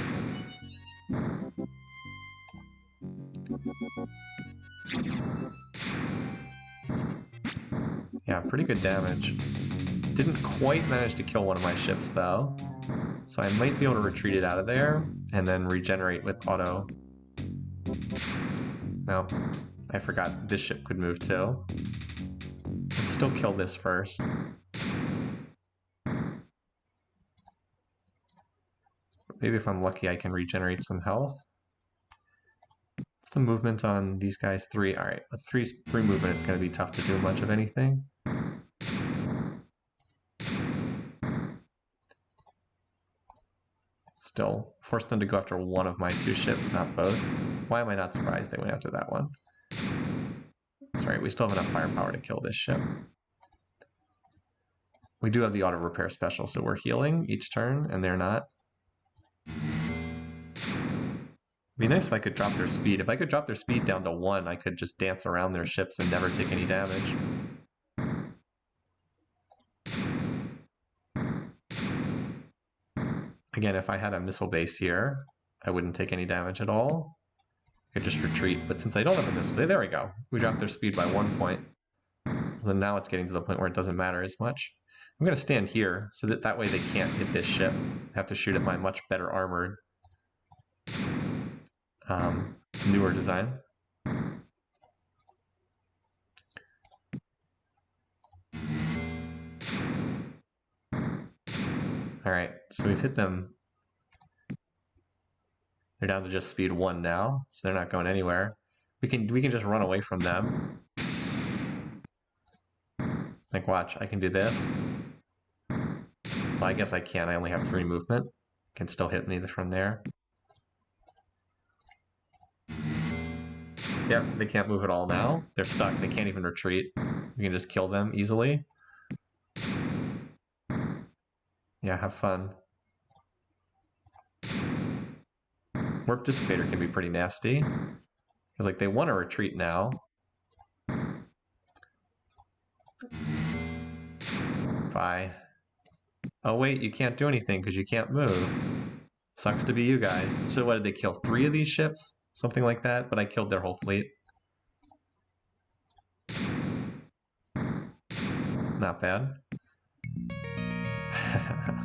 Yeah, pretty good damage. Didn't quite manage to kill one of my ships though, so I might be able to retreat it out of there and then regenerate with auto. No, I forgot this ship could move too. Let's still kill this first. Maybe if I'm lucky I can regenerate some health. What's the movement on these guys? 3. Alright, with 3 movement it's going to be tough to do much of anything. Still, force them to go after one of my 2 ships, not both. Why am I not surprised they went after that one? That's right, we still have enough firepower to kill this ship. We do have the auto repair special, so we're healing each turn, and they're not. It'd be nice if I could drop their speed. If I could drop their speed down to 1, I could just dance around their ships and never take any damage. Again, if I had a missile base here, I wouldn't take any damage at all. I could just retreat, but since I don't have a missile base, there we go. We dropped their speed by 1 point. Then now it's getting to the point where it doesn't matter as much. I'm going to stand here, so that way they can't hit this ship. I have to shoot at my much better armored newer design. Alright, so we've hit them. They're down to just speed 1 now, so they're not going anywhere. We can just run away from them. Like, watch, I can do this. Well, I guess I can't, I only have 3 movement. Can still hit me from there. Yep, they can't move at all now. They're stuck, they can't even retreat. We can just kill them easily. Yeah, have fun. Warp dissipator can be pretty nasty. Because like they want to retreat now. Bye. Oh wait, you can't do anything because you can't move. Sucks to be you guys. So what, did they kill 3 of these ships? Something like that, but I killed their whole fleet. Not bad.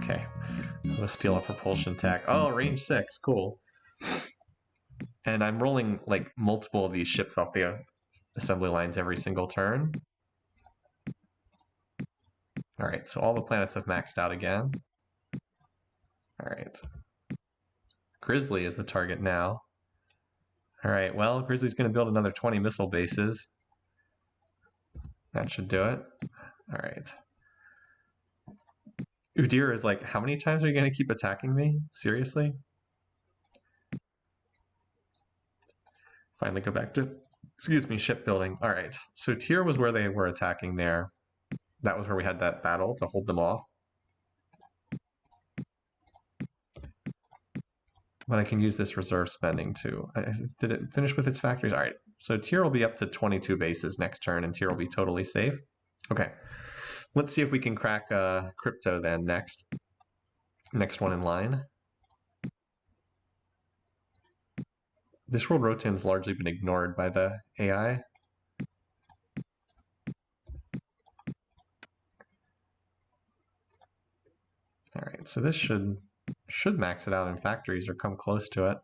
Okay. I'm gonna steal a propulsion tack. Oh, range 6, cool. And I'm rolling like multiple of these ships off the assembly lines every single turn. Alright, so all the planets have maxed out again. Alright. Grizzly is the target now. Alright, well, Grizzly's going to build another 20 missile bases. That should do it. Alright. Udyr is like, how many times are you going to keep attacking me? Seriously? Finally go back to, excuse me, shipbuilding. Alright, so Tyr was where they were attacking there. That was where we had that battle to hold them off. But I can use this reserve spending too. Did it finish with its factories? Alright, so Tyr will be up to 22 bases next turn and Tyr will be totally safe. Okay, Let's see if we can crack crypto then next. Next one in line. This world Rotan's largely been ignored by the AI. All right, so this should max it out in factories or come close to it.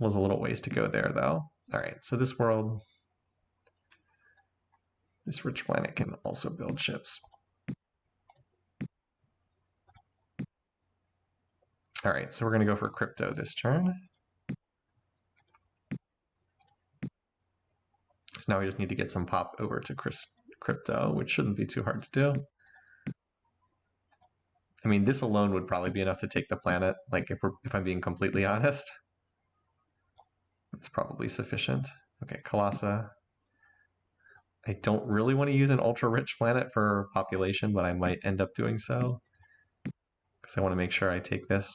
Was a little ways to go there though. All right, so this world, this rich planet can also build ships. All right, so we're going to go for crypto this turn. So now we just need to get some pop over to crypto, which shouldn't be too hard to do. I mean, this alone would probably be enough to take the planet. Like if I'm being completely honest, it's probably sufficient. Okay, Colossa. I don't really want to use an ultra-rich planet for population, but I might end up doing so because I want to make sure I take this.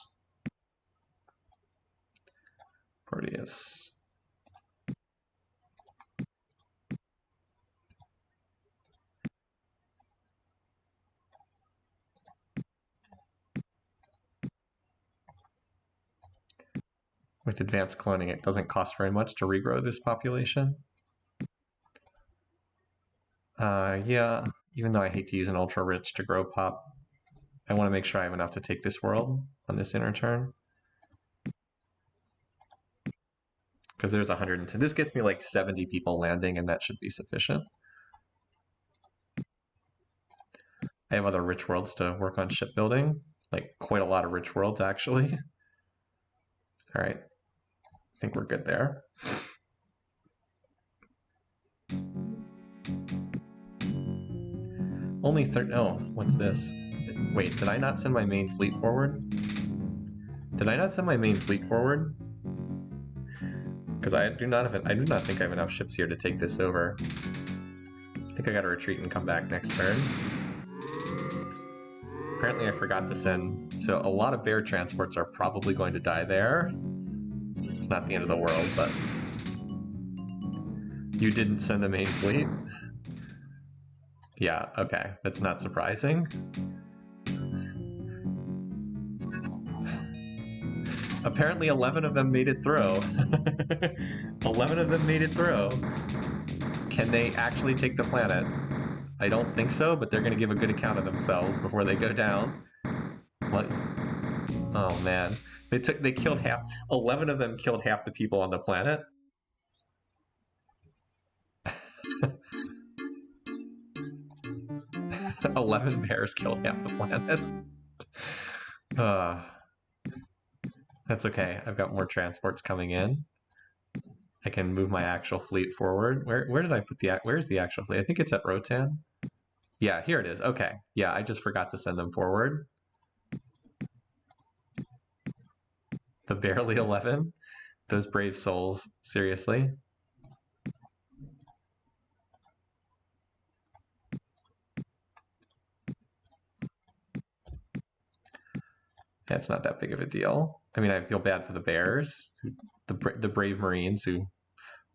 Proteus. With advanced cloning, it doesn't cost very much to regrow this population. Yeah, even though I hate to use an ultra-rich to grow pop, I want to make sure I have enough to take this world on this inner turn. Because there's 110. This gets me like 70 people landing, and that should be sufficient. I have other rich worlds to work on shipbuilding, like quite a lot of rich worlds actually. All right, I think we're good there. Only 30. Oh, what's this? Wait, did I not send my main fleet forward? Did I not send my main fleet forward? Because I do not think I have enough ships here to take this over. I think I got to retreat and come back next turn. Apparently I forgot to send, so a lot of bear transports are probably going to die there. It's not the end of the world, but you didn't send the main fleet? Yeah, okay, that's not surprising. Apparently 11 of them made it through. 11 of them made it through. Can they actually take the planet? I don't think so, but they're going to give a good account of themselves before they go down. What? Oh man, they killed half. 11 of them killed half the people on the planet. 11 bears killed half the planet. That's okay. I've got more transports coming in. I can move my actual fleet forward. Where did I put where's the actual fleet? I think it's at Rotan. Yeah, here it is. Okay. Yeah, I just forgot to send them forward. The barely 11. Those brave souls. Seriously. Yeah, it's not that big of a deal. I mean, I feel bad for the bears, the brave Marines who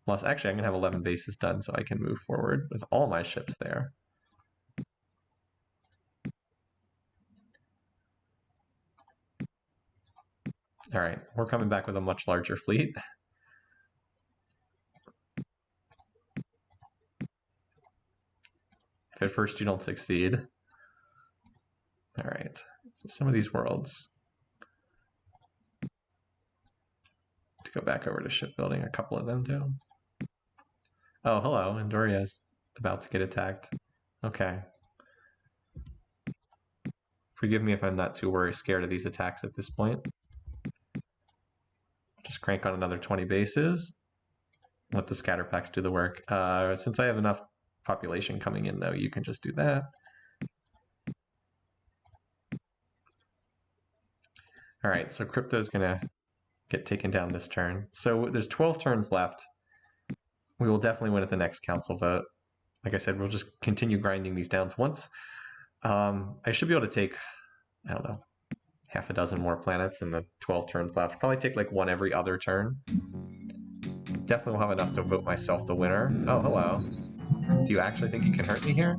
lost. Actually, I'm going to have 11 bases done so I can move forward with all my ships there. All right, we're coming back with a much larger fleet. If at first you don't succeed. All right, so some of these worlds. To go back over to shipbuilding, a couple of them do. Oh, hello, Andoria's about to get attacked. Okay. Forgive me if I'm not too scared of these attacks at this point. Just crank on another 20 bases. Let the scatter packs do the work. Since I have enough population coming in, though, you can just do that. All right, so crypto is going to get taken down this turn. So there's 12 turns left. We will definitely win at the next council vote. Like I said, we'll just continue grinding these down. Once I should be able to take, I don't know, half a dozen more planets in the 12 turns left. Probably take like one every other turn. Definitely will have enough to vote myself the winner. Oh, hello. Do you actually think you can hurt me here?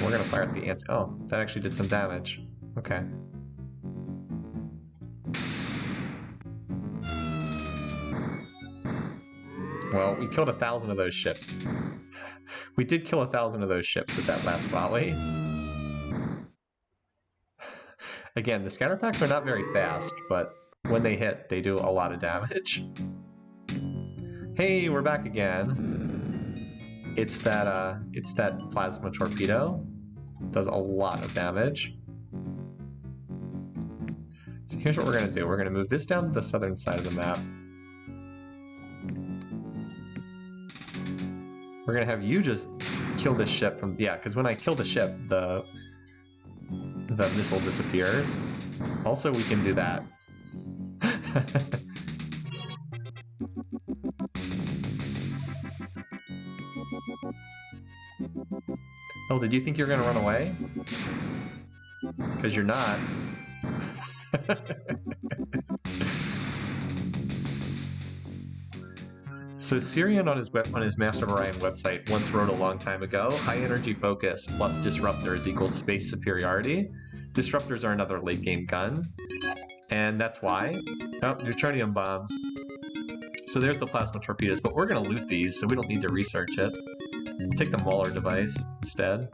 We're gonna fire at the ant. Oh, that actually did some damage. Okay. Well, we killed 1,000 of those ships. We did kill 1,000 of those ships with that last volley. Again, the scatter packs are not very fast, but when they hit, they do a lot of damage. Hey, we're back again. It's that plasma torpedo. Does a lot of damage. So here's what we're gonna do. We're gonna move this down to the southern side of the map. We're gonna have you just kill this ship from, yeah, because when I kill the ship, the missile disappears. Also, we can do that. Oh, did you think you were gonna run away? Because you're not. So Sirion on his Master of Orion website once wrote a long time ago, high energy focus plus disruptors equals space superiority. Disruptors are another late game gun. And that's why. Oh, neutronium bombs. So there's the plasma torpedoes, but we're gonna loot these, so we don't need to research it. Take the Mauler device instead.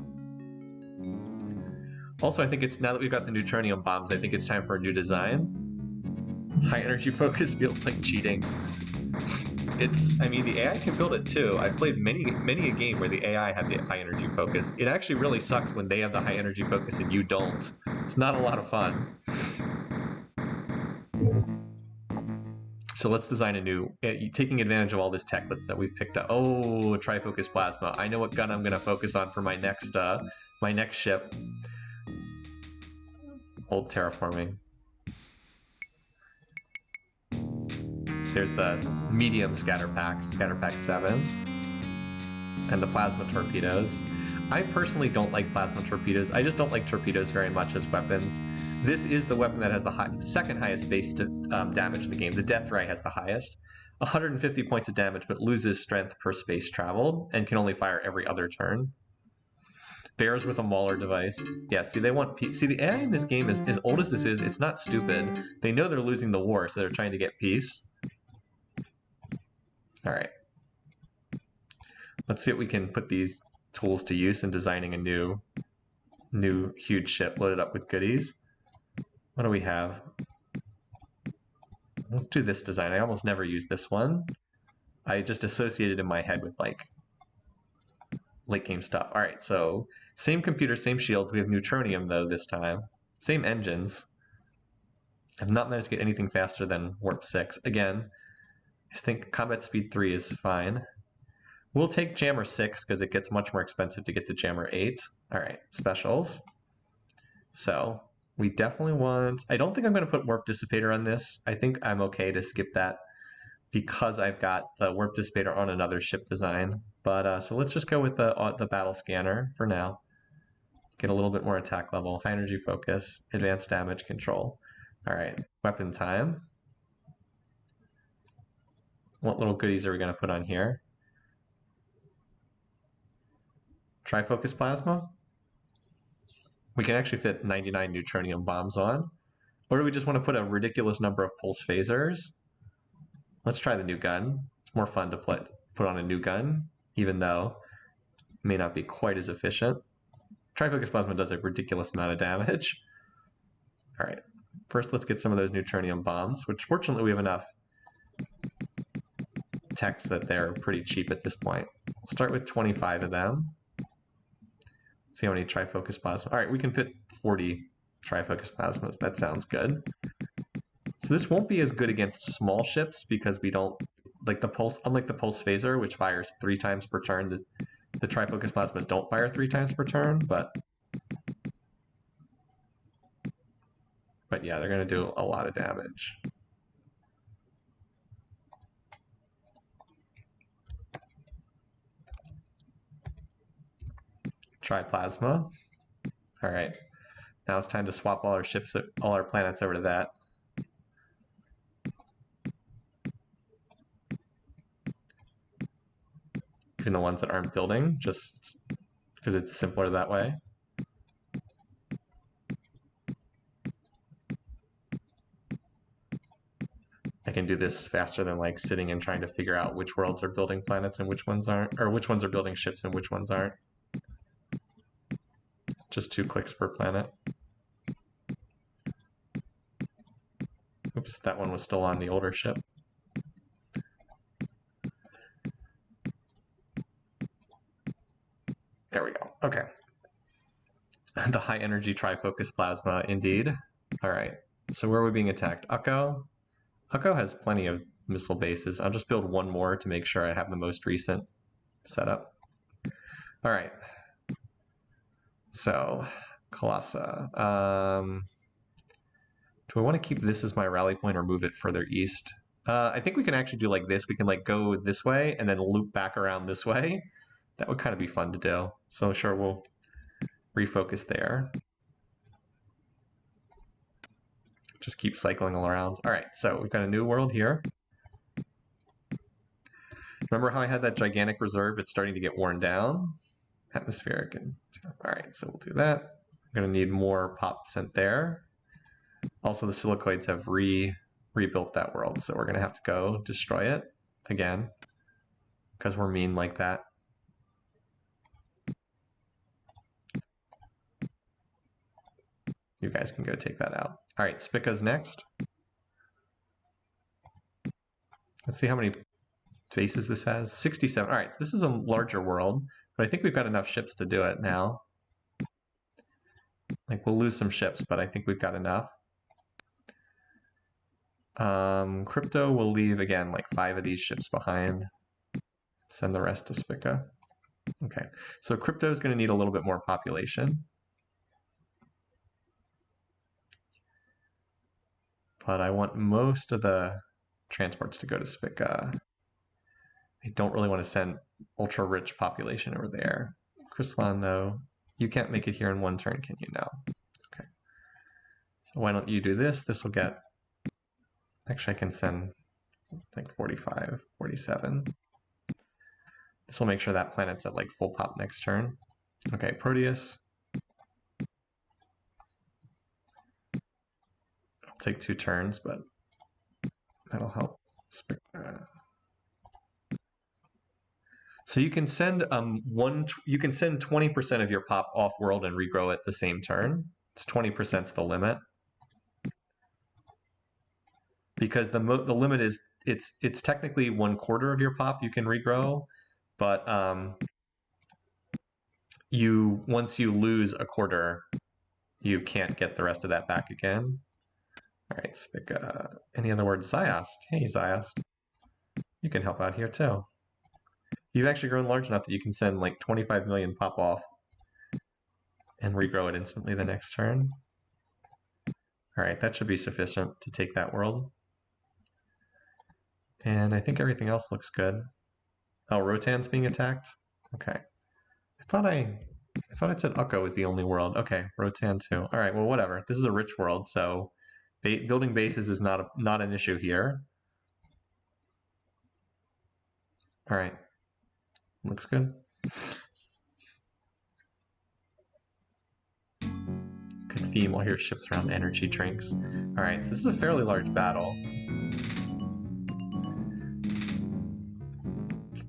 Also, I think it's, now that we've got the neutronium bombs, I think it's time for a new design. High energy focus feels like cheating. I mean, the AI can build it too. I've played many a game where the AI had the high energy focus. It actually really sucks when they have the high energy focus and you don't. It's not a lot of fun. So let's design a new, taking advantage of all this tech that we've picked up. Oh, trifocus plasma. I know what gun I'm gonna focus on for my next ship. Old terraforming. There's the medium scatter pack 7, and the plasma torpedoes. I personally don't like plasma torpedoes. I just don't like torpedoes very much as weapons. This is the weapon that has the second highest base damage in the game. The death ray has the highest. 150 points of damage, but loses strength per space traveled, and can only fire every other turn. Bears with a Mauler device. Yeah, see, they want peace. See, the AI in this game is, as old as this is, it's not stupid. They know they're losing the war, so they're trying to get peace. All right. Let's see what we can put these tools to use in designing a new huge ship loaded up with goodies. What do we have? Let's do this design. I almost never use this one. I just associate it in my head with like late game stuff. All right, so same computer, same shields. We have neutronium though this time. Same engines. I've not managed to get anything faster than warp 6. Again, I think combat speed 3 is fine. We'll take jammer 6 because it gets much more expensive to get to jammer 8. All right, specials. So we definitely want, I don't think I'm going to put warp dissipator on this. I think I'm okay to skip that because I've got the warp dissipator on another ship design. But so let's just go with the battle scanner for now. Get a little bit more attack level, high energy focus, advanced damage control. All right, weapon time. What little goodies are we going to put on here? Trifocus plasma. We can actually fit 99 neutronium bombs on. Or do we just want to put a ridiculous number of pulse phasers? Let's try the new gun. It's more fun to put on a new gun, even though it may not be quite as efficient. Trifocus plasma does a ridiculous amount of damage. All right, first let's get some of those neutronium bombs, which fortunately we have enough techs that they're pretty cheap at this point. We'll start with 25 of them. See how many trifocus plasma. All right, we can fit 40 trifocus plasmas. That sounds good. So this won't be as good against small ships because we don't, like the pulse, unlike the pulse phaser, which fires 3 times per turn, the trifocus plasmas don't fire 3 times per turn, but yeah, they're going to do a lot of damage. Try plasma. All right, now it's time to swap all our ships, all our planets over to that. Even the ones that aren't building, just because it's simpler that way. can do this faster than like sitting and trying to figure out which worlds are building planets and which ones aren't, or which ones are building ships and which ones aren't. Just 2 clicks per planet. Oops, that one was still on the older ship. There we go. Okay. The high energy trifocus plasma, indeed. All right. So where are we being attacked? Ukko. Ukko has plenty of missile bases. I'll just build one more to make sure I have the most recent setup. All right. So, Colossa. Do I want to keep this as my rally point or move it further east? I think we can actually do like this. We can like go this way and then loop back around this way. That would kind of be fun to do. So sure, we'll refocus there. Just keep cycling around. All right, so we've got a new world here. Remember how I had that gigantic reserve? It's starting to get worn down. Atmospheric. All right, so we'll do that. I'm going to need more pop sent there. Also, the Silicoids have rebuilt that world, so we're going to have to go destroy it again because we're mean like that. You guys can go take that out. All right, Spica's next. Let's see how many bases this has. 67. All right, so this is a larger world, but I think we've got enough ships to do it now. Like, we'll lose some ships, but I think we've got enough. Crypto will leave, again, like 5 of these ships behind. Send the rest to Spica. Okay, so Crypto is going to need a little bit more population. But I want most of the transports to go to Spica. I don't really want to send ultra-rich population over there. Chrysalon, though, you can't make it here in one turn, can you? No. Okay. So why don't you do this? This will get... Actually, I can send like 45, 47. This will make sure that planet's at like full pop next turn. Okay, Proteus. I'll take 2 turns, but that'll help. So you can send you can send 20% of your pop off world and regrow it the same turn. It's 20% is the limit. Because the limit is it's technically 1/4 of your pop you can regrow, but once you lose a quarter, you can't get the rest of that back again. All right, Spica. Any other words? Ziost. Hey, Ziost. You can help out here too. You've actually grown large enough that you can send like 25 million pop off and regrow it instantly the next turn. All right, that should be sufficient to take that world. And I think everything else looks good. Oh, Rotan's being attacked? Okay. I thought it said Ukko was the only world. Okay, Rotan too. All right, well, whatever. This is a rich world, so building bases is not an issue here. All right. Looks good. Good theme. All your ships around energy drinks. All right, so this is a fairly large battle.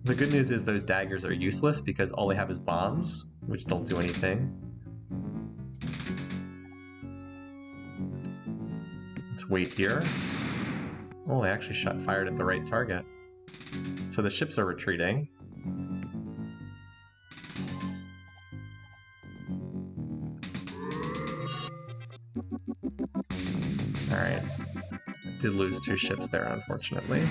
The good news is those daggers are useless because all they have is bombs, which don't do anything. Let's wait here. Oh, they actually fired at the right target. So the ships are retreating. All right. Did lose 2 ships there, unfortunately.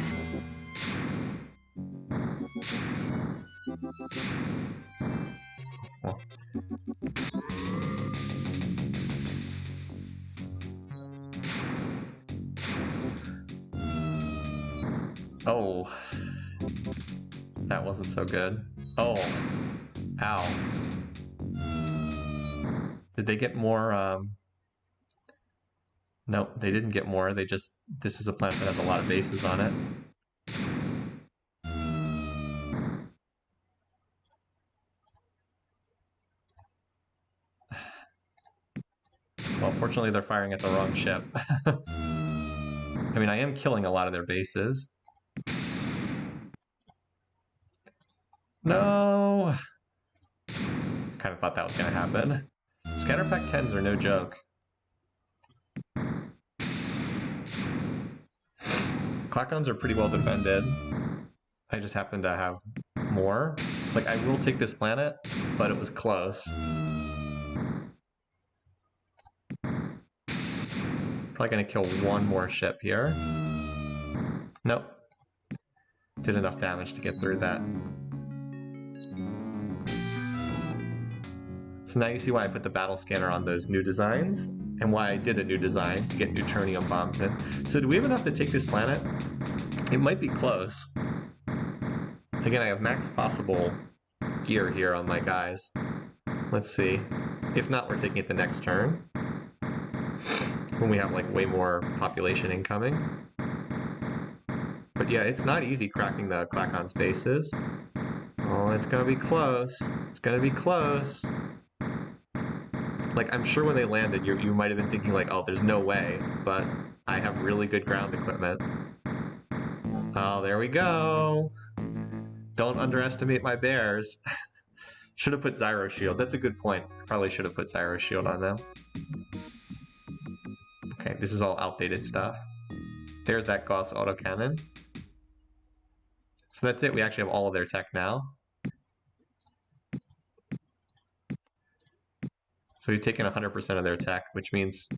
Well. Oh, that wasn't so good. Oh, ow. Did they get more? No, they didn't get more. They just, this is a planet that has a lot of bases on it. Well, fortunately, they're firing at the wrong ship. I mean, I am killing a lot of their bases. No! Kind of thought that was going to happen. Scatter Pack 10s are no joke. Klackons are pretty well defended. I just happen to have more. Like, I will take this planet, but it was close. Probably going to kill one more ship here. Nope. Did enough damage to get through that. So now you see why I put the battle scanner on those new designs, and why I did a new design to get neutronium bombs in. So do we have enough to take this planet? It might be close. Again, I have max possible gear here on my guys. Let's see. If not, we're taking it the next turn. When we have like way more population incoming. But yeah, it's not easy cracking the Klackons bases. Oh, it's gonna be close. It's gonna be close. Like, I'm sure when they landed, you might have been thinking like, oh, there's no way, but I have really good ground equipment. Oh, there we go. Don't underestimate my bears. Should have put Zyro Shield. That's a good point. Probably should have put Zyro Shield on them. Okay, this is all outdated stuff. There's that Gauss autocannon. So that's it. We actually have all of their tech now. So we've taken 100% of their tech, which means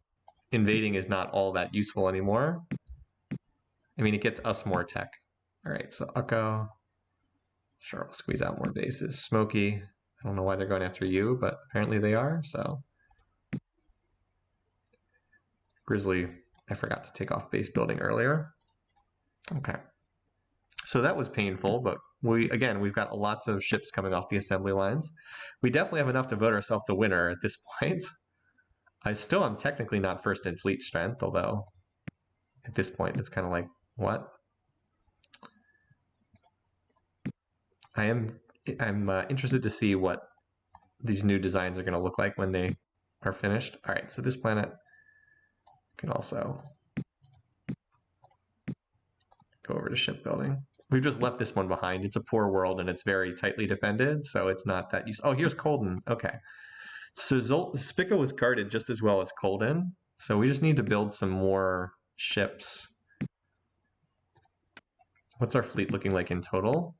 invading is not all that useful anymore. I mean, it gets us more tech. All right, so Ukko. Sure, we'll squeeze out more bases. Smokey. I don't know why they're going after you, but apparently they are, so. Grizzly, I forgot to take off base building earlier. Okay. So that was painful, but we've got lots of ships coming off the assembly lines. We definitely have enough to vote ourselves the winner at this point. I still am technically not first in fleet strength, although at this point it's kind of like, what? I'm interested to see what these new designs are going to look like when they are finished. All right, so this planet can also go over to shipbuilding. We've just left this one behind. It's a poor world and it's very tightly defended, so it's not that useful. Oh, here's Colden. Okay. So Spica was guarded just as well as Colden, so we just need to build some more ships. What's our fleet looking like in total?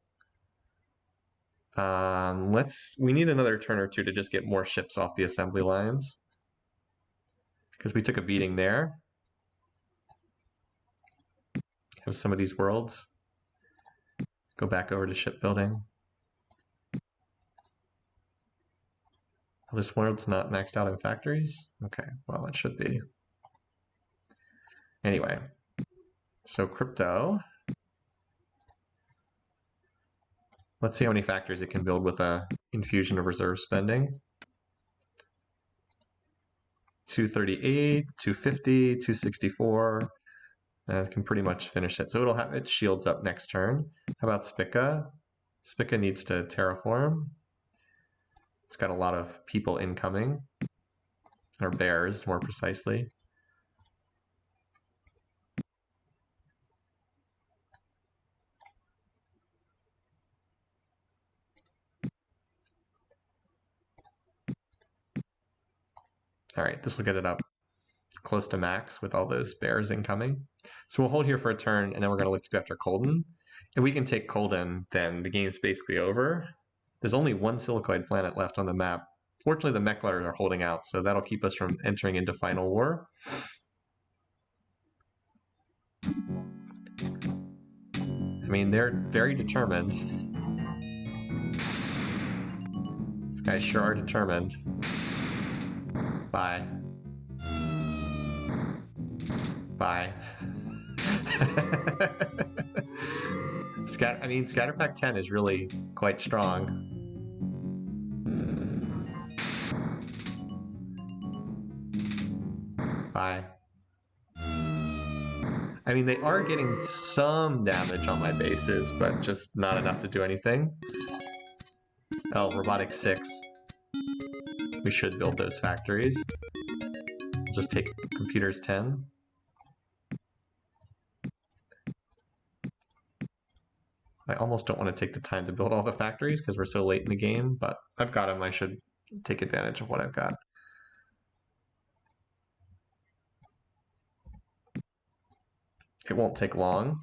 We need another turn or two to just get more ships off the assembly lines, because we took a beating there. Have some of these worlds. Go back over to shipbuilding. This world's not maxed out in factories? Okay, well, it should be. Anyway, so crypto. Let's see how many factories it can build with a infusion of reserve spending. 238, 250, 264. It can pretty much finish it. So it'll have its shields up next turn. How about Spica? Spica needs to terraform. It's got a lot of people incoming, or bears more precisely. All right, this will get it up close to max with all those bears incoming. So we'll hold here for a turn, and then we're going to look to go after Colden. If we can take Colden, then the game's basically over. There's only one Silicoid planet left on the map. Fortunately, the Mechlars are holding out, so that'll keep us from entering into Final War. I mean, they're very determined. These guys sure are determined. Bye. Bye. Scatter Pack 10 is really quite strong. Bye. I mean, they are getting some damage on my bases, but just not enough to do anything. Oh, Robotics 6. We should build those factories. We'll just take Computers 10. I almost don't want to take the time to build all the factories because we're so late in the game, but I've got them. I should take advantage of what I've got. It won't take long.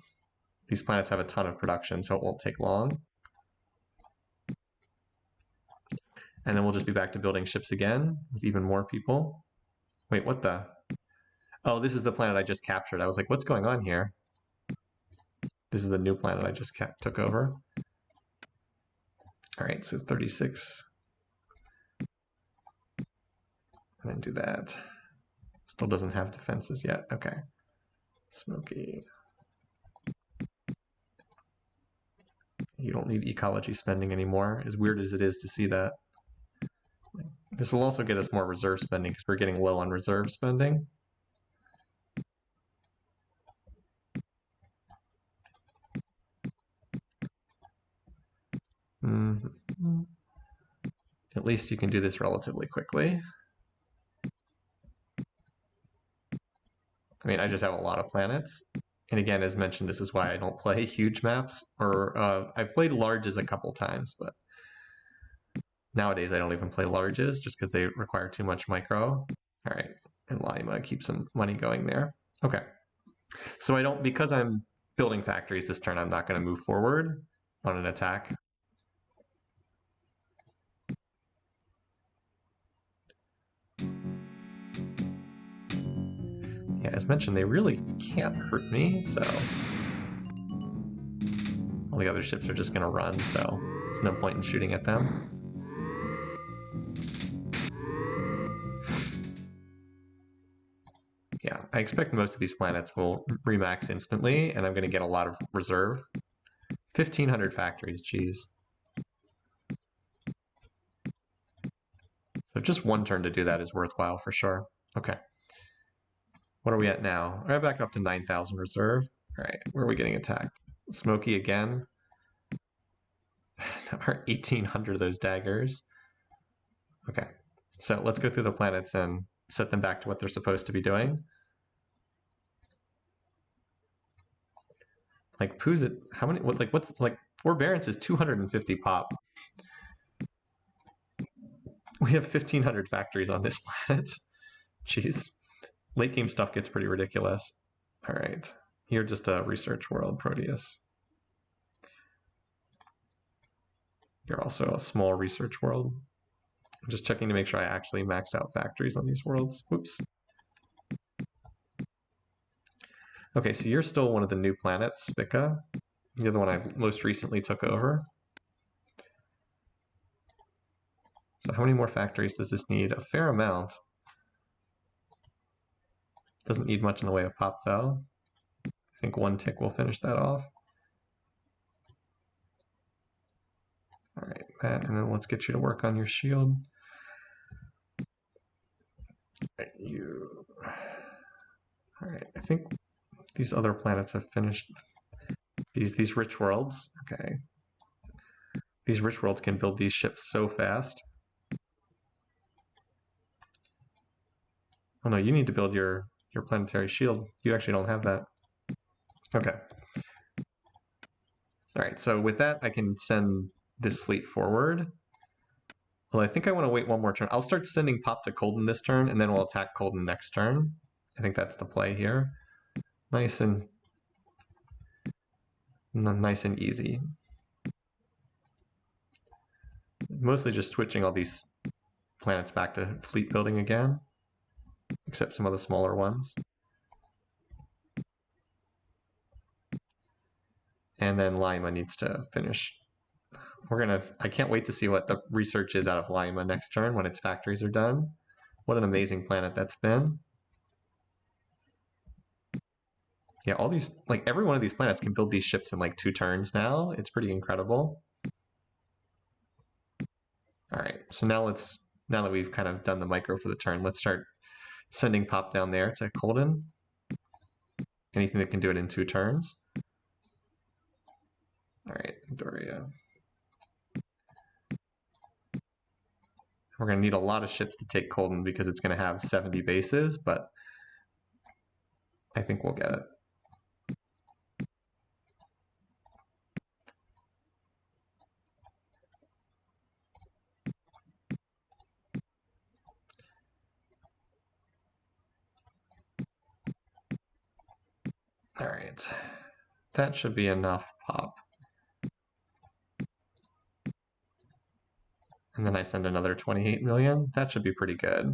These planets have a ton of production, so it won't take long. And then we'll just be back to building ships again with even more people. Wait, what the? Oh, this is the planet I just captured. I was like, what's going on here? This is the new planet I just took over. All right, so 36. And then do that. Still doesn't have defenses yet. Okay. Smoky. You don't need ecology spending anymore, as weird as it is to see that. This will also get us more reserve spending because we're getting low on reserve spending. At least you can do this relatively quickly. I mean, I just have a lot of planets. And again, as mentioned, this is why I don't play huge maps. Or I've played larges a couple times, but nowadays I don't even play larges just because they require too much micro. All right, and Lima, keep some money going there. Okay, so I don't, because I'm building factories this turn, I'm not going to move forward on an attack. Yeah, as mentioned, they really can't hurt me, so all the other ships are just going to run, so there's no point in shooting at them. Yeah, I expect most of these planets will remax instantly, and I'm going to get a lot of reserve. 1,500 factories, geez. So just one turn to do that is worthwhile for sure. Okay. What are we at now? We're back up to 9,000 reserve. All right, where are we getting attacked? Smoky again. There are 1,800 of those daggers. Okay, so let's go through the planets and set them back to what they're supposed to be doing. Like Pooh's at how many? What's like forbearance is 250 pop. We have 1,500 factories on this planet. Jeez, late game stuff gets pretty ridiculous. All right, you're just a research world, Proteus. You're also a small research world. I'm just checking to make sure I actually maxed out factories on these worlds. Whoops. Okay, so you're still one of the new planets, Spica. You're the one I most recently took over. So how many more factories does this need? A fair amount. Doesn't need much in the way of pop, though. I think one tick will finish that off. All right, that, and then let's get you to work on your shield. All right, I think these other planets have finished. These rich worlds, okay. These rich worlds can build these ships so fast. Oh no, you need to build your planetary shield. You actually don't have that. Okay. All right, so with that, I can send this fleet forward. Well, I think I want to wait one more turn. I'll start sending pop to Colden this turn, and then we'll attack Colden next turn. I think that's the play here. Nice and easy. Mostly just switching all these planets back to fleet building again, except some of the smaller ones. And then Lima needs to finish. I can't wait to see what the research is out of Lima next turn when its factories are done. What an amazing planet that's been. Yeah, all these, like every one of these planets can build these ships in like 2 turns now. It's pretty incredible. All right, so now that we've kind of done the micro for the turn, let's start sending pop down there to Colden. Anything that can do it in 2 turns. All right, Doria. We're going to need a lot of ships to take Colden because it's going to have 70 bases, but I think we'll get it. Alright. That should be enough pop. And then I send another 28 million. That should be pretty good.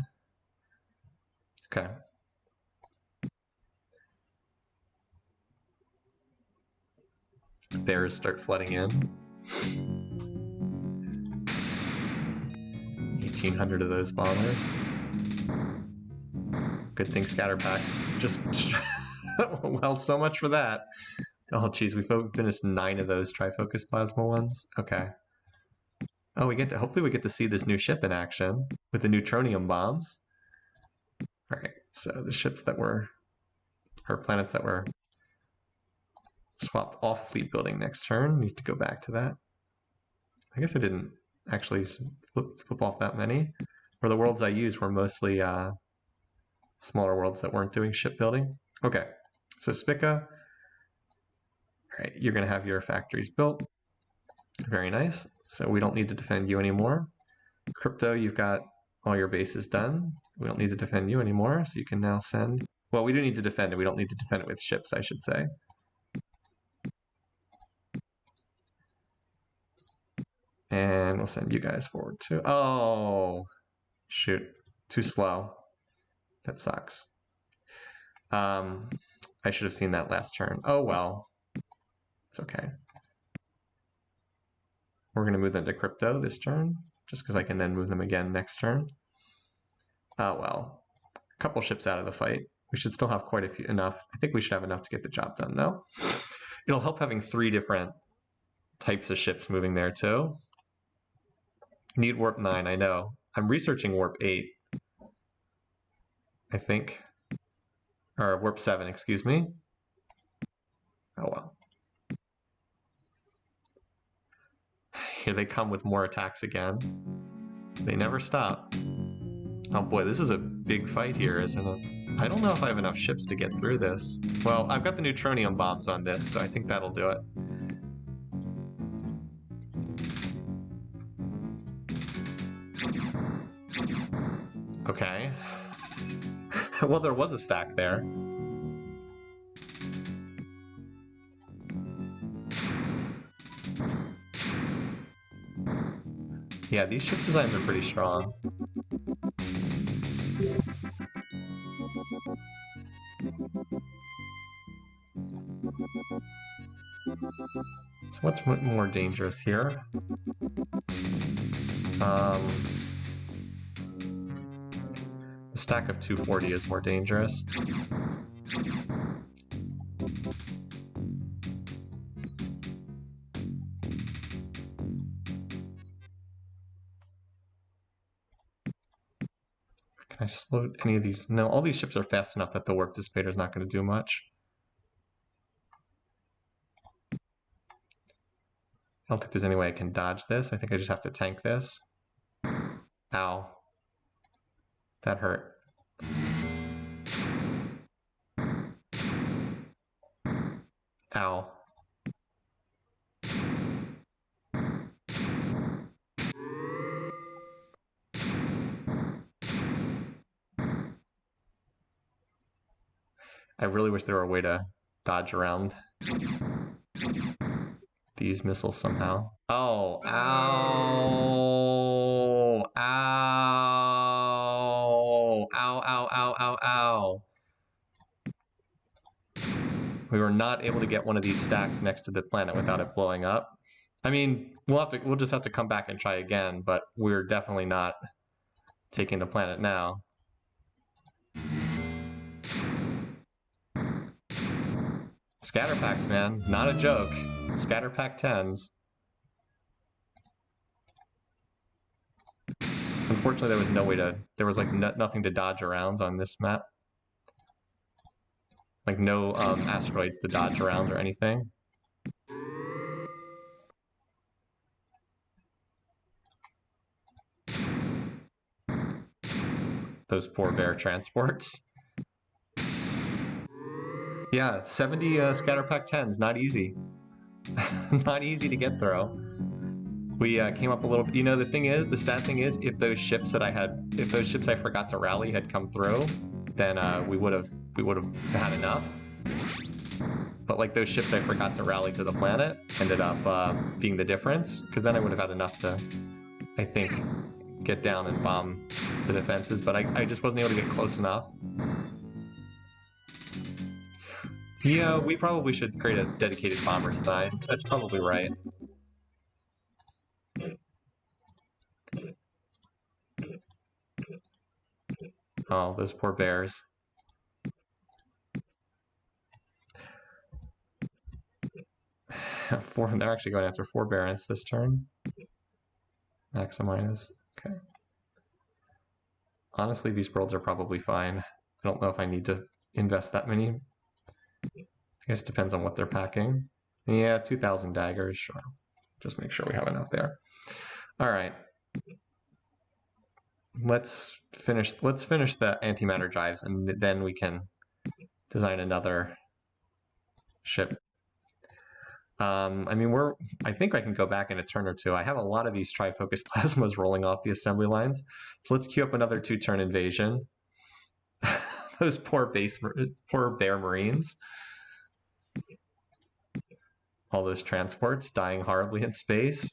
Okay. Bears start flooding in. 1,800 of those bombers. Good thing scatter packs just well, so much for that. Oh geez, we finished 9 of those trifocus plasma ones. Okay. Oh, hopefully we get to see this new ship in action with the neutronium bombs. All right, so the ships that were, or planets that were swapped off fleet building next turn. Need to go back to that. I guess I didn't actually flip off that many. Or the worlds I used were mostly smaller worlds that weren't doing shipbuilding. Okay, so Spica, all right, you're going to have your factories built. Very nice. So we don't need to defend you anymore. Crypto, you've got all your bases done. We don't need to defend you anymore, so you can now send... Well, we do need to defend it. We don't need to defend it with ships, I should say. And we'll send you guys forward too. Oh, shoot. Too slow. That sucks. I should have seen that last turn. Oh, well. It's okay. We're going to move them to crypto this turn, just because I can then move them again next turn. Oh, well. A couple ships out of the fight. We should still have quite a few, enough. I think we should have enough to get the job done, though. It'll help having 3 different types of ships moving there, too. Need warp 9, I know. I'm researching warp 8, I think. Or warp 7, excuse me. Oh, well. Here they come with more attacks again. They never stop. Oh boy, this is a big fight here, isn't it? I don't know if I have enough ships to get through this. Well, I've got the neutronium bombs on this, so I think that'll do it. Okay. Well, there was a stack there. Yeah, these ship designs are pretty strong. So what's more dangerous here? The stack of 240 is more dangerous. Can I slow any of these? No, all these ships are fast enough that the warp dissipator is not going to do much. I don't think there's any way I can dodge this. I think I just have to tank this. Ow. That hurt. Ow. I really wish there were a way to dodge around these missiles somehow. Oh, ow, ow, ow, ow, ow, ow, ow. We were not able to get one of these stacks next to the planet without it blowing up. I mean, we'll just have to come back and try again, but we're definitely not taking the planet now. Scatter packs, man, not a joke. Scatter pack 10s. Unfortunately, there was no way to, there was like nothing to dodge around on this map. Like no asteroids to dodge around or anything. Those poor bear transports. Yeah, 70 scatter pack 10s, not easy. Not easy to get through. We came up a little bit. You know, the sad thing is, if those ships I forgot to rally had come through, then we would have had enough. But like those ships I forgot to rally to the planet ended up being the difference, because then I would have had enough to, I think, get down and bomb the defenses, but I just wasn't able to get close enough. Yeah, we probably should create a dedicated bomber design. That's probably right. Oh, those poor bears. They're actually going after 4 barons this turn. Maximize. Okay. Honestly, these worlds are probably fine. I don't know if I need to invest that many. I guess it depends on what they're packing. Yeah, 2,000 daggers, sure. Just make sure we have enough there. All right. Let's finish the antimatter drives, and then we can design another ship. I mean, I think I can go back in a turn or two. I have a lot of these trifocus plasmas rolling off the assembly lines. So let's queue up another 2-turn invasion. Those poor bear marines. All those transports dying horribly in space.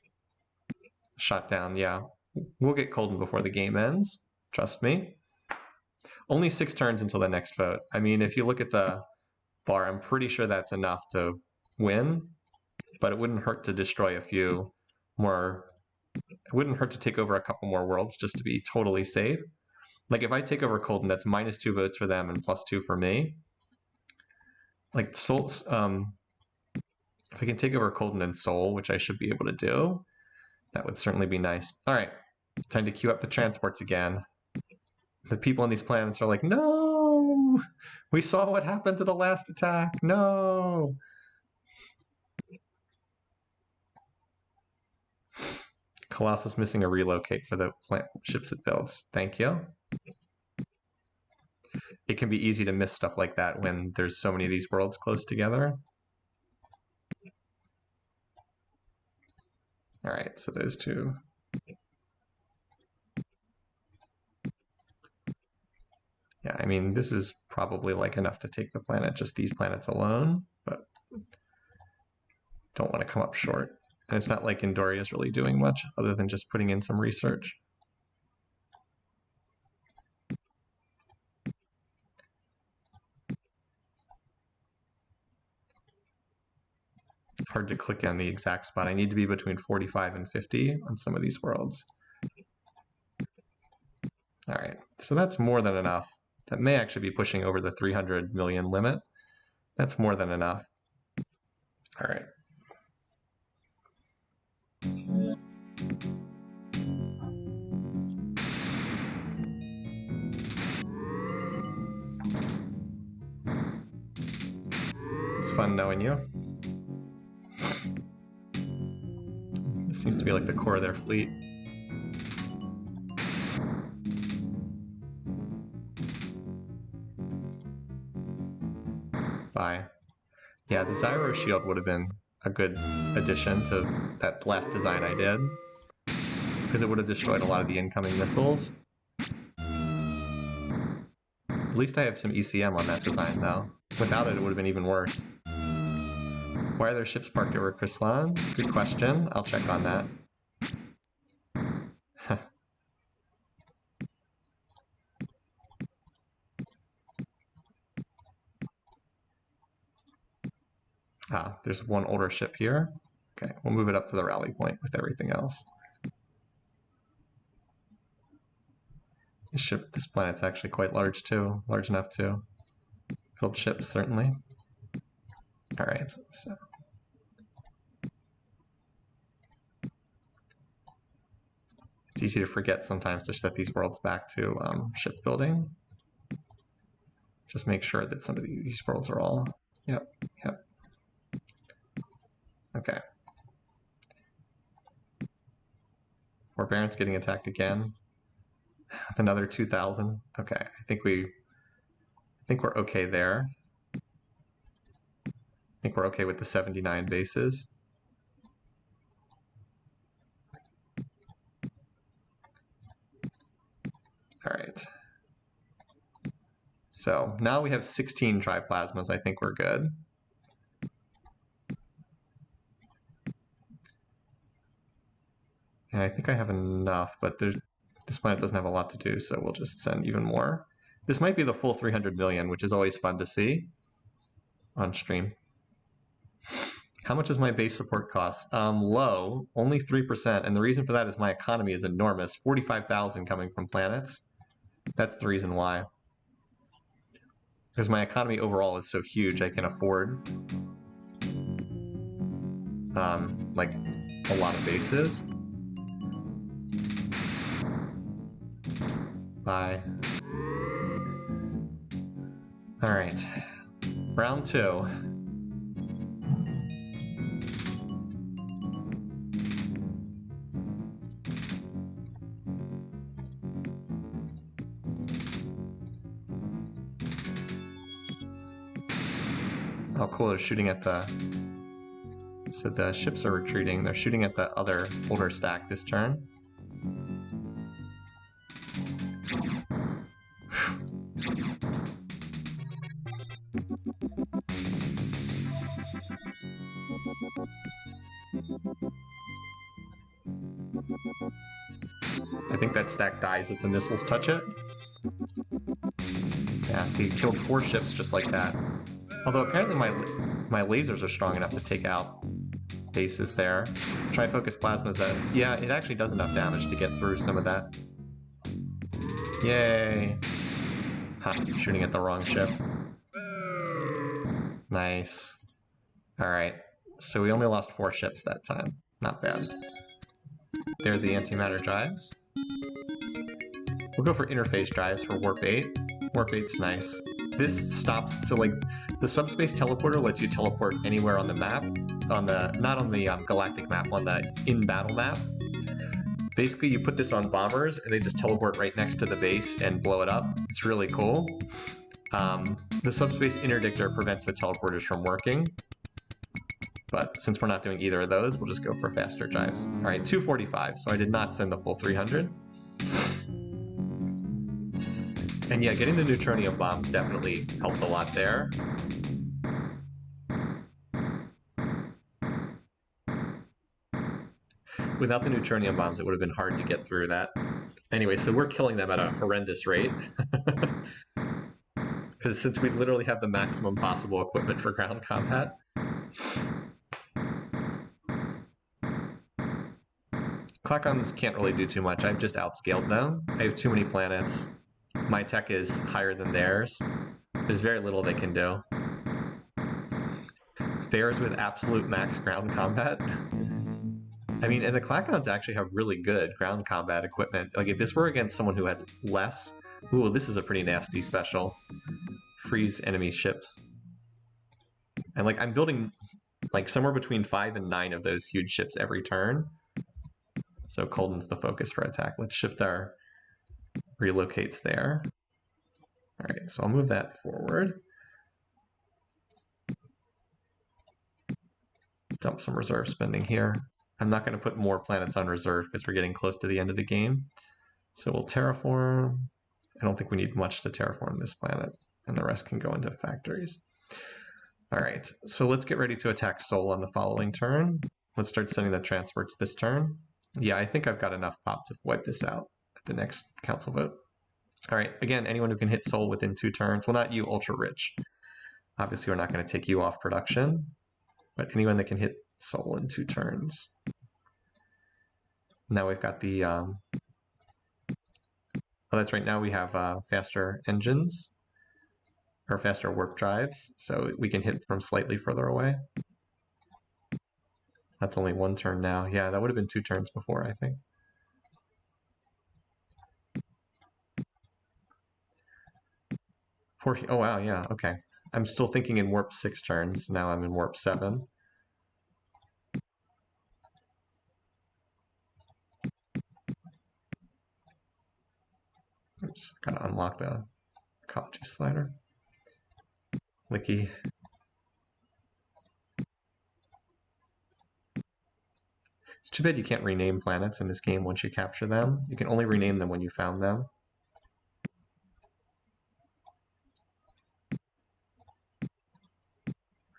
Shot down, yeah. We'll get Colden before the game ends. Trust me. Only 6 turns until the next vote. I mean, if you look at the bar, I'm pretty sure that's enough to win. But it wouldn't hurt to destroy a few more. It wouldn't hurt to take over a couple more worlds just to be totally safe. Like if I take over Colden, that's -2 votes for them and +2 for me. Like Soul's, if I can take over Colden and Soul, which I should be able to do, that would certainly be nice. All right, time to queue up the transports again. The people on these planets are like, no, we saw what happened to the last attack. No. Colossus missing a relocate for the ships it builds. Thank you. It can be easy to miss stuff like that when there's so many of these worlds close together. All right, so those two. Yeah, I mean, this is probably like enough to take the planet, just these planets alone, but don't want to come up short. And it's not like Indoria is really doing much other than just putting in some research. Hard to click on the exact spot. I need to be between 45 and 50 on some of these worlds. All right, so that's more than enough. That may actually be pushing over the 300 million limit. That's more than enough. All right. It's fun knowing you. This seems to be like the core of their fleet. Bye. Yeah, the Zyro shield would have been a good addition to that last design I did, because it would have destroyed a lot of the incoming missiles. At least I have some ECM on that design, though. Without it, it would have been even worse. Why are there ships parked over Krislan? Good question. I'll check on that. Ah, there's one older ship here. Okay, we'll move it up to the rally point with everything else. This planet's actually quite large too, large enough to build ships, certainly. All right, so. It's easy to forget sometimes to set these worlds back to shipbuilding. Just make sure that some of these worlds are all, yep. Okay. Forbearance getting attacked again. With another 2,000. Okay, I think we're okay there. I think we're okay with the 79 bases. All right. So now we have 16 triplasmas. I think we're good. And I think I have enough, but this planet doesn't have a lot to do, so we'll just send even more. This might be the full 300 million, which is always fun to see on stream. How much does my base support cost? Low, only 3%, and the reason for that is my economy is enormous. 45,000 coming from planets. That's the reason why. Because my economy overall is so huge, I can afford like a lot of bases. Bye. All right, round 2. Oh, cool, they're shooting at the... So the ships are retreating. They're shooting at the other older stack this turn. I think that stack dies if the missiles touch it. Yeah, see, killed 4 ships just like that. Although apparently my lasers are strong enough to take out bases there. Trifocus plasmas, yeah, it actually does enough damage to get through some of that. Yay! Ha, shooting at the wrong ship. Nice. Alright, so we only lost 4 ships that time. Not bad. There's the antimatter drives. We'll go for interface drives for Warp 8. Warp 8's nice. This stops, so like, the subspace teleporter lets you teleport anywhere on the map. Not on the galactic map, on the in-battle map. Basically, you put this on bombers, and they just teleport right next to the base and blow it up. It's really cool. The subspace interdictor prevents the teleporters from working. But since we're not doing either of those, we'll just go for faster drives. All right, 245, so I did not send the full 300. And yeah, getting the neutronium bombs definitely helped a lot there. Without the neutronium bombs, it would have been hard to get through that. Anyway, so we're killing them at a horrendous rate. Because since we literally have the maximum possible equipment for ground combat. Klackons can't really do too much. I've just outscaled them. I have too many planets. My tech is higher than theirs. There's very little they can do. Bears with absolute max ground combat. I mean, and the Klackons actually have really good ground combat equipment. Like, if this were against someone who had less... Ooh, this is a pretty nasty special. Freeze enemy ships. And, like, I'm building, like, somewhere between 5 and 9 of those huge ships every turn. So Colden's the focus for attack. Let's shift our relocates there. All right, so I'll move that forward. Dump some reserve spending here. I'm not going to put more planets on reserve because we're getting close to the end of the game. So we'll terraform. I don't think we need much to terraform this planet, and the rest can go into factories. All right, so let's get ready to attack Sullla on the following turn. Let's start sending the transports this turn. Yeah, I think I've got enough pop to wipe this out at the next council vote. All right, again, anyone who can hit Sullla within 2 turns, well, not you, Ultra Rich. Obviously, we're not going to take you off production, but anyone that can hit Sullla in 2 turns. Now we've got the, oh, that's right, now we have faster engines, or faster warp drives, so we can hit from slightly further away. That's only 1 turn now. Yeah, that would have been 2 turns before, I think. Oh wow, yeah, okay. I'm still thinking in warp 6 turns. Now I'm in warp 7. Oops, gotta unlock the ecology slider. Licky. It's too bad you can't rename planets in this game once you capture them. You can only rename them when you found them.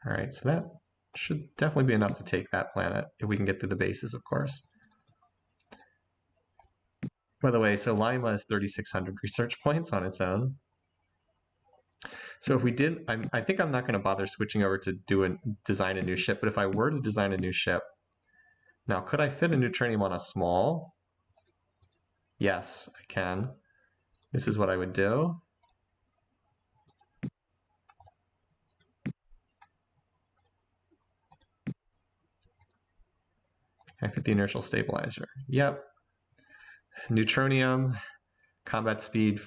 All right, so that should definitely be enough to take that planet, if we can get through the bases, of course. By the way, so Lima has 3,600 research points on its own. So if we did, I think I'm not going to bother switching over to design a new ship, but if I were to design a new ship, now could I fit a neutronium on a small? Yes, I can. This is what I would do. Can I fit the inertial stabilizer? Yep. Neutronium, combat speed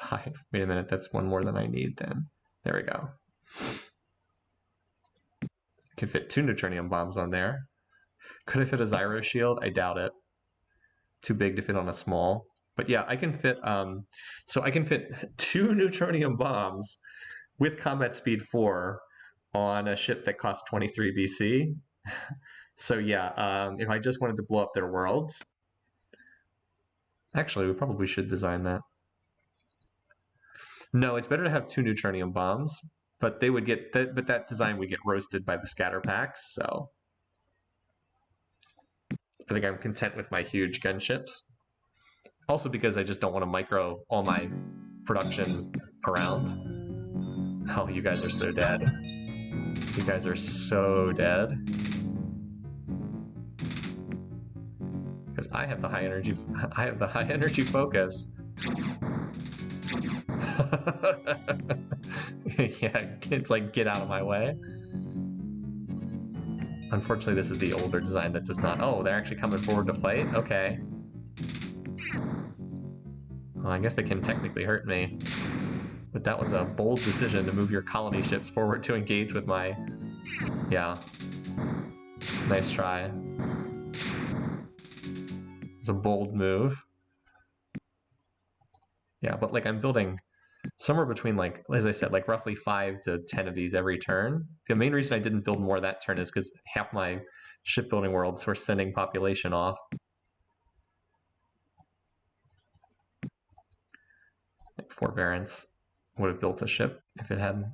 5. Wait a minute, that's one more than I need then. There we go. I can fit 2 neutronium bombs on there. Could I fit a Zyro shield? I doubt it. Too big to fit on a small. But yeah, I can fit, so I can fit 2 neutronium bombs with combat speed 4 on a ship that costs 23 BC. So yeah, if I just wanted to blow up their worlds, actually, we probably should design that. No, it's better to have 2 neutronium bombs, but they would get but that design would get roasted by the scatter packs. So I think I'm content with my huge gunships. Also because I just don't want to micro all my production around. Oh, you guys are so dead. You guys are so dead. Because I have the high energy focus. Yeah, it's like, get out of my way. Unfortunately, this is the older design that does not. Oh, they're actually coming forward to fight? Okay. Well, I guess they can technically hurt me. But that was a bold decision to move your colony ships forward to engage with my... Yeah. Nice try. It's a bold move. Yeah, but like I'm building somewhere between, like, as I said, like roughly 5 to 10 of these every turn. The main reason I didn't build more that turn is because half my shipbuilding worlds were sending population off. Forbearance would have built a ship if it hadn't.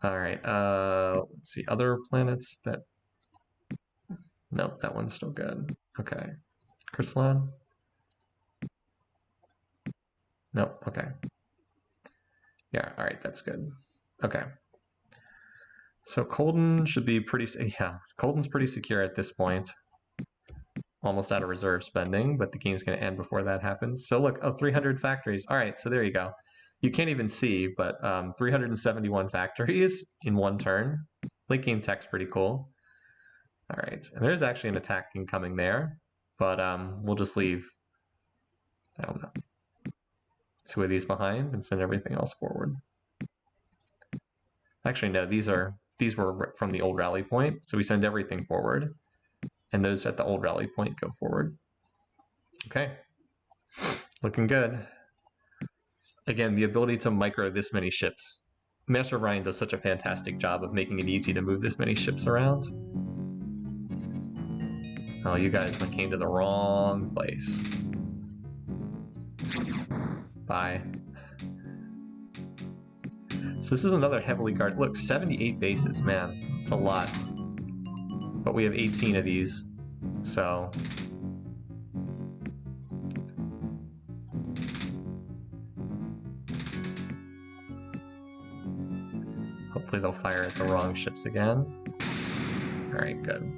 All right, let's see, other planets that... Nope, that one's still good. Okay, Chrysalon? Nope, okay. Yeah, all right, that's good. Okay. So Colden should be pretty... Yeah, Colden's pretty secure at this point. Almost out of reserve spending, but the game's going to end before that happens. So look, 300 factories. All right, so there you go. You can't even see, but 371 factories in one turn. Late game tech's pretty cool. All right, and there's actually an attack incoming there, but we'll just leave, I don't know, 2 of these behind and send everything else forward. Actually, no, these were from the old rally point, so we send everything forward, and those at the old rally point go forward. Okay, looking good. Again, the ability to micro this many ships. Master Orion does such a fantastic job of making it easy to move this many ships around. Oh, you guys came to the wrong place. Bye. So this is another heavily guarded... Look, 78 bases, man. It's a lot. But we have 18 of these, so... Hopefully they'll fire at the wrong ships again. Alright, good.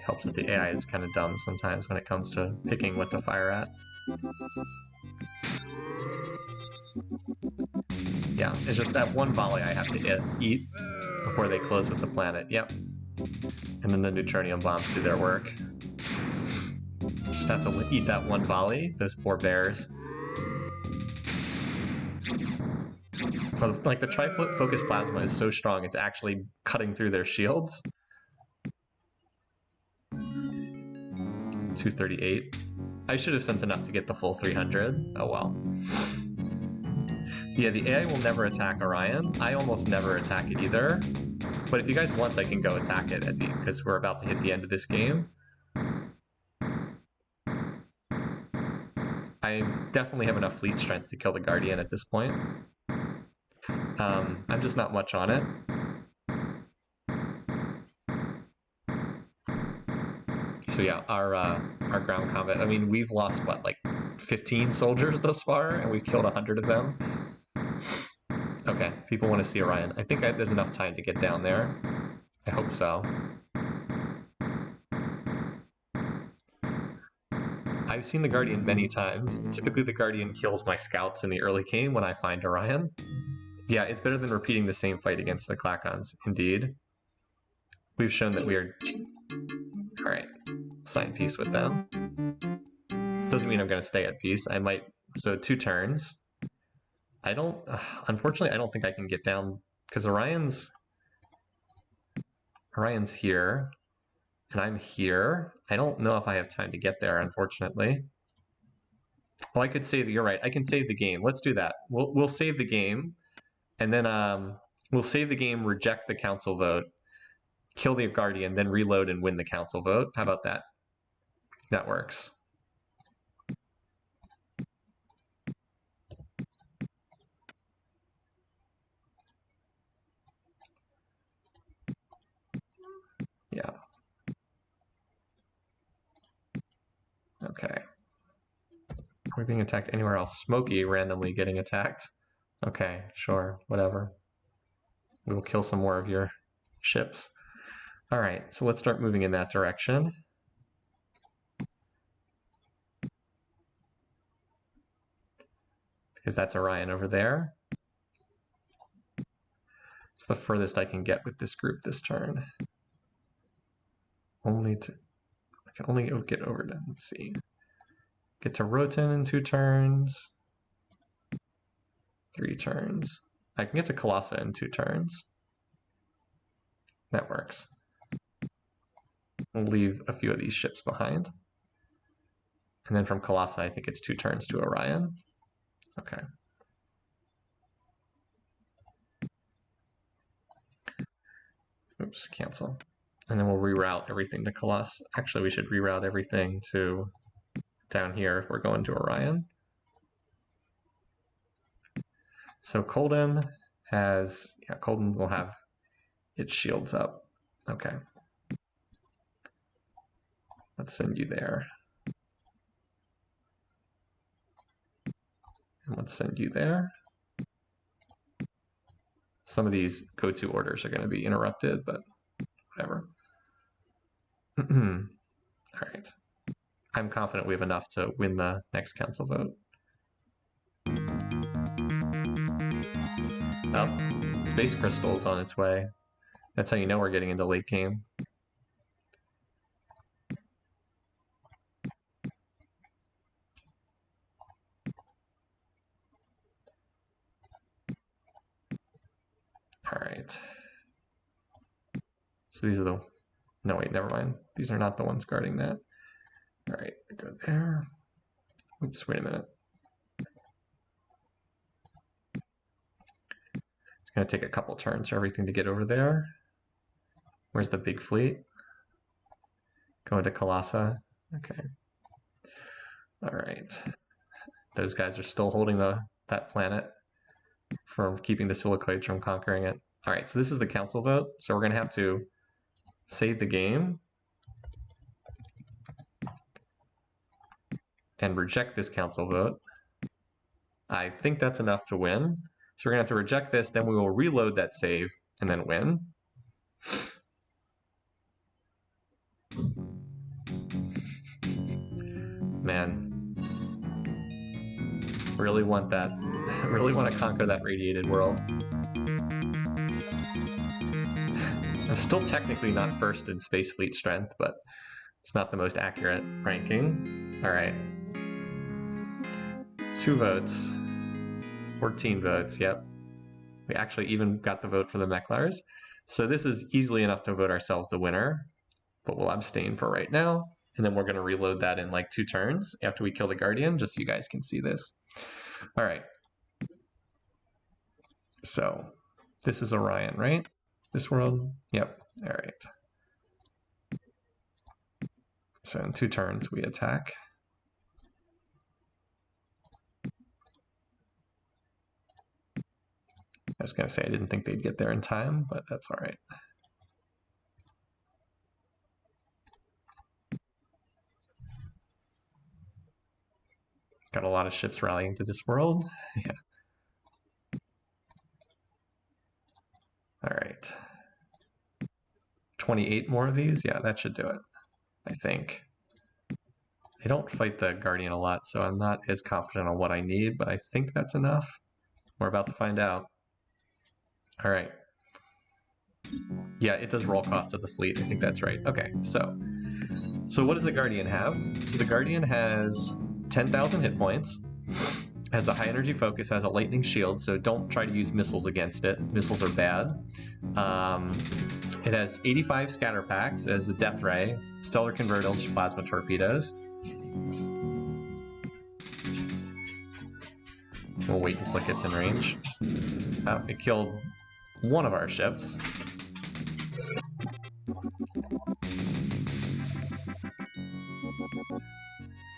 Helps that the AI is kind of dumb sometimes when it comes to picking what to fire at. Yeah, it's just that one volley I have to eat before they close with the planet. Yep. And then the neutronium bombs do their work. Just have to eat that one volley, those poor bears. Like, the tri-focus plasma is so strong, it's actually cutting through their shields. 238. I should have sent enough to get the full 300. Oh well. Yeah, the AI will never attack Orion. I almost never attack it either. But if you guys want, I can go attack it at the, because we're about to hit the end of this game. I definitely have enough fleet strength to kill the Guardian at this point. I'm just not much on it. So yeah, our ground combat, I mean, we've lost, what, like 15 soldiers thus far, and we've killed 100 of them. Okay, people want to see Orion. I think there's enough time to get down there. I hope so. I've seen the Guardian many times. Typically the Guardian kills my scouts in the early game when I find Orion. Yeah, it's better than repeating the same fight against the Clackons, indeed. We've shown that we are... Alright, sign peace with them. Doesn't mean I'm going to stay at peace. I might... So 2 turns. I don't... Unfortunately, I don't think I can get down, because Orion's here, and I'm here. I don't know if I have time to get there, unfortunately. Well, I could save... You're right. I can save the game. Let's do that. We'll save the game, and then we'll save the game, reject the council vote, kill the Guardian, then reload and win the council vote. How about that? That works. Yeah. Okay. Are we being attacked anywhere else? Smokey randomly getting attacked. Okay, sure, whatever. We will kill some more of your ships. All right, so let's start moving in that direction. Because that's Orion over there. It's the furthest I can get with this group this turn. I can only get over to, let's see. Get to Roten in 2 turns. 3 turns. I can get to Colossa in 2 turns. That works. We'll leave a few of these ships behind. And then from Colossa, I think it's 2 turns to Orion. Okay. Oops, cancel. And then we'll reroute everything to Colossus. Actually, we should reroute everything to down here if we're going to Orion. So Colden has, yeah, Colden will have its shields up. Okay. Let's send you there. And let's send you there. Some of these go-to orders are going to be interrupted, but whatever. All right. I'm confident we have enough to win the next council vote. Oh, Space Crystal's on its way. That's how you know we're getting into late game. All right. So these are the... No, wait, never mind. These are not the ones guarding that. All right, go there. Oops, wait a minute. It's going to take a couple turns for everything to get over there. Where's the big fleet? Going to Colossa. Okay. All right. Those guys are still holding that planet from keeping the Silicoids from conquering it. All right, so this is the council vote. So we're going to have to save the game and reject this council vote. I think that's enough to win. So we're going to have to reject this, then we will reload that save and then win. Man, really want that. Really want to conquer that radiated world. I'm still technically not first in space fleet strength, but it's not the most accurate ranking. All right. 2 votes. 14 votes, yep. We actually even got the vote for the Mechlars. So this is easily enough to vote ourselves the winner, but we'll abstain for right now. And then we're going to reload that in like 2 turns after we kill the Guardian, just so you guys can see this. All right. So this is Orion, right? This world? Yep. All right. So in 2 turns, we attack. I was going to say I didn't think they'd get there in time, but that's all right. Got a lot of ships rallying to this world. Yeah. All right. 28 more of these? Yeah, that should do it, I think. I don't fight the Guardian a lot, so I'm not as confident on what I need, but I think that's enough. We're about to find out. All right. Yeah, it does roll cost of the fleet. I think that's right. Okay, so what does the Guardian have? So the Guardian has 10,000 hit points, has a high energy focus, has a lightning shield, so don't try to use missiles against it. Missiles are bad. It has 85 scatter packs, it has the Death Ray, stellar converters, plasma torpedoes. We'll wait until it gets in range. It killed one of our ships.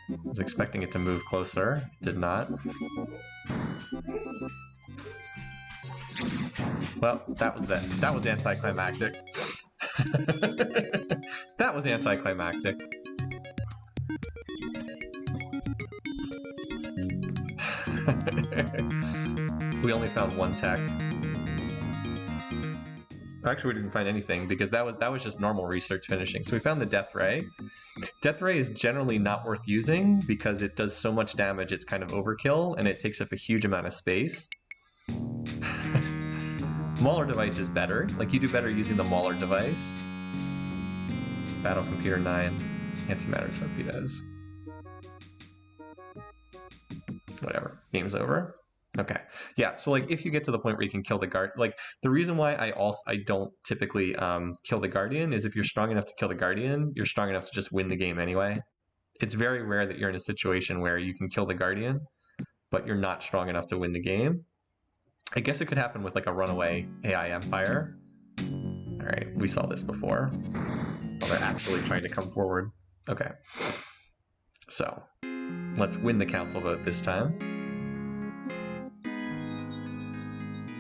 I was expecting it to move closer, did not. Well, that was anticlimactic. That was anticlimactic. We only found one tech. Actually, we didn't find anything because that was just normal research finishing. So we found the Death Ray. Death Ray is generally not worth using because it does so much damage, it's kind of overkill, and it takes up a huge amount of space. Mauler device is better. Like, you do better using the Mauler device. Battle Computer 9, antimatter torpedoes. Whatever, game's over. Okay, yeah, so like if you get to the point where you can kill the guard, like the reason why I don't typically kill the Guardian is if you're strong enough to kill the Guardian, you're strong enough to just win the game anyway. It's very rare that you're in a situation where you can kill the Guardian, but you're not strong enough to win the game. I guess it could happen with like a runaway AI Empire. All right, we saw this before. Oh, they're actually trying to come forward. Okay, so let's win the council vote this time,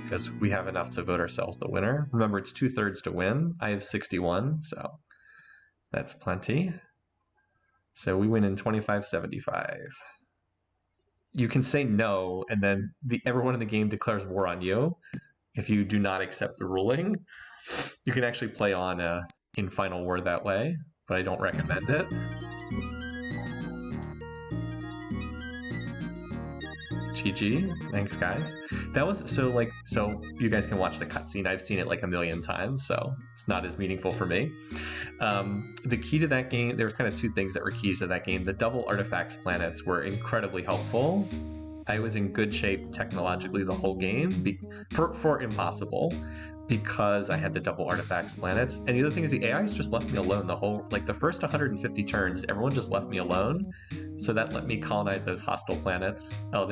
because we have enough to vote ourselves the winner. Remember, it's 2/3 to win. I have 61, so that's plenty. So we win in 25-75. You can say no, and then everyone in the game declares war on you. If you do not accept the ruling, you can actually play on in Final War that way, but I don't recommend it. GG, thanks guys. That was so you guys can watch the cutscene. I've seen it like a million times, so it's not as meaningful for me. The key to that game, there was kind of two things that were keys to that game. The double artifacts planets were incredibly helpful. I was in good shape technologically the whole game for impossible, because I had the double artifacts planets. And the other thing is the AIs just left me alone the first 150 turns, everyone just left me alone. So that let me colonize those hostile planets. Oh,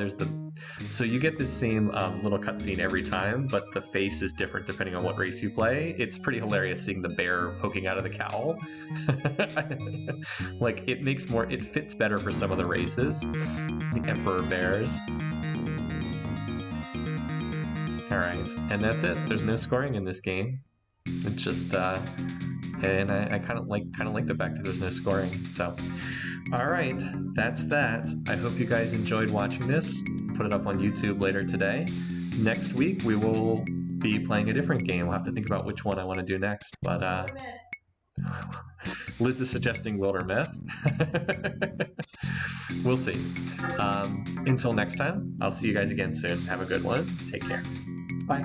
so you get this same little cutscene every time, but the face is different depending on what race you play. It's pretty hilarious seeing the bear poking out of the cowl. Like, it fits better for some of the races. The Emperor bears. All right, and that's it. There's no scoring in this game. It's just, and I kind of like the fact that there's no scoring. So, all right, that's that. I hope you guys enjoyed watching this. Put it up on YouTube later today. Next week we will be playing a different game. We'll have to think about which one I want to do next. But Liz is suggesting Wilder Myth. We'll see. Until next time, I'll see you guys again soon. Have a good one. Take care. Bye.